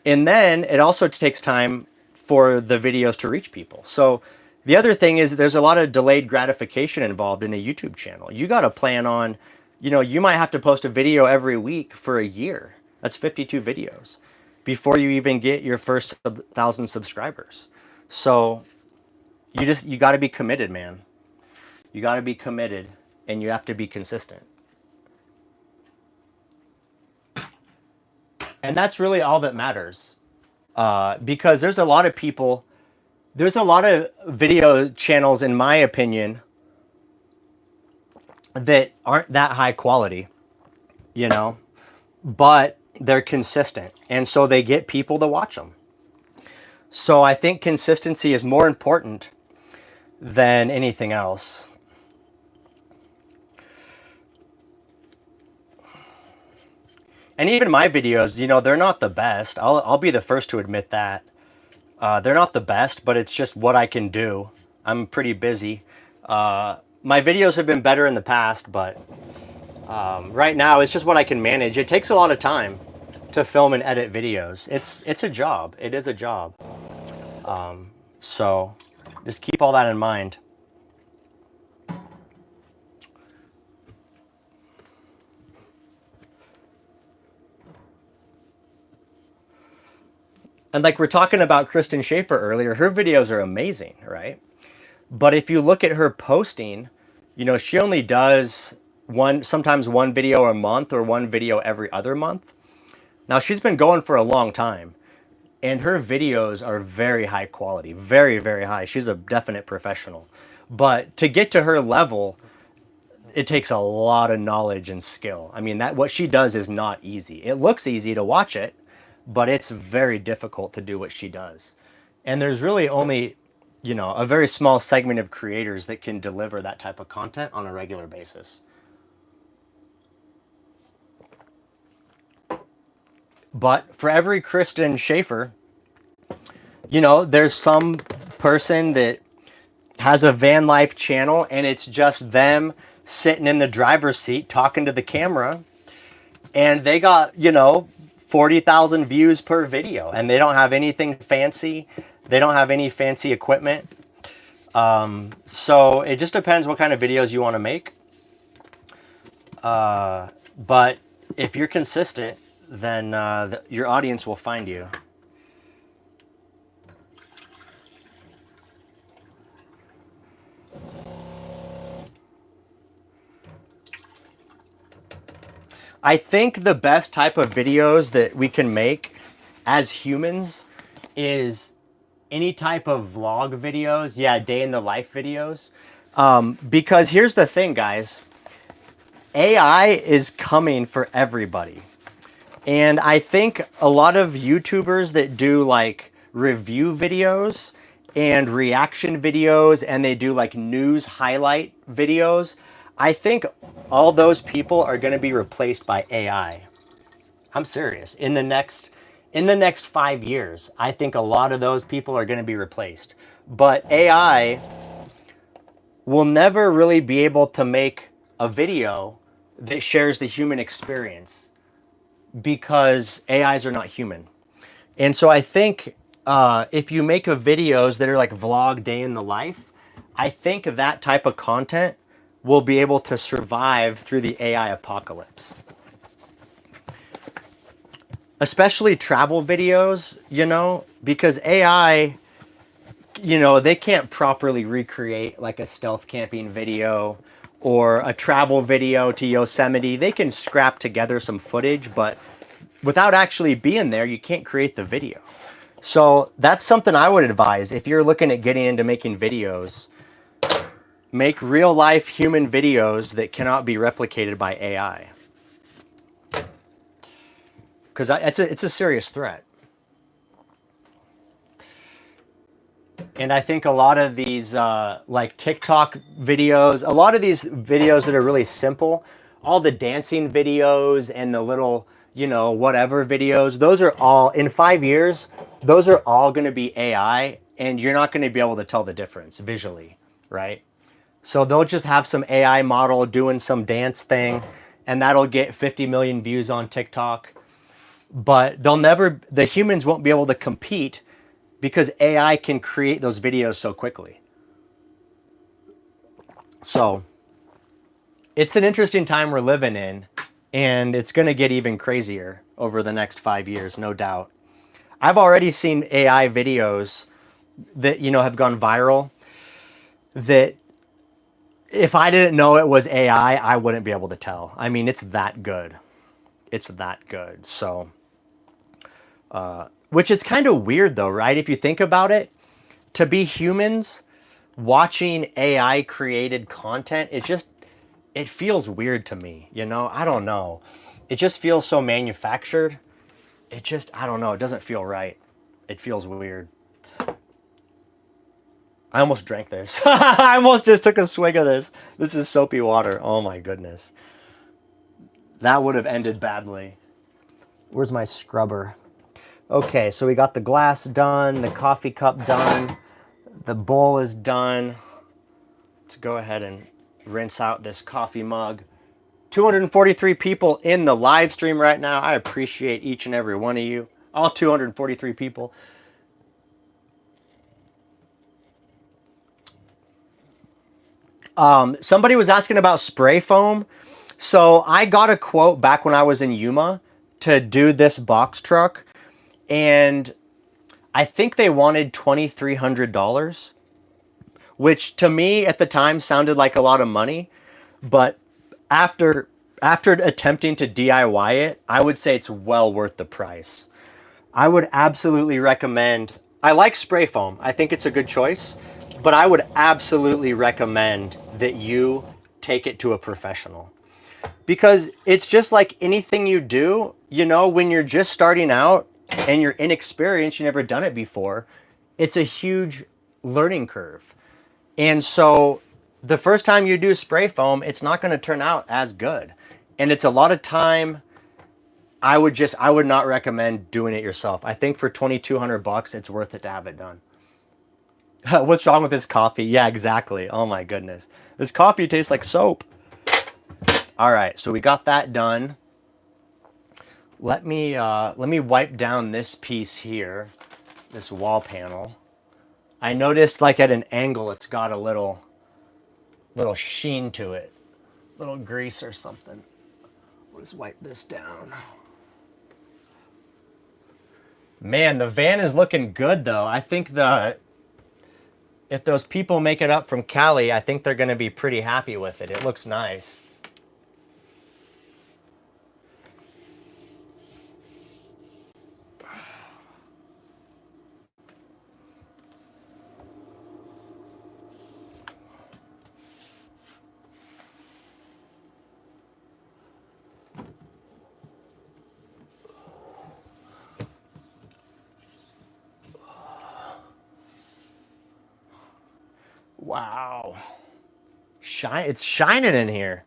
And then it also takes time for the videos to reach people. So the other thing is there's a lot of delayed gratification involved in a YouTube channel. You got to plan on, you might have to post a video every week for a year. That's 52 videos before you even get your first 1,000 subscribers. So you got to be committed, man. You got to be committed, and you have to be consistent. And that's really all that matters. Because there's a lot of video channels, in my opinion, that aren't that high quality, but they're consistent. And so they get people to watch them. So I think consistency is more important than anything else. And even my videos, they're not the best. I'll be the first to admit that. They're not the best, but it's just what I can do. I'm pretty busy. My videos have been better in the past, but right now it's just what I can manage. It takes a lot of time to film and edit videos. It's a job. It is a job. So just keep all that in mind. And like we're talking about Kristen Schaefer earlier, her videos are amazing, right? But if you look at her posting, she only does sometimes one video a month or one video every other month. Now she's been going for a long time, and her videos are very high quality, very, very high. She's a definite professional. But to get to her level, it takes a lot of knowledge and skill. I mean, what she does is not easy. It looks easy to watch it, but it's very difficult to do what she does. And there's really only, a very small segment of creators that can deliver that type of content on a regular basis. But for every Kristen Schaefer, there's some person that has a van life channel, and it's just them sitting in the driver's seat talking to the camera, and they got, 40,000 views per video, and they don't have anything fancy. They don't have any fancy equipment. So it just depends what kind of videos you want to make. But if you're consistent, then your audience will find you. I think the best type of videos that we can make as humans is any type of vlog videos. Yeah, day in the life videos. Because here's the thing, guys. AI is coming for everybody. And I think a lot of YouTubers that do like review videos and reaction videos, and they do like news highlight videos, I think all those people are going to be replaced by AI. I'm serious. In the next 5 years, I think a lot of those people are going to be replaced. But AI will never really be able to make a video that shares the human experience, because AIs are not human. And so I think if you make videos that are like vlog day in the life, I think that type of content will be able to survive through the AI apocalypse. Especially travel videos, because AI, they can't properly recreate like a stealth camping video or a travel video to Yosemite. They can scrap together some footage, but without actually being there, you can't create the video. So that's something I would advise if you're looking at getting into making videos. Make real life human videos that cannot be replicated by AI. Because it's a serious threat. And I think a lot of these like TikTok videos, a lot of these videos that are really simple, all the dancing videos and the little, whatever videos, those are all, in 5 years, those are all going to be AI, and you're not going to be able to tell the difference visually, right? So they'll just have some AI model doing some dance thing, and that'll get 50 million views on TikTok. But the humans won't be able to compete because AI can create those videos so quickly. So it's an interesting time we're living in, and it's going to get even crazier over the next 5 years, no doubt. I've already seen AI videos that, have gone viral that if I didn't know it was AI, I wouldn't be able to tell. I mean, it's that good. It's that good. So, which is kind of weird though, right? If you think about it, to be humans watching AI created content, it feels weird to me, I don't know. It just feels so manufactured. I don't know. It doesn't feel right. It feels weird. I almost drank this. I almost just took a swig of this. This is soapy water. Oh my goodness. That would have ended badly. Where's my scrubber? Okay, so we got the glass done, the coffee cup done, the bowl is done. Let's go ahead and rinse out this coffee mug. 243 people in the live stream right now. I appreciate each and every one of you. All 243 people. Somebody was asking about spray foam. So I got a quote back when I was in Yuma to do this box truck, and I think they wanted $2,300, which to me at the time sounded like a lot of money, but after attempting to DIY it, I would say it's well worth the price. I would absolutely recommend. I like spray foam. I think it's a good choice, but I would absolutely recommend that you take it to a professional. Because it's just like anything you do, when you're just starting out and you're inexperienced, you've never done it before, it's a huge learning curve. And so the first time you do spray foam, it's not going to turn out as good. And it's a lot of time. I would not recommend doing it yourself. I think for $2,200, it's worth it to have it done. What's wrong with this coffee? Yeah, exactly. Oh my goodness. This coffee tastes like soap. All right, so we got that done. Let me wipe down this piece here, this wall panel. I noticed like at an angle it's got a little sheen to it. Little grease or something. We'll just wipe this down. Man, the van is looking good though. I think if those people make it up from Cali, I think they're going to be pretty happy with it. It looks nice. Wow. It's shining in here.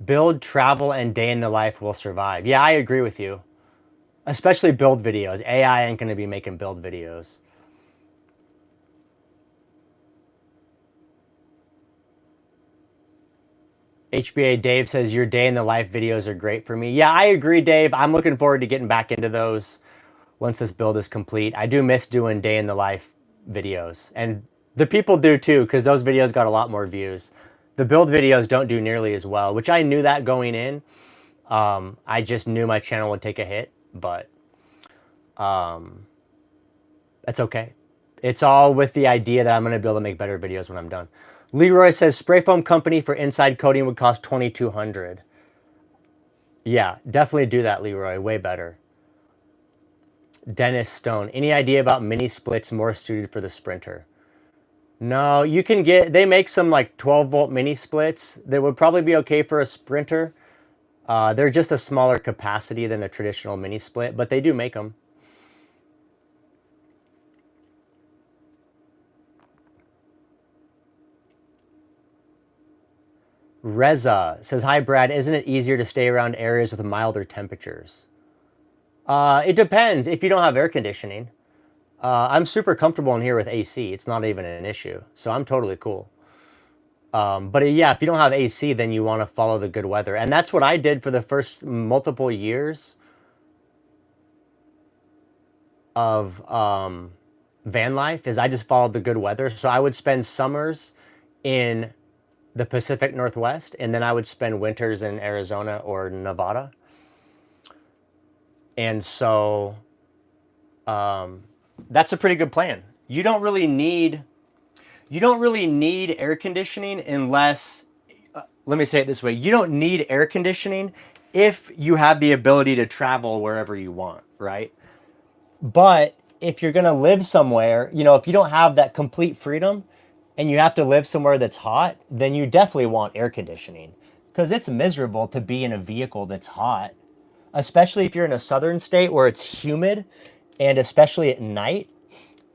Build, travel, and day in the life will survive. Yeah, I agree with you. Especially build videos. AI ain't going to be making build videos. HBA Dave says your day in the life videos are great for me. Yeah, I agree, Dave. I'm looking forward to getting back into those once this build is complete. I do miss doing day in the life videos, and the people do too, because those videos got a lot more views. The build videos don't do nearly as well, which I knew that going in. I just knew my channel would take a hit, but that's okay. It's all with the idea that I'm going to be able to make better videos when I'm done. Leroy says spray foam company for inside coating would cost $2,200. Yeah, definitely do that, Leroy. Way better. Dennis Stone. Any idea about mini splits more suited for the Sprinter? No, you can get, they make some like 12-volt mini splits that would probably be okay for a Sprinter. They're just a smaller capacity than a traditional mini split, but they do make them. Reza says, hi, Brad. Isn't it easier to stay around areas with milder temperatures? It depends if you don't have air conditioning. I'm super comfortable in here with AC. It's not even an issue. So I'm totally cool. But yeah, if you don't have AC, then you want to follow the good weather. And that's what I did for the first multiple years of van life is I just followed the good weather. So I would spend summers in the Pacific Northwest, and then I would spend winters in Arizona or Nevada. And so that's a pretty good plan. You don't really need air conditioning unless let me say it this way. You don't need air conditioning if you have the ability to travel wherever you want, right? But if you're going to live somewhere, if you don't have that complete freedom and you have to live somewhere that's hot, then you definitely want air conditioning because it's miserable to be in a vehicle that's hot, especially if you're in a southern state where it's humid and especially at night.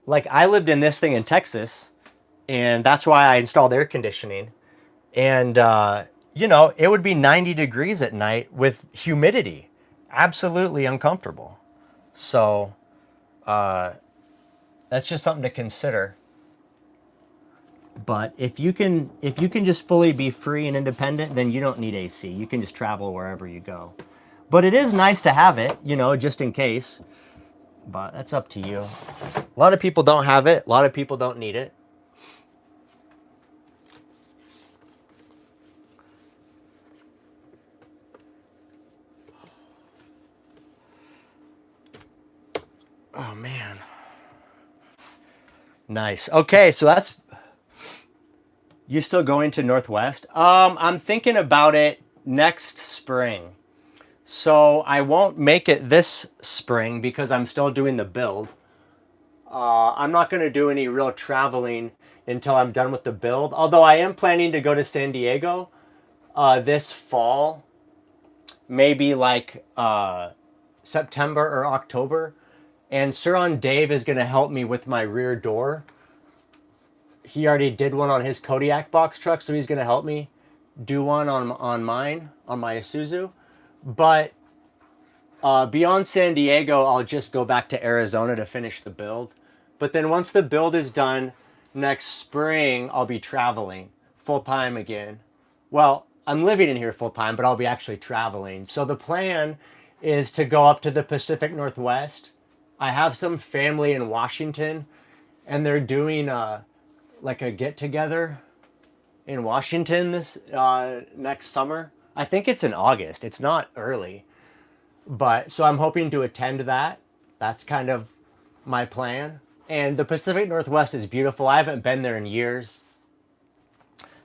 Like I lived in this thing in Texas, and that's why I installed air conditioning. And, it would be 90 degrees at night with humidity. Absolutely uncomfortable. So that's just something to consider. But if you can just fully be free and independent, then you don't need AC. You can just travel wherever you go. But it is nice to have it, just in case. But that's up to you. A lot of people don't have it. A lot of people don't need it. Oh, man. Nice. Okay, so that's... You still going to Northwest? I'm thinking about it next spring. So I won't make it this spring because I'm still doing the build. I'm not going to do any real traveling until I'm done with the build. Although I am planning to go to San Diego this fall. Maybe like September or October. And Suron Dave is going to help me with my rear door. He already did one on his Kodiak box truck, so he's going to help me do one on mine, on my Isuzu. But beyond San Diego, I'll just go back to Arizona to finish the build. But then once the build is done next spring, I'll be traveling full-time again. Well, I'm living in here full-time, but I'll be actually traveling. So the plan is to go up to the Pacific Northwest. I have some family in Washington, and they're doing like a get-together in Washington this next summer. I think it's in August. It's not early. But so I'm hoping to attend that. That's kind of my plan. And the Pacific Northwest is beautiful. I haven't been there in years.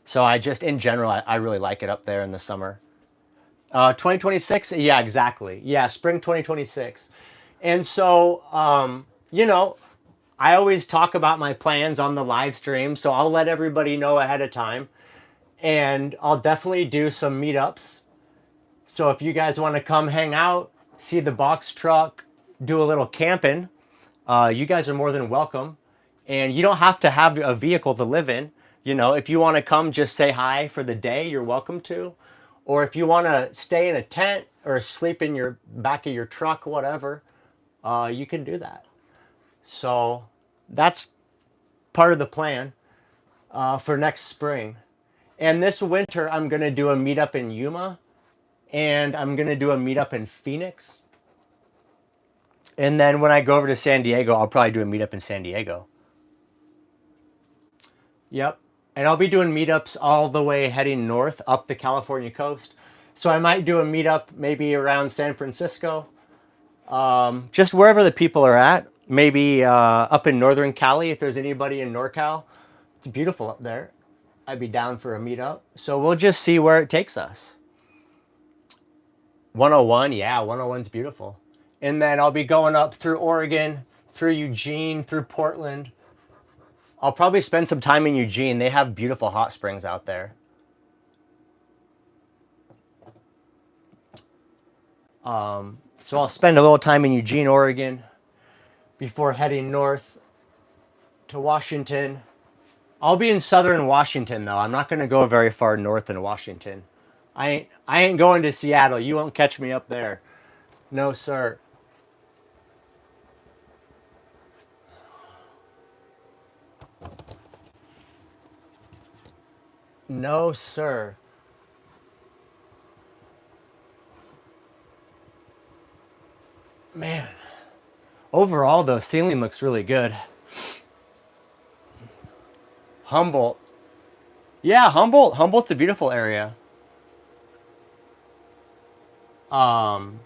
So in general, I really like it up there in the summer. 2026? Yeah, exactly. Yeah, spring 2026. And so, I always talk about my plans on the live stream, so I'll let everybody know ahead of time. And I'll definitely do some meetups. So if you guys want to come hang out, see the box truck, do a little camping, you guys are more than welcome. And you don't have to have a vehicle to live in. If you want to come just say hi for the day, you're welcome to. Or if you want to stay in a tent or sleep in your back of your truck, whatever, you can do that. So that's part of the plan for next spring. And this winter, I'm going to do a meetup in Yuma, and I'm going to do a meetup in Phoenix. And then when I go over to San Diego, I'll probably do a meetup in San Diego. Yep. And I'll be doing meetups all the way heading north up the California coast. So I might do a meetup maybe around San Francisco, just wherever the people are at. Maybe up in Northern Cali if there's anybody in NorCal. It's beautiful up there. I'd be down for a meetup. So we'll just see where it takes us. 101, yeah, 101's beautiful. And then I'll be going up through Oregon, through Eugene, through Portland. I'll probably spend some time in Eugene. They have beautiful hot springs out there. So I'll spend a little time in Eugene, Oregon before heading north to Washington. I'll be in southern Washington, though. I'm not going to go very far north in Washington. I ain't going to Seattle. You won't catch me up there. No, sir. No, sir. Man. Overall, though, ceiling looks really good. Humboldt. Yeah, Humboldt. Humboldt's a beautiful area. Um,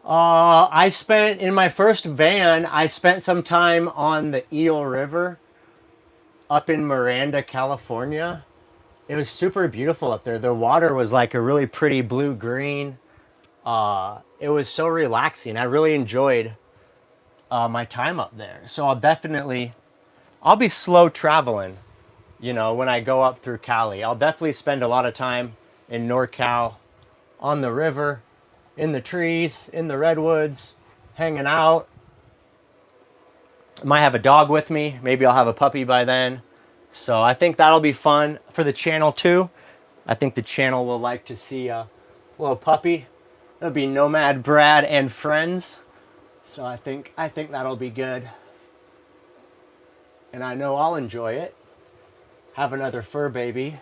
I spent, in my first van, I spent some time on the Eel River up in Miranda, California. It was super beautiful up there. The water was like a really pretty blue-green. It was so relaxing. I really enjoyed my time up there. So I'll be slow traveling, when I go up through Cali. I'll definitely spend a lot of time in NorCal on the river, in the trees, in the redwoods, hanging out. Might have a dog with me. Maybe I'll have a puppy by then. So I think that'll be fun for the channel too. I think the channel will like to see a little puppy. That'll be Nomad Brad and friends. So I think that'll be good. And I know I'll enjoy it. Have another fur baby.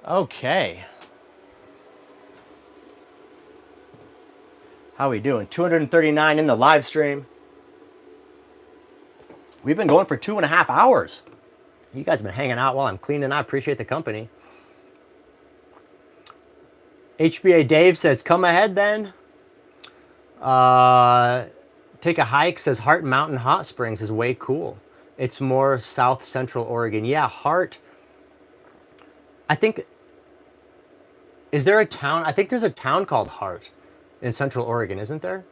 Okay. How we doing? 239 in the live stream. We've been going for 2.5 hours. You guys have been hanging out while I'm cleaning. I appreciate the company. HBA Dave says, come ahead then. Take a hike says Hart Mountain Hot Springs is way cool. It's more south central Oregon. Yeah, Hart. I think, is there a town? I think there's a town called Hart in central Oregon, isn't there?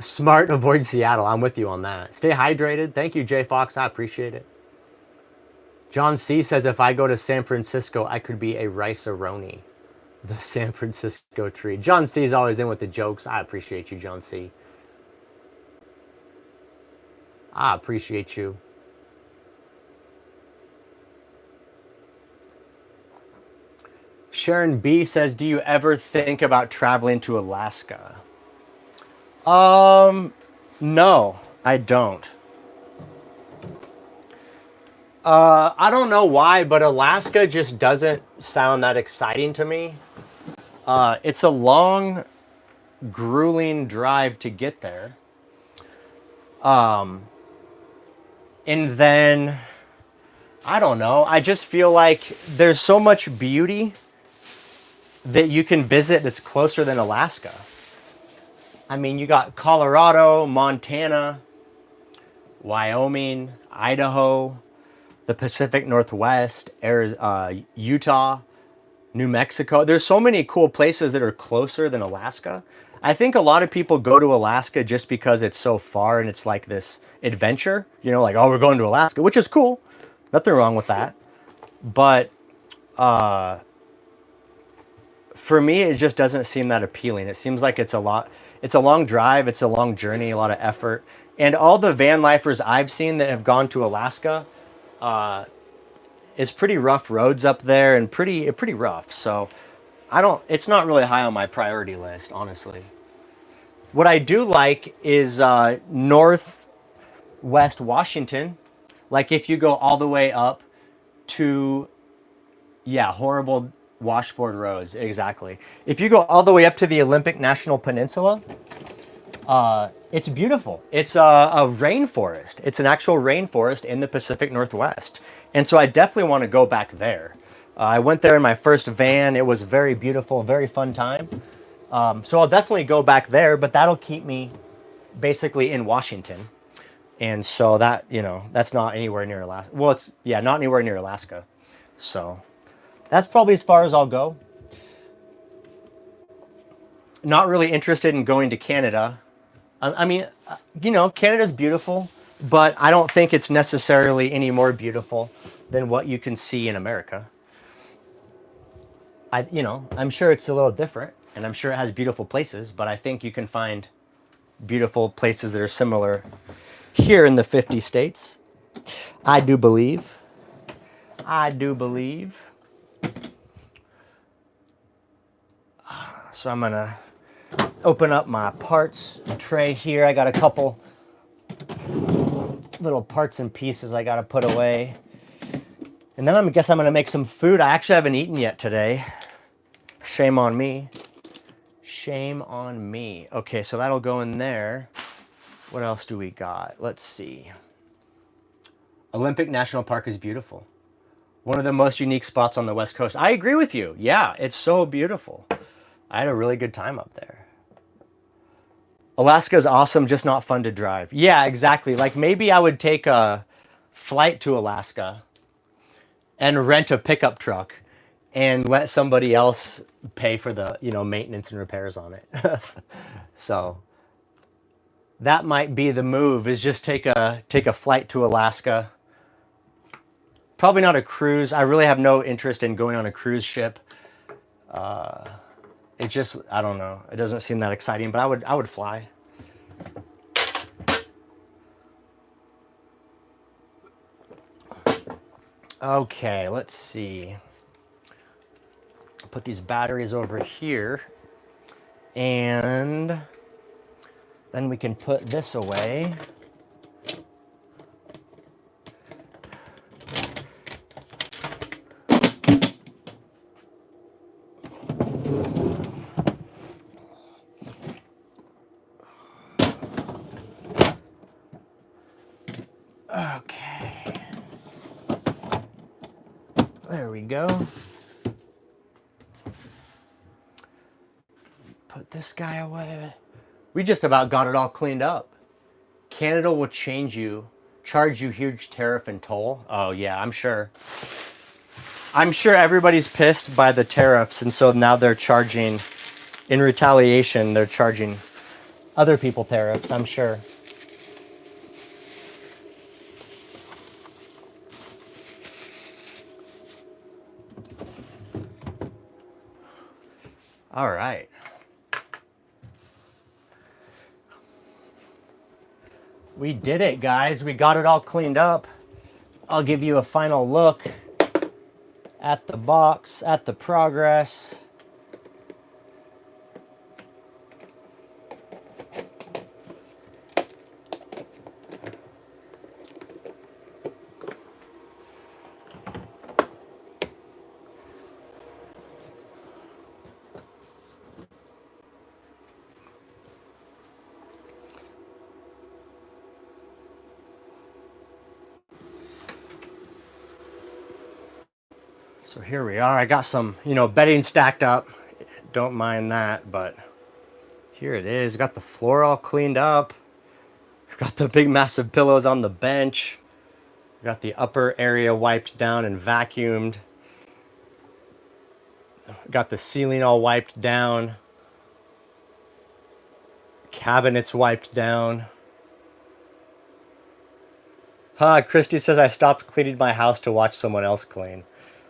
Smart, avoid Seattle. I'm with you on that. Stay hydrated. Thank you, Jay Fox. I appreciate it. John C. says, if I go to San Francisco, I could be a rice-a-roni. The San Francisco tree. John C. is always in with the jokes. I appreciate you, John C. I appreciate you. Sharon B. says, do you ever think about traveling to Alaska? No, I don't. I don't know why, but Alaska just doesn't sound that exciting to me. It's a long, grueling drive to get there. And then, I don't know, I just feel like there's so much beauty that you can visit that's closer than Alaska. I mean, you got Colorado, Montana, Wyoming, Idaho, the Pacific Northwest, Arizona, Utah, New Mexico. There's so many cool places that are closer than Alaska. I think a lot of people go to Alaska just because it's so far and it's like this adventure, like, oh, we're going to Alaska, which is cool. Nothing wrong with that. But for me, it just doesn't seem that appealing. It seems like it's a long drive, it's a long journey, a lot of effort. And all the van lifers I've seen that have gone to Alaska is pretty rough roads up there and pretty rough. So it's not really high on my priority list, honestly. What I do like is northwest Washington. Like if you go all the way up to, yeah, horrible washboard roads, exactly. If you go all the way up to the Olympic National Peninsula, it's beautiful. It's a rainforest. It's an actual rainforest in the Pacific Northwest. And so I definitely want to go back there. I went there in my first van. It was very beautiful, very fun time. So I'll definitely go back there, but that'll keep me basically in Washington. And so that's not anywhere near Alaska. Well, not anywhere near Alaska. So that's probably as far as I'll go. Not really interested in going to Canada. I mean, Canada's beautiful, but I don't think it's necessarily any more beautiful than what you can see in America. I'm sure it's a little different, and I'm sure it has beautiful places, but I think you can find beautiful places that are similar here in the 50 states. I do believe. So I'm gonna open up my parts tray here. I got a couple little parts and pieces I gotta put away. And then I guess I'm gonna make some food. I actually haven't eaten yet today. Shame on me. Shame on me. Okay, so that'll go in there. What else do we got? Let's see. Olympic National Park is beautiful. One of the most unique spots on the West Coast. I agree with you. Yeah, it's so beautiful. I had a really good time up there. Alaska is awesome, just not fun to drive. Yeah, exactly. Like maybe I would take a flight to Alaska and rent a pickup truck and let somebody else pay for the, maintenance and repairs on it. So that might be the move, is just take a flight to Alaska. Probably not a cruise. I really have no interest in going on a cruise ship. It just, I don't know. It doesn't seem that exciting, but I would fly. Okay, let's see. Put these batteries over here, and then we can put this away. Okay. There we go. Put this guy away. We just about got it all cleaned up. Canada will charge you huge tariff and toll. Oh yeah, I'm sure. I'm sure everybody's pissed by the tariffs, and so now they're charging, in retaliation, they're charging other people tariffs, I'm sure. All right. We did it, guys. We got it all cleaned up. I'll give you a final look at the box, at the progress. So here we are. I got some, bedding stacked up. Don't mind that, but here it is. Got the floor all cleaned up. Got the big massive pillows on the bench. Got the upper area wiped down and vacuumed. Got the ceiling all wiped down. Cabinets wiped down. Christy says I stopped cleaning my house to watch someone else clean.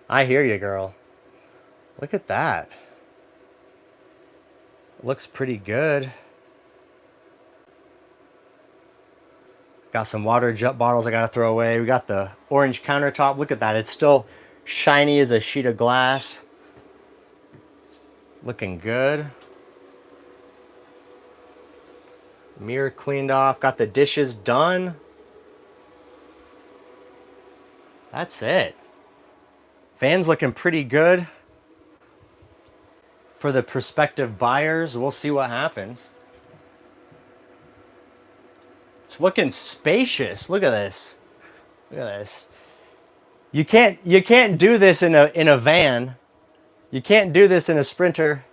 I hear you, girl. Look at that. Looks pretty good. Got some water jet bottles I gotta throw away. We got the orange countertop. Look at that. It's still shiny as a sheet of glass. Looking good. Mirror cleaned off. Got the dishes done. That's it. Van's looking pretty good. For the prospective buyers, we'll see what happens. It's looking spacious. Look at this. Look at this. You can't do this in a van. You can't do this in a Sprinter.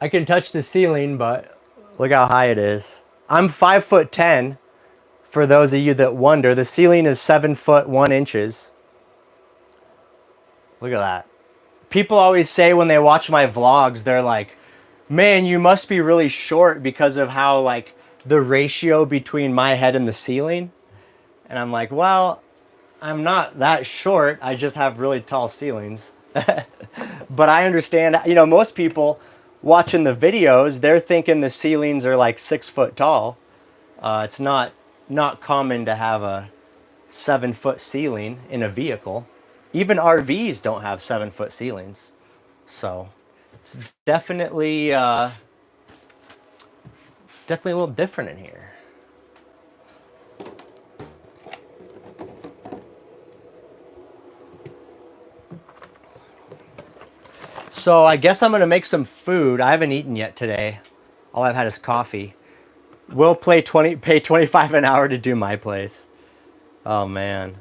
I can touch the ceiling, but look how high it is. I'm 5'10". For those of you that wonder, the ceiling is 7 foot 1 inches. Look at that. People always say when they watch my vlogs, they're like, man, you must be really short because of how like the ratio between my head and the ceiling. And I'm like, well, I'm not that short. I just have really tall ceilings. But I understand, you know, most people watching the videos, they're thinking the ceilings are like 6 foot tall. It's not common to have a 7 foot ceiling in a vehicle. Even RVs don't have 7 foot ceilings. So it's definitely a little different in here. So I guess I'm gonna make some food. I haven't eaten yet today. All I've had is coffee. We'll pay 25 an hour to do my place. Oh man.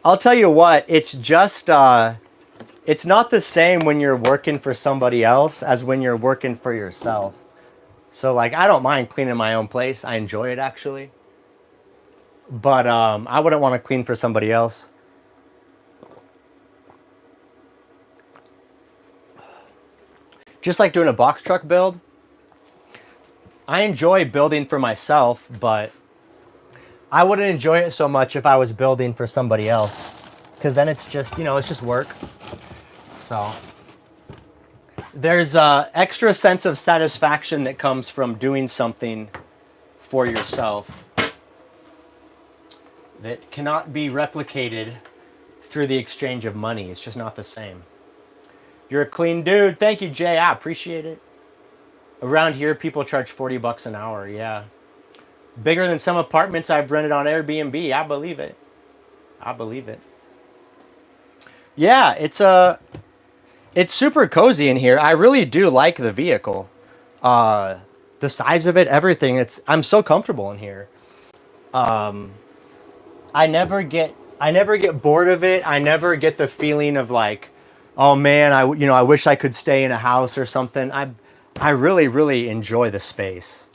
I'll tell you what, it's just it's not the same when you're working for somebody else as when you're working for yourself. So like I don't mind cleaning my own place. I enjoy it actually. But I wouldn't want to clean for somebody else. Just like doing a box truck build. I enjoy building for myself, but I wouldn't enjoy it so much if I was building for somebody else. Because then it's just, you know, it's just work. So there's an extra sense of satisfaction that comes from doing something for yourself that cannot be replicated through the exchange of money. It's just not the same. You're a clean dude. Thank you, Jay. I appreciate it. Around here, people charge $40 an hour. Yeah. Bigger than some apartments I've rented on Airbnb. I believe it. I believe it. Yeah, it's super cozy in here. I really do like the vehicle. The size of it, everything. I'm so comfortable in here. I never get bored of it. I never get the feeling of like, oh man, I wish I could stay in a house or something. I really, really enjoy the space.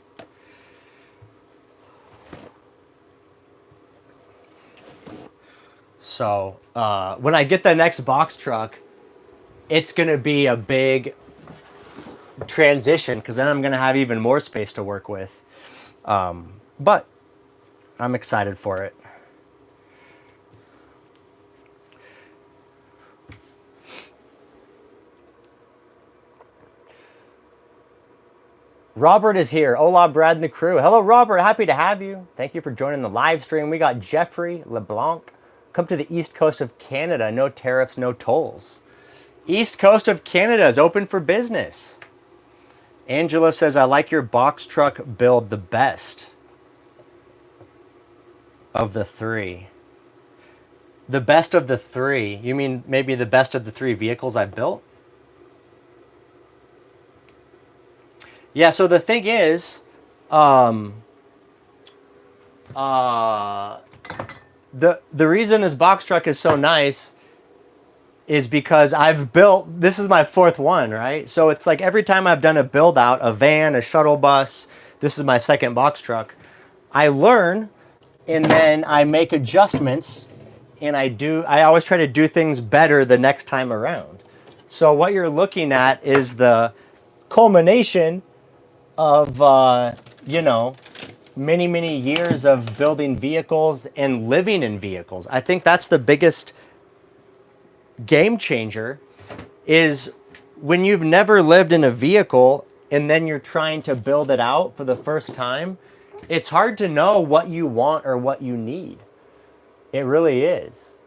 So when I get the next box truck, it's going to be a big transition because then I'm going to have even more space to work with. But I'm excited for it. Robert is here. Hola, Brad and the crew. Hello, Robert. Happy to have you. Thank you for joining the live stream. We got Jeffrey LeBlanc. Come to the east coast of Canada. No tariffs, no tolls. East coast of Canada is open for business. Angela says, I like your box truck build the best of the three. The best of the three? You mean maybe the best of the three vehicles I've built? Yeah, so the thing is, the reason this box truck is so nice is because this is my fourth one, right? So it's like every time I've done a build out, a van, a shuttle bus, this is my second box truck, I learn and then I make adjustments and I always try to do things better the next time around. So what you're looking at is the culmination of, you know, many, many years of building vehicles and living in vehicles. I think that's the biggest game changer is when you've never lived in a vehicle and then you're trying to build it out for the first time, it's hard to know what you want or what you need. It really is.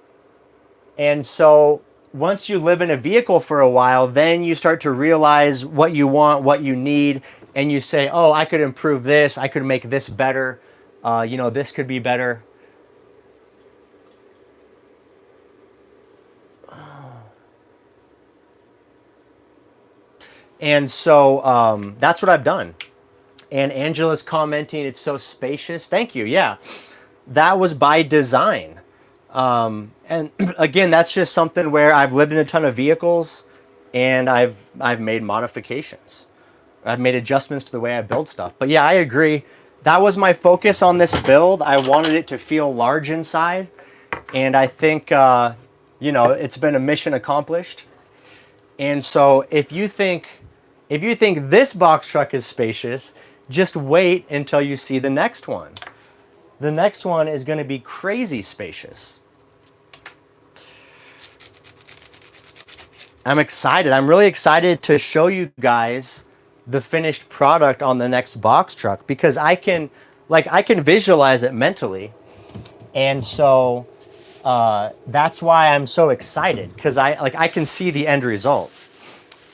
And so once you live in a vehicle for a while, then you start to realize what you want, what you need, and you say, oh, I could improve this, I could make this better, you know, this could be better. And so that's what I've done. And Angela's commenting, it's so spacious. Thank you. Yeah, that was by design. And again, that's just something where I've lived in a ton of vehicles and I've made modifications. I've made adjustments to the way I build stuff. But yeah, I agree. That was my focus on this build. I wanted it to feel large inside. And I think, you know, it's been a mission accomplished. And so if you think this box truck is spacious, just wait until you see the next one. The next one is going to be crazy spacious. I'm excited. I'm really excited to show you guys the finished product on the next box truck because I can visualize it mentally. And so that's why I'm so excited because I can see the end result.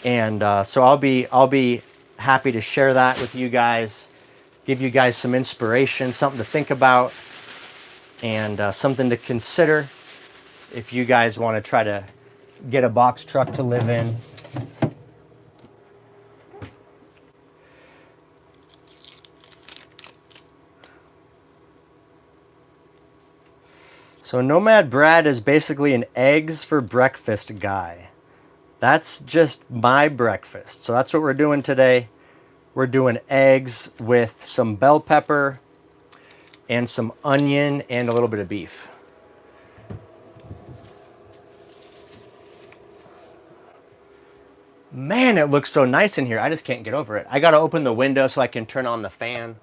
And so I'll be happy to share that with you guys, give you guys some inspiration, something to think about, and something to consider if you guys want to try to get a box truck to live in. So Nomad Brad is basically an eggs for breakfast guy. That's just my breakfast. So that's what we're doing today. We're doing eggs with some bell pepper and some onion and a little bit of beef. Man, it looks so nice in here. I just can't get over it. I got to open the window so I can turn on the fan.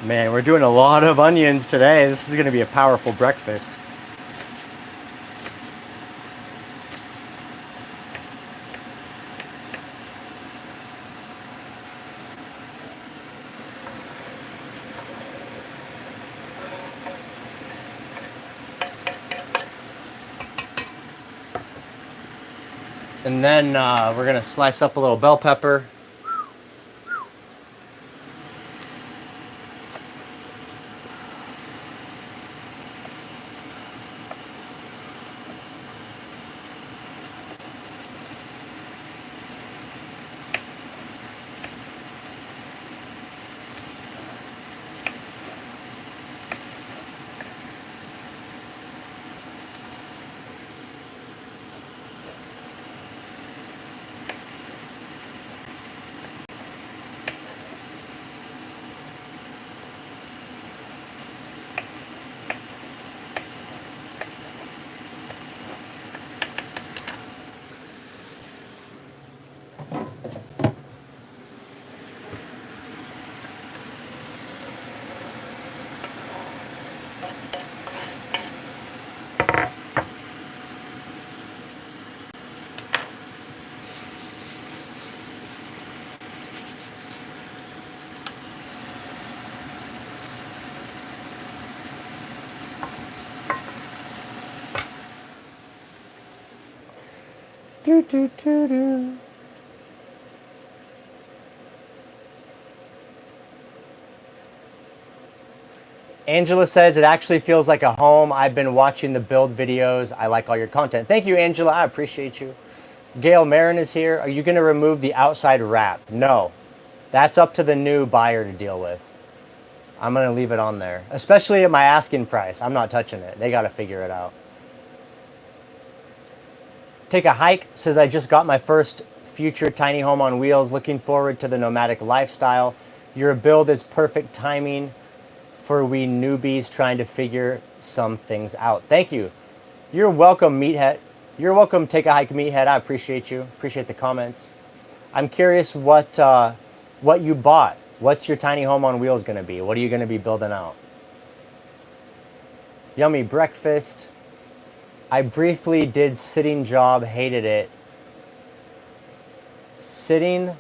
Man, we're doing a lot of onions today. This is going to be a powerful breakfast. And then we're going to slice up a little bell pepper. Do, do, do, do. Angela says it actually feels like a home. I've been watching the build videos. I like all your content. Thank you, Angela. I appreciate you. Gail Marin is here. Are you going to remove the outside wrap? No. That's up to the new buyer to deal with. I'm going to leave it on there, especially at my asking price. I'm not touching it. They got to figure it out. Take a Hike says, I just got my first future tiny home on wheels. Looking forward to the nomadic lifestyle. Your build is perfect timing for we newbies trying to figure some things out. Thank you. You're welcome, Meathead. You're welcome, Take a Hike, Meathead. I appreciate you. Appreciate the comments. I'm curious what you bought. What's your tiny home on wheels going to be? What are you going to be building out? Yummy breakfast. I briefly did sitting job, hated it. Sitting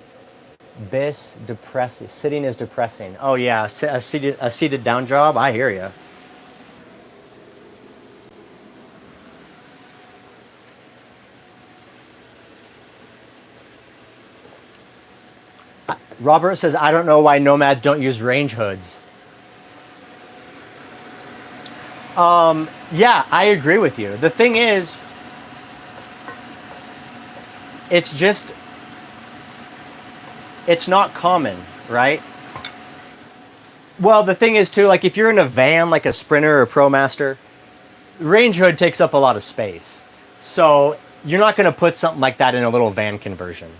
is depressing. Oh yeah, a seated down job. I hear you. Robert says, I don't know why nomads don't use range hoods. Yeah, I agree with you. The thing is, it's not common, right? Well, the thing is too, like if you're in a van, like a Sprinter or ProMaster, range hood takes up a lot of space. So you're not going to put something like that in a little van conversion.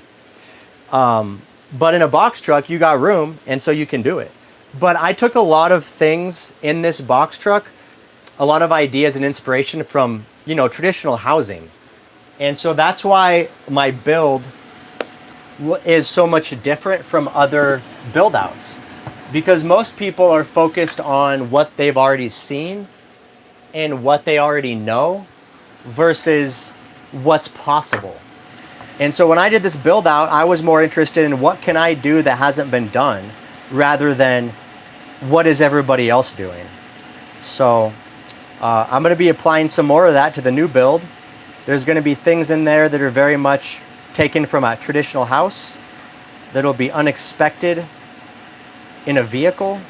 But in a box truck, you got room, and so you can do it. But I took a lot of things in this box truck, a lot of ideas and inspiration from, traditional housing. And so that's why my build is so much different from other build outs. Because most people are focused on what they've already seen and what they already know versus what's possible. And so when I did this build out, I was more interested in what can I do that hasn't been done rather than what is everybody else doing. So I'm going to be applying some more of that to the new build. There's going to be things in there that are very much taken from a traditional house that'll be unexpected in a vehicle.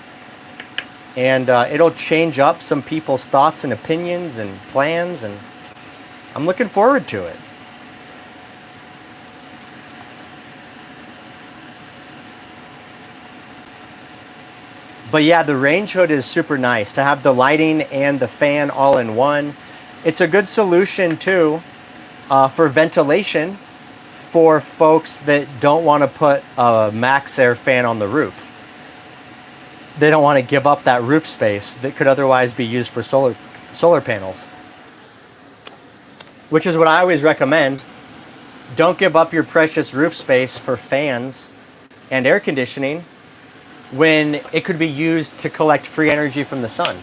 And it'll change up some people's thoughts and opinions and plans. And I'm looking forward to it. But yeah, the range hood is super nice to have the lighting and the fan all in one. It's a good solution too for ventilation for folks that don't want to put a max air fan on the roof. They don't want to give up that roof space that could otherwise be used for solar panels. Which is what I always recommend. Don't give up your precious roof space for fans and air conditioning when it could be used to collect free energy from the sun.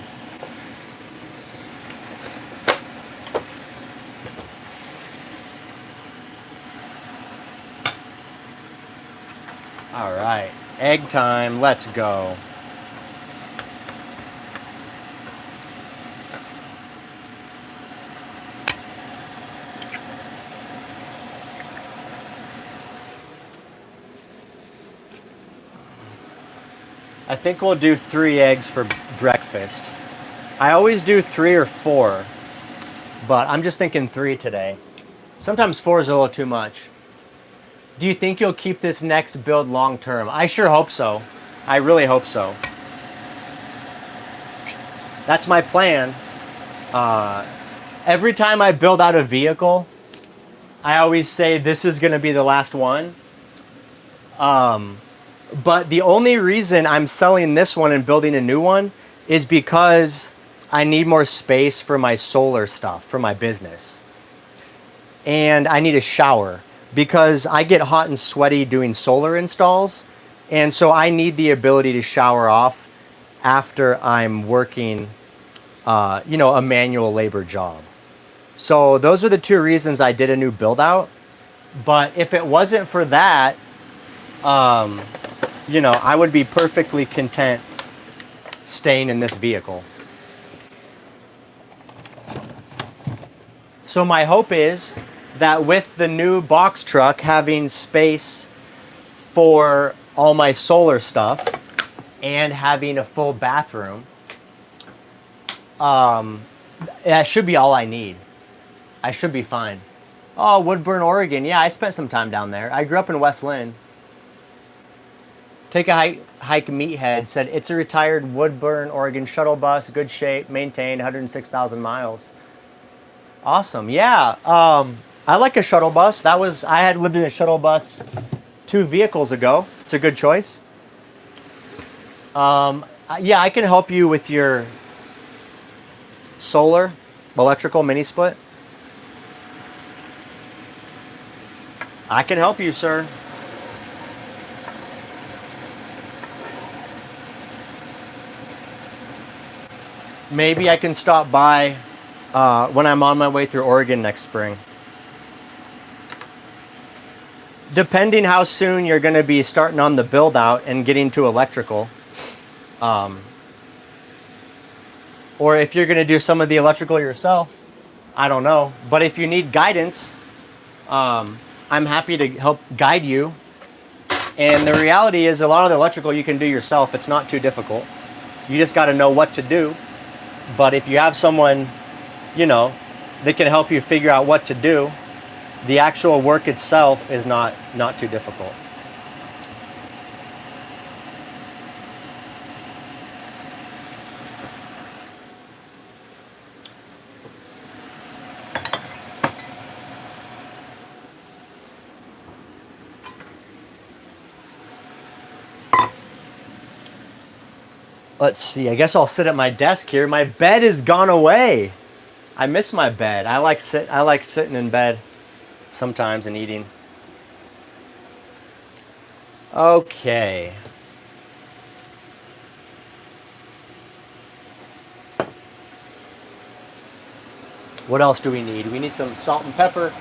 All right, egg time, let's go. I think we'll do 3 eggs for breakfast. I always do 3 or 4, but I'm just thinking 3 today. Sometimes 4 is a little too much. Do you think you'll keep this next build long term? I sure hope so. I really hope so. That's my plan. Every time I build out a vehicle, I always say this is going to be the last one. But the only reason I'm selling this one and building a new one is because I need more space for my solar stuff, for my business. And I need a shower because I get hot and sweaty doing solar installs. And so I need the ability to shower off after I'm working, a manual labor job. So those are the 2 reasons I did a new build out. But if it wasn't for that, I would be perfectly content staying in this vehicle. So my hope is that with the new box truck having space for all my solar stuff and having a full bathroom, that should be all I need. I should be fine. Oh, Woodburn, Oregon. Yeah, I spent some time down there. I grew up in West Lynn. Take a hike meathead said it's a retired Woodburn, Oregon shuttle bus, good shape, maintained, 106,000 miles. Awesome. Yeah. I like a shuttle bus. I had lived in a shuttle bus 2 vehicles ago. It's a good choice. Yeah, I can help you with your solar, electrical mini split. I can help you, sir. Maybe I can stop by when I'm on my way through Oregon next spring. Depending how soon you're going to be starting on the build out and getting to electrical. Or if you're going to do some of the electrical yourself, I don't know. But if you need guidance, I'm happy to help guide you. And the reality is a lot of the electrical you can do yourself. It's not too difficult. You just got to know what to do. But if you have someone, you know, that can help you figure out what to do, the actual work itself is not too difficult. Let's see, I guess I'll sit at my desk here. My bed has gone away. I miss my bed. I like sitting in bed sometimes and eating. Okay. What else do we need? We need some salt and pepper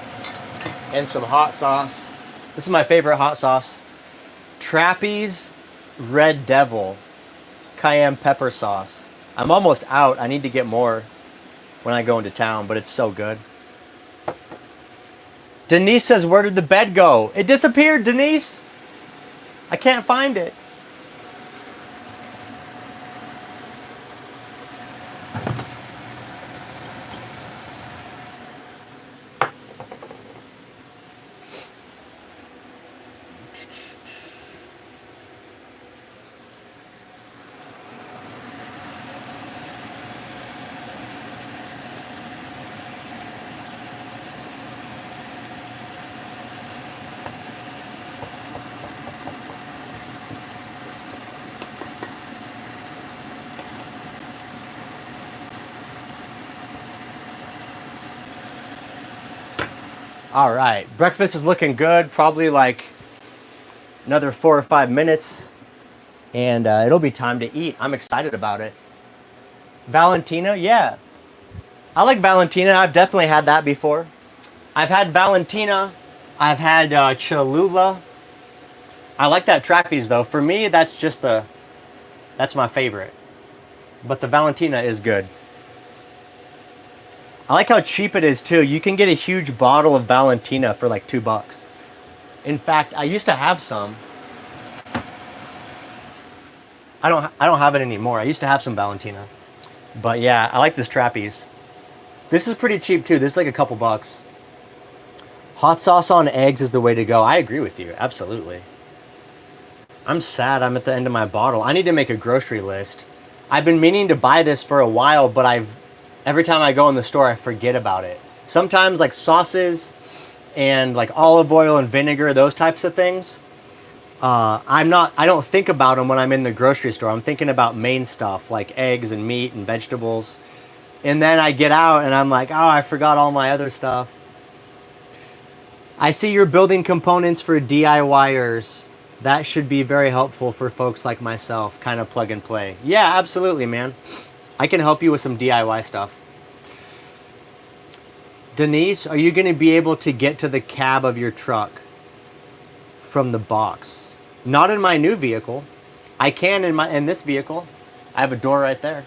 and some hot sauce. This is my favorite hot sauce. Trappy's Red Devil cayenne pepper sauce. I'm almost out. I need to get more when I go into town, but it's so good. Denise says, where did the bed go? It disappeared, Denise. I can't find it. All right, breakfast is looking good. Probably like another 4 or 5 minutes, and it'll be time to eat. I'm excited about it. Valentina, yeah. I like Valentina. I've definitely had that before. I've had Valentina. I've had Cholula. I like that Trappy's though. For me, that's my favorite. But the Valentina is good. I like how cheap it is too. You can get a huge bottle of Valentina for like $2. In fact, I used to have some. I don't have it anymore. I used to have some Valentina. But yeah, I like this Trappy's. This is pretty cheap too. This is like a couple bucks. Hot sauce on eggs is the way to go. I agree with you. Absolutely. I'm sad I'm at the end of my bottle. I need to make a grocery list. I've been meaning to buy this for a while, but every time I go in the store, I forget about it. Sometimes like sauces and like olive oil and vinegar, those types of things. I don't think about them when I'm in the grocery store. I'm thinking about main stuff like eggs and meat and vegetables. And then I get out and I'm like, oh, I forgot all my other stuff. I see you're building components for DIYers. That should be very helpful for folks like myself, kind of plug and play. Yeah, absolutely, man. I can help you with some DIY stuff. Denise, are you going to be able to get to the cab of your truck from the box? Not in my new vehicle. I can in this vehicle. I have a door right there.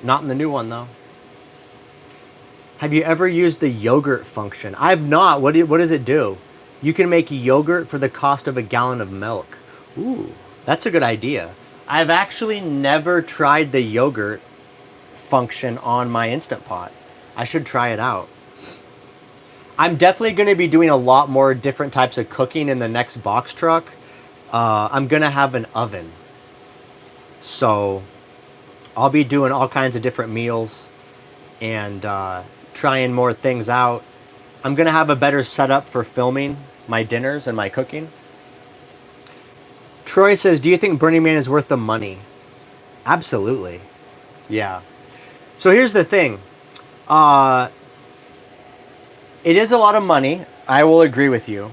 Not in the new one though. Have you ever used the yogurt function? I've not. What does it do? You can make yogurt for the cost of a gallon of milk. Ooh, that's a good idea. I've actually never tried the yogurt function on my Instant Pot. I should try it out. I'm definitely going to be doing a lot more different types of cooking in the next box truck. I'm going to have an oven. So I'll be doing all kinds of different meals and trying more things out. I'm going to have a better setup for filming my dinners and my cooking. Troy says, do you think Burning Man is worth the money? Absolutely. Yeah. So here's the thing. It is a lot of money. I will agree with you.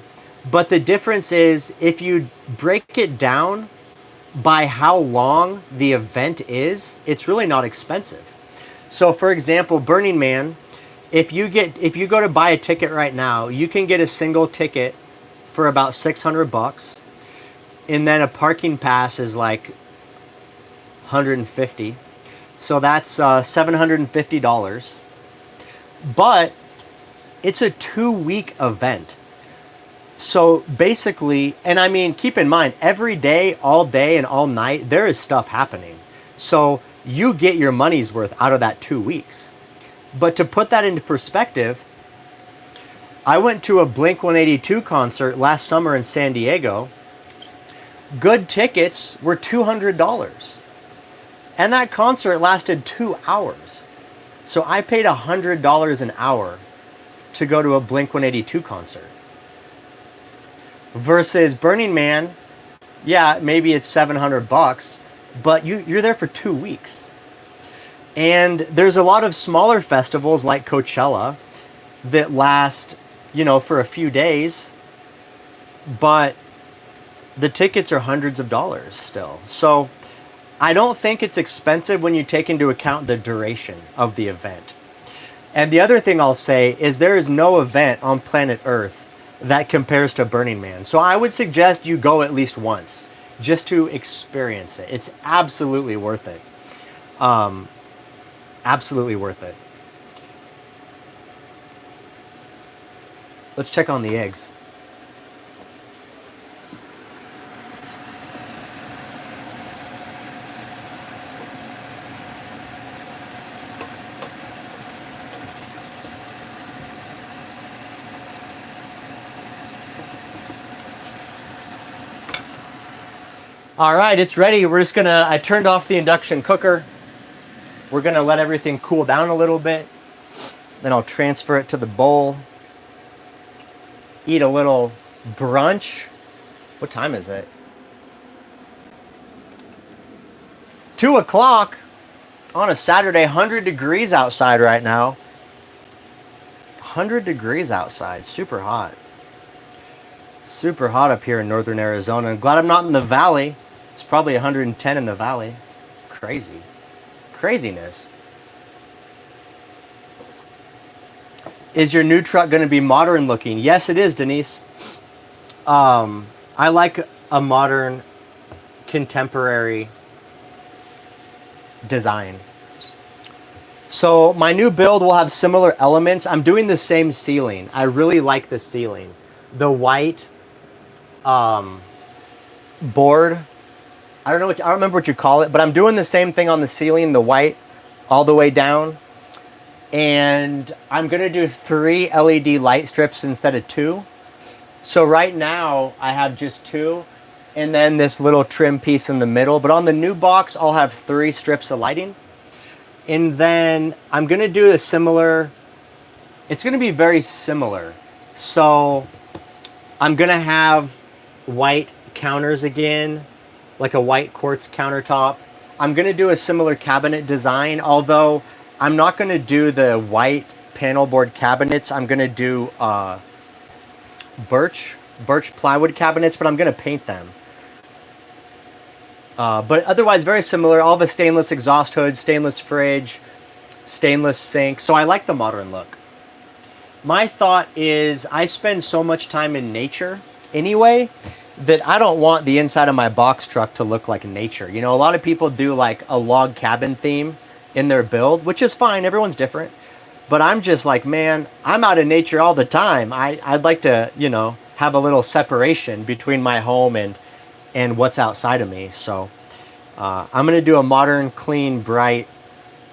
But the difference is if you break it down by how long the event is, it's really not expensive. So for example, Burning Man, if you go to buy a ticket right now, you can get a single ticket for about $600, and then a parking pass is like 150. So that's $750. But it's a 2-week event. So basically, and I mean, keep in mind, every day, and all night, there is stuff happening. So you get your money's worth out of that 2 weeks. But to put that into perspective, I went to a Blink-182 concert last summer in San Diego. Good tickets were $200. And that concert lasted 2 hours. So I paid $100 an hour to go to a Blink-182 concert. Versus Burning Man, yeah, maybe it's $700, but you're there for 2 weeks. And there's a lot of smaller festivals like Coachella that last, for a few days, but the tickets are hundreds of dollars still. So I don't think it's expensive when you take into account the duration of the event. And the other thing I'll say is there is no event on planet Earth that compares to Burning Man. So I would suggest you go at least once just to experience it. It's absolutely worth it. Absolutely worth it. Let's check on the eggs. All right, it's ready. I turned off the induction cooker. We're gonna let everything cool down a little bit. Then I'll transfer it to the bowl. Eat a little brunch. What time is it? 2 o'clock on a Saturday, 100 degrees outside right now. 100 degrees outside, super hot. Super hot up here in northern Arizona. I'm glad I'm not in the valley. It's probably 110 in the valley. Crazy. Craziness. Is your new truck going to be modern looking? Yes, it is, Denise. I like a modern, contemporary design. So my new build will have similar elements. I'm doing the same ceiling. I really like the ceiling. The white board. I don't remember what you call it, but I'm doing the same thing on the ceiling, the white all the way down. And I'm going to do 3 LED light strips instead of 2. So right now I have just 2 and then this little trim piece in the middle. But on the new box, I'll have 3 strips of lighting. And then I'm going to do a similar, it's going to be very similar. So I'm going to have white counters again, like a white quartz countertop. I'm going to do a similar cabinet design, although I'm not going to do the white panel board cabinets. I'm going to do birch plywood cabinets, but I'm going to paint them. But otherwise very similar. I'll have a stainless exhaust hood, stainless fridge, stainless sink. So I like the modern look. My thought is I spend so much time in nature anyway that I don't want the inside of my box truck to look like nature. You know, a lot of people do like a log cabin theme in their build, which is fine. Everyone's different. But I'm just like, man, I'm out in nature all the time. I'd like to, have a little separation between my home and what's outside of me. So I'm going to do a modern, clean, bright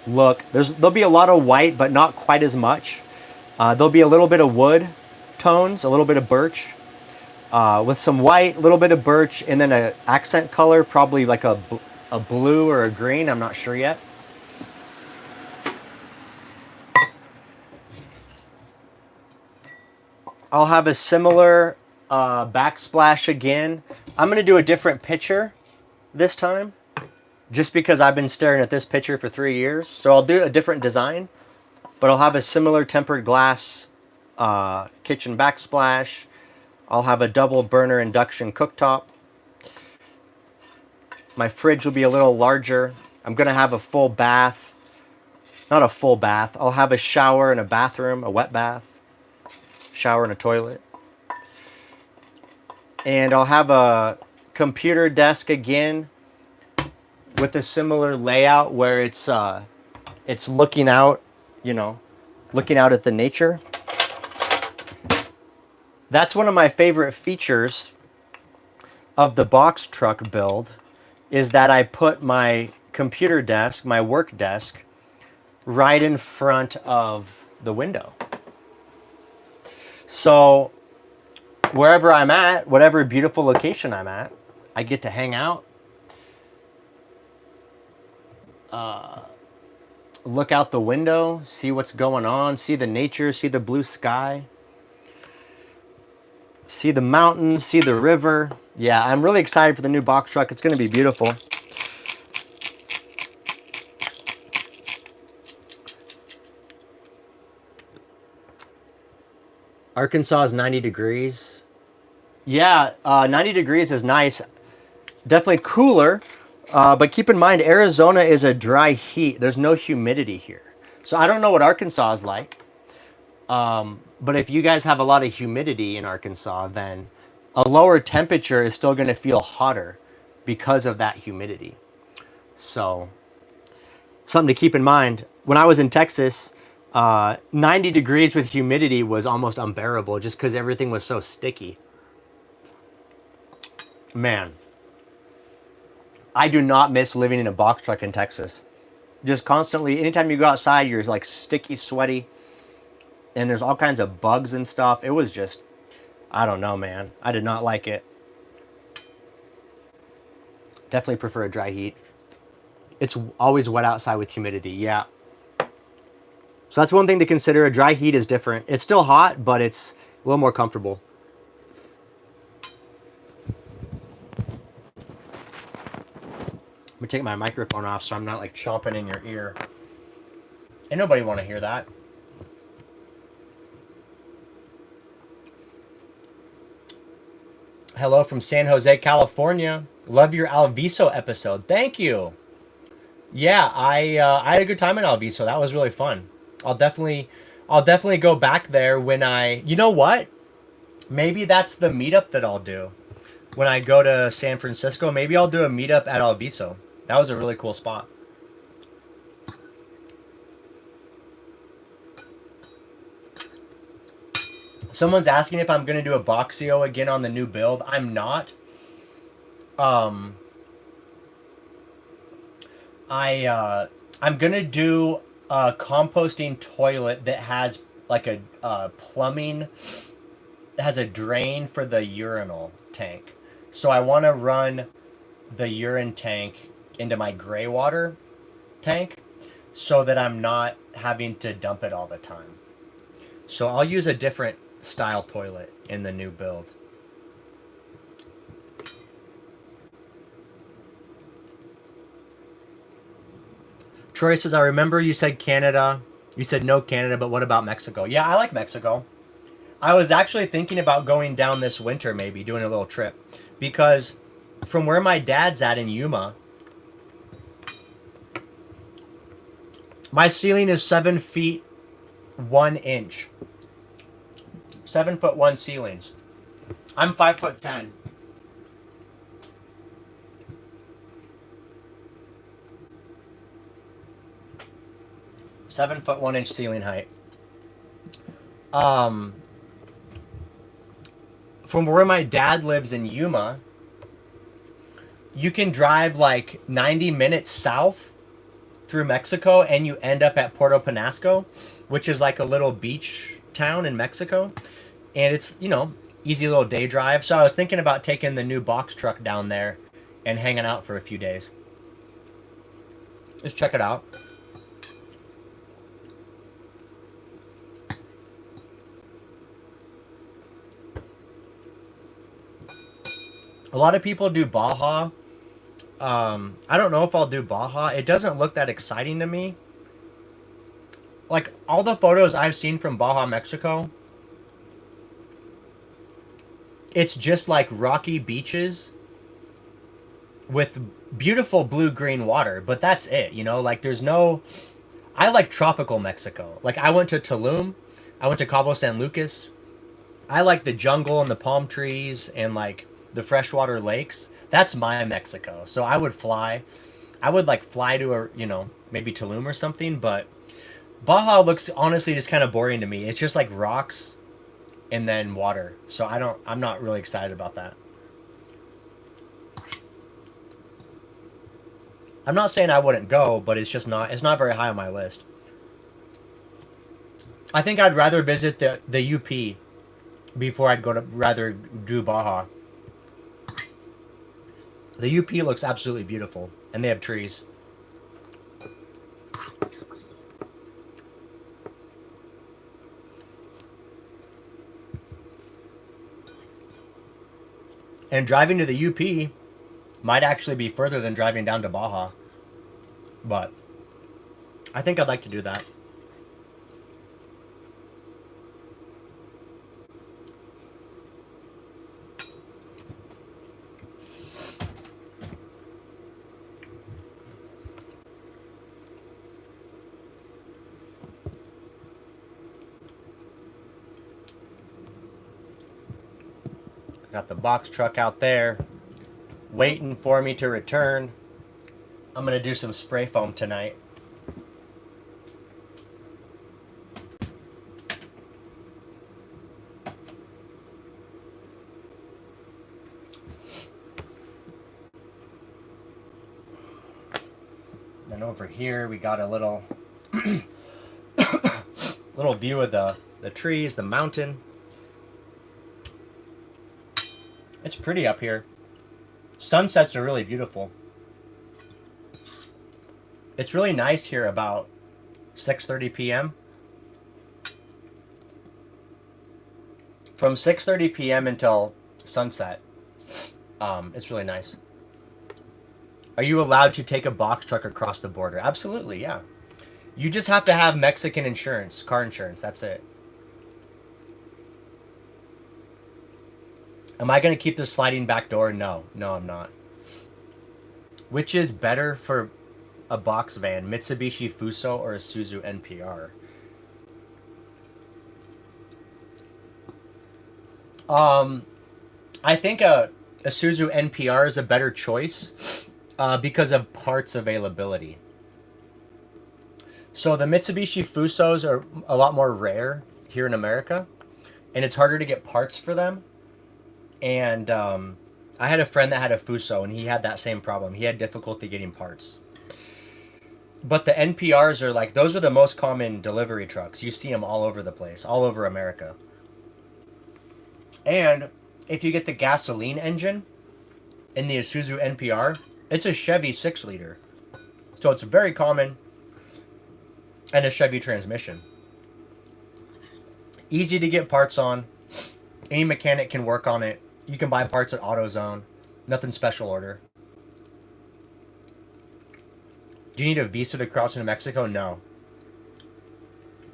look. There'll be a lot of white, but not quite as much. There'll be a little bit of wood tones, a little bit of birch. with some white, a little bit of birch, and then an accent color, probably like a blue or a green. I'm not sure yet. I'll have a similar backsplash again. I'm going to do a different picture this time, just because I've been staring at this picture for 3 years. So I'll do a different design, but I'll have a similar tempered glass kitchen backsplash. I'll have a double burner induction cooktop. My fridge will be a little larger. I'm going to have a full bath. Not a full bath. I'll have a shower and a bathroom, a wet bath, shower and a toilet. And I'll have a computer desk again with a similar layout where it's looking out, looking out at the nature. That's one of my favorite features of the box truck build, is that I put my computer desk, my work desk, right in front of the window. So wherever I'm at, whatever beautiful location I'm at, I get to hang out, look out the window, see what's going on, see the nature, see the blue sky, see the mountains, see the river. Yeah, I'm really excited for the new box truck. It's going to be beautiful. Arkansas is 90 degrees. Yeah, 90 degrees is nice. Definitely cooler. But keep in mind, Arizona is a dry heat. There's no humidity here. So I don't know what Arkansas is like. But if you guys have a lot of humidity in Arkansas, then a lower temperature is still going to feel hotter because of that humidity. So something to keep in mind. When I was in Texas, 90 degrees with humidity was almost unbearable just because everything was so sticky. Man, I do not miss living in a box truck in Texas. Just constantly, anytime you go outside, you're like sticky, sweaty, and there's all kinds of bugs and stuff. It was just, I don't know, man. I did not like it. Definitely prefer a dry heat. It's always wet outside with humidity, yeah. So that's one thing to consider. A dry heat is different. It's still hot, but it's a little more comfortable. I'm gonna take my microphone off so I'm not like chomping in your ear. Ain't nobody want to hear that. Hello from San Jose, California. Love your Alviso episode. Thank you. Yeah, I had a good time in Alviso. That was really fun. I'll definitely go back there when you know what? Maybe that's the meetup that I'll do. When I go to San Francisco, maybe I'll do a meetup at Alviso. That was a really cool spot. Someone's asking if I'm going to do a Boxio again on the new build. I'm not. I'm going to do a composting toilet that has like a plumbing, has a drain for the urinal tank. So I want to run the urine tank into my gray water tank so that I'm not having to dump it all the time. So I'll use a different style toilet in the new build. Troy says, I remember you said Canada. You said no Canada, but what about Mexico? Yeah, I like Mexico. I was actually thinking about going down this winter, maybe doing a little trip, because from where my dad's at in Yuma, my ceiling is 7 feet 1 inch. 7'1" ceilings. I'm 5'10". 7'1" inch ceiling height. From where my dad lives in Yuma, you can drive like 90 minutes south through Mexico and you end up at Puerto Penasco, which is like a little beach town in Mexico. And it's, easy little day drive. So I was thinking about taking the new box truck down there and hanging out for a few days. Just check it out. A lot of people do Baja. I don't know if I'll do Baja. It doesn't look that exciting to me. Like, all the photos I've seen from Baja, Mexico, it's just like rocky beaches with beautiful blue-green water, but that's it, you know? Like, there's no... I like tropical Mexico. Like, I went to Tulum. I went to Cabo San Lucas. I like the jungle and the palm trees and, like, the freshwater lakes. That's my Mexico. So I would fly. I would, like, fly to a, you know, maybe Tulum or something, but Baja looks honestly just kind of boring to me. It's just like rocks and then water. So I'm not really excited about that. I'm not saying I wouldn't go, but it's not very high on my list. I think I'd rather visit the UP before I'd rather do Baja. The UP looks absolutely beautiful, and they have trees. And driving to the UP might actually be further than driving down to Baja. But I think I'd like to do that. Got the box truck out there waiting for me to return. I'm going to do some spray foam tonight. Then over here we got a little little view of the trees, the mountain. It's pretty up here. Sunsets are really beautiful. It's really nice here about 6:30 p.m. From 6:30 p.m. until sunset. It's really nice. Are you allowed to take a box truck across the border? Absolutely, yeah. You just have to have Mexican insurance, car insurance. That's it. Am I going to keep the sliding back door? No. No, I'm not. Which is better for a box van, Mitsubishi Fuso or a Isuzu NPR? I think a Isuzu NPR is a better choice because of parts availability. So the Mitsubishi Fusos are a lot more rare here in America, and it's harder to get parts for them. And I had a friend that had a Fuso, and he had that same problem. He had difficulty getting parts. But the NPRs are like, those are the most common delivery trucks. You see them all over the place, all over America. And if you get the gasoline engine in the Isuzu NPR, it's a Chevy 6-liter. So it's very common, and a Chevy transmission. Easy to get parts on. Any mechanic can work on it. You can buy parts at AutoZone. Nothing special order. Do you need a visa to cross into Mexico? No.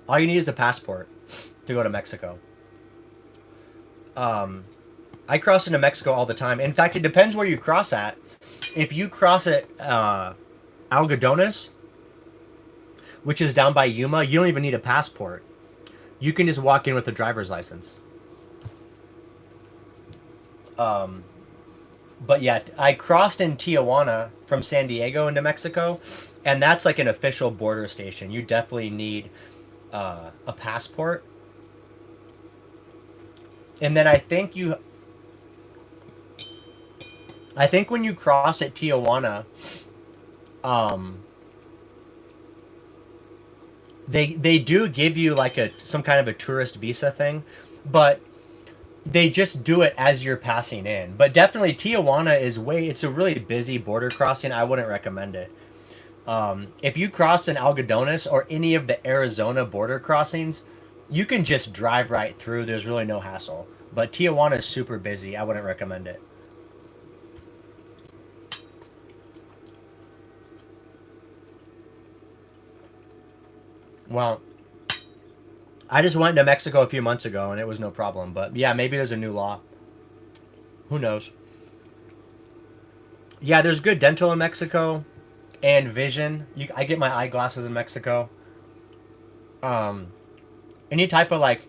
All you need is a passport to go to Mexico. I cross into Mexico all the time. In fact, it depends where you cross at. If you cross at Algodones, which is down by Yuma, you don't even need a passport. You can just walk in with a driver's license. But yeah, I crossed in Tijuana from San Diego into Mexico, and that's like an official border station. You definitely need a passport. And then I think when you cross at Tijuana, they do give you like some kind of a tourist visa thing, but They just do it as you're passing in. But definitely Tijuana is it's a really busy border crossing. I wouldn't recommend it. If you cross in Algodones or any of the Arizona border crossings, you can just drive right through. There's really no hassle. But Tijuana is super busy. I wouldn't recommend it. Well, I just went to Mexico a few months ago and it was no problem. But yeah, maybe there's a new law. Who knows? Yeah, there's good dental in Mexico and vision. I get my eyeglasses in Mexico. Um, any type of like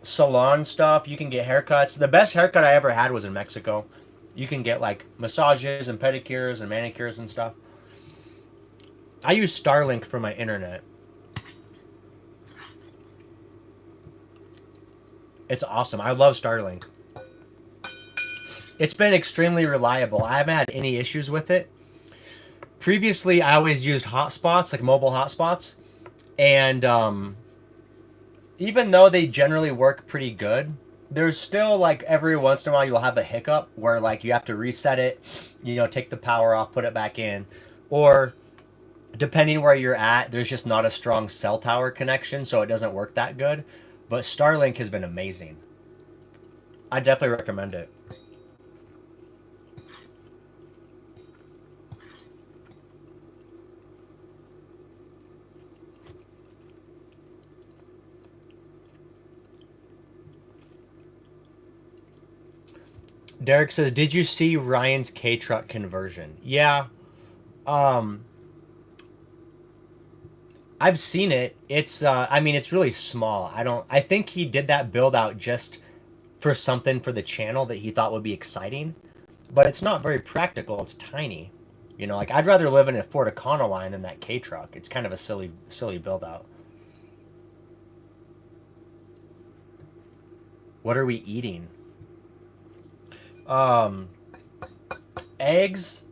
salon stuff, you can get haircuts. The best haircut I ever had was in Mexico. You can get like massages and pedicures and manicures and stuff. I use Starlink for my internet. It's awesome. I love Starlink. It's been extremely reliable. I haven't had any issues with it. Previously, I always used hotspots, like mobile hotspots, and even though they generally work pretty good, there's still like every once in a while you'll have a hiccup where like you have to reset it, take the power off, put it back in, or depending where you're at, there's just not a strong cell tower connection, so it doesn't work that good. But Starlink has been amazing. I definitely recommend it. Derek says, "Did you see Ryan's K truck conversion?" Yeah, um, I've seen it. I mean, it's really small. I think he did that build out just for something for the channel that he thought would be exciting, but it's not very practical. It's tiny. Like I'd rather live in a Ford Econoline than that K truck. It's kind of a silly build out. What are we eating? Um, Eggs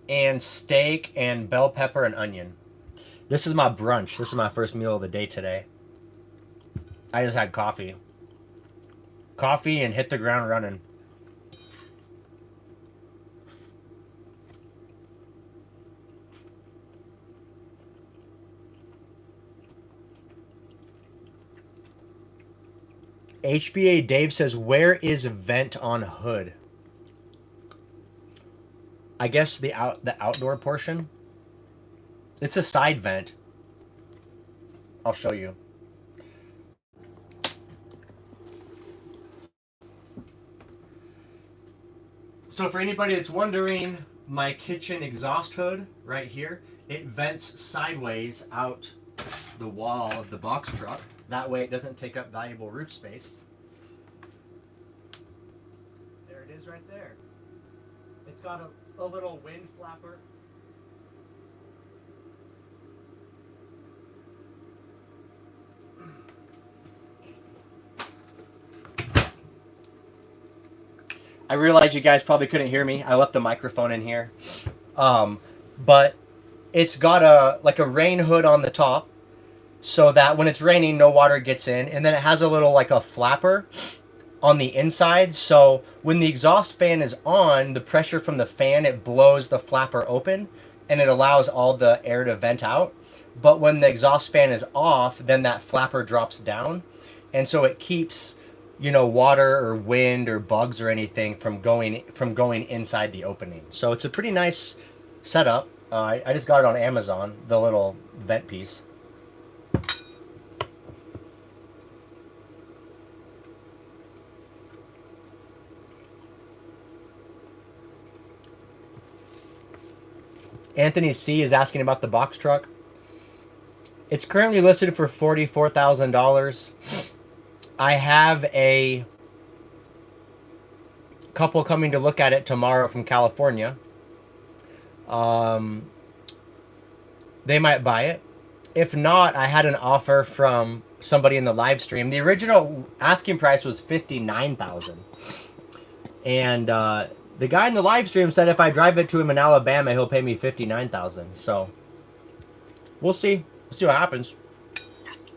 and steak and bell pepper and onion. This is my brunch. This is my first meal of the day today. I just had coffee. Coffee and hit the ground running. HBA Dave says, "Where is vent on hood?" I guess the outdoor portion. It's a side vent. I'll show you. So for anybody that's wondering, my kitchen exhaust hood right here, it vents sideways out the wall of the box truck. That way it doesn't take up valuable roof space. There it is right there. It's got a little wind flapper. I realize you guys probably couldn't hear me. I left the microphone in here. But it's got a rain hood on the top so that when it's raining, no water gets in. And then it has a little like a flapper on the inside. So when the exhaust fan is on, the pressure from the fan, it blows the flapper open and it allows all the air to vent out. But when the exhaust fan is off, then that flapper drops down. And so it keeps, water or wind or bugs or anything from going inside the opening. So it's a pretty nice setup. I just got it on Amazon, the little vent piece. Anthony C is asking about the box truck. It's currently listed for $44,000. I have a couple coming to look at it tomorrow from California. They might buy it. If not, I had an offer from somebody in the live stream. The original asking price was $59,000, and the guy in the live stream said if I drive it to him in Alabama, he'll pay me $59,000. So we'll see. We'll see what happens.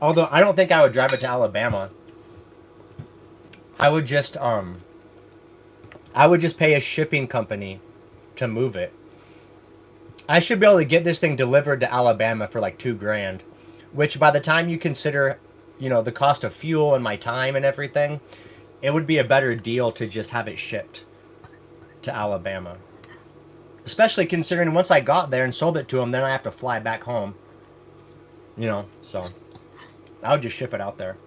Although I don't think I would drive it to Alabama I would just pay a shipping company to move it. I should be able to get this thing delivered to Alabama for like $2,000, which by the time you consider, the cost of fuel and my time and everything, it would be a better deal to just have it shipped to Alabama. Especially considering once I got there and sold it to them, then I have to fly back home. So I would just ship it out there.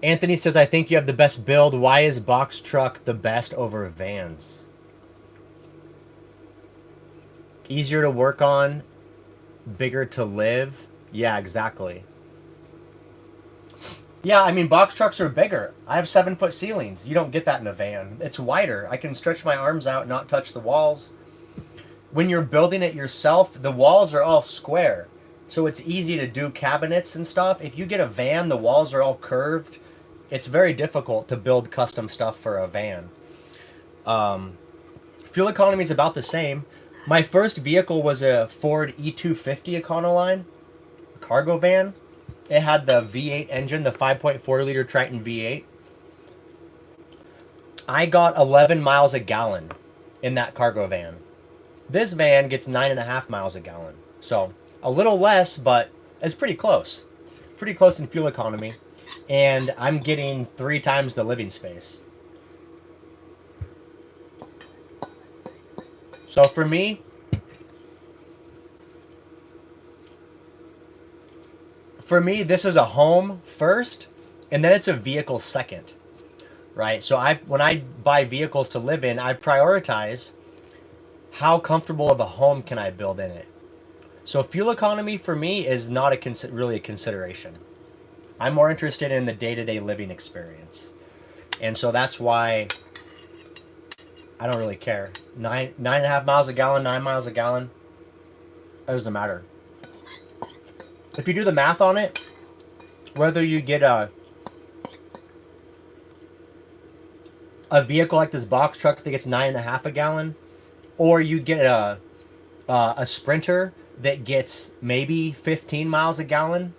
Anthony says, I think you have the best build. Why is box truck the best over vans? Easier to work on, bigger to live. Yeah, exactly. Yeah, I mean, box trucks are bigger. I have 7-foot ceilings. You don't get that in a van. It's wider. I can stretch my arms out, not touch the walls. When you're building it yourself, the walls are all square. So it's easy to do cabinets and stuff. If you get a van, the walls are all curved. It's very difficult to build custom stuff for a van. Fuel economy is about the same. My first vehicle was a Ford E250 Econoline, a cargo van. It had the V8 engine, the 5.4 liter Triton V8. I got 11 miles a gallon in that cargo van. This van gets 9.5 miles a gallon. So a little less, but it's pretty close. Pretty close in fuel economy. And I'm getting 3 times the living space. So for me, this is a home first, and then it's a vehicle second, right? So when I buy vehicles to live in, I prioritize how comfortable of a home can I build in it. So fuel economy for me is not really a consideration. I'm more interested in the day-to-day living experience. And so that's why I don't really care. 9.5 miles a gallon, 9 miles a gallon, it doesn't matter. If you do the math on it, whether you get a vehicle like this box truck that gets 9.5 a gallon, or you get a Sprinter that gets maybe 15 miles a gallon,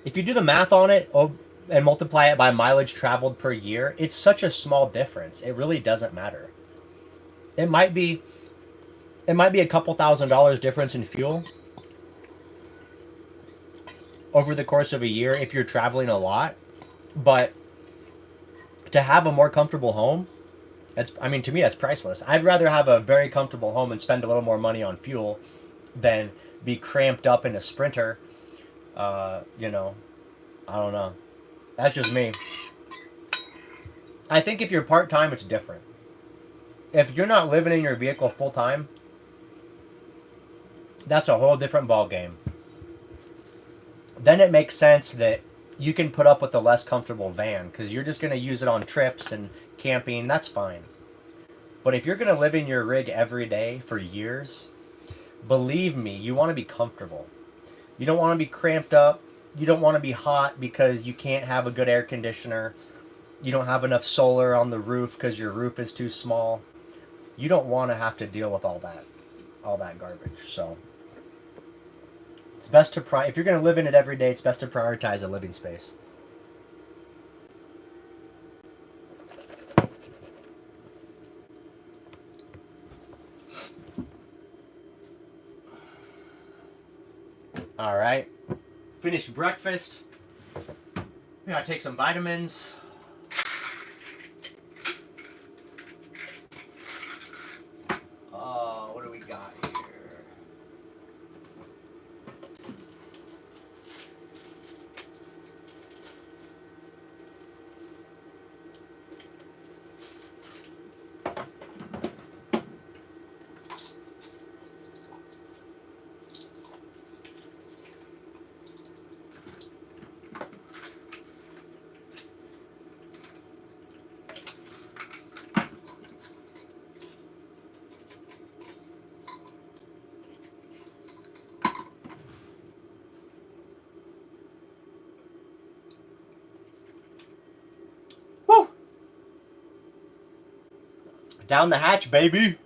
if you do the math on it and multiply it by mileage traveled per year, it's such a small difference. It really doesn't matter. It might be a couple $1,000s difference in fuel over the course of a year if you're traveling a lot, but to have a more comfortable home, to me that's priceless. I'd rather have a very comfortable home and spend a little more money on fuel than be cramped up in a Sprinter. I don't know. That's just me. I think if you're part-time, it's different. If you're not living in your vehicle full-time, that's a whole different ball game. Then it makes sense that you can put up with a less comfortable van because you're just going to use it on trips and camping. That's fine. But if you're going to live in your rig every day for years, believe me, you want to be comfortable. You don't want to be cramped up. You don't want to be hot because you can't have a good air conditioner. You don't have enough solar on the roof because your roof is too small. You don't want to have to deal with all that garbage. So it's best to if you're going to live in it every day, it's best to prioritize a living space. All right. Finished breakfast. We gotta take some vitamins. What do we got here? Down the hatch, baby.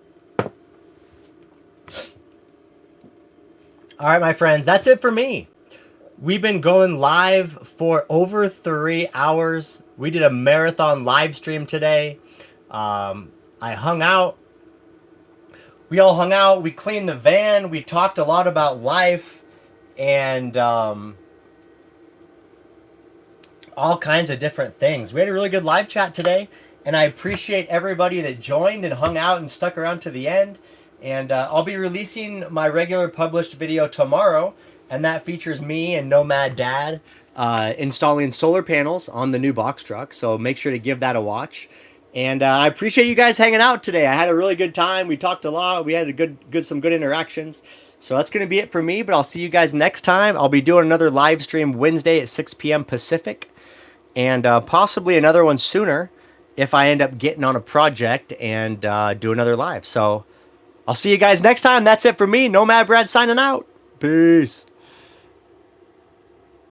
All right, my friends, that's it for me. We've been going live for over 3 hours. We did a marathon live stream today. I hung out. We all hung out. We cleaned the van. We talked a lot about life and all kinds of different things. We had a really good live chat today, and I appreciate everybody that joined and hung out and stuck around to the end. And I'll be releasing my regular published video tomorrow, and that features me and Nomad Dad installing solar panels on the new box truck. So make sure to give that a watch. And I appreciate you guys hanging out today. I had a really good time. We talked a lot. We had some good interactions. So that's going to be it for me, but I'll see you guys next time. I'll be doing another live stream Wednesday at 6 p.m. Pacific, and possibly another one sooner if I end up getting on a project and do another live. So I'll see you guys next time. That's it for me. Nomad Brad signing out. Peace.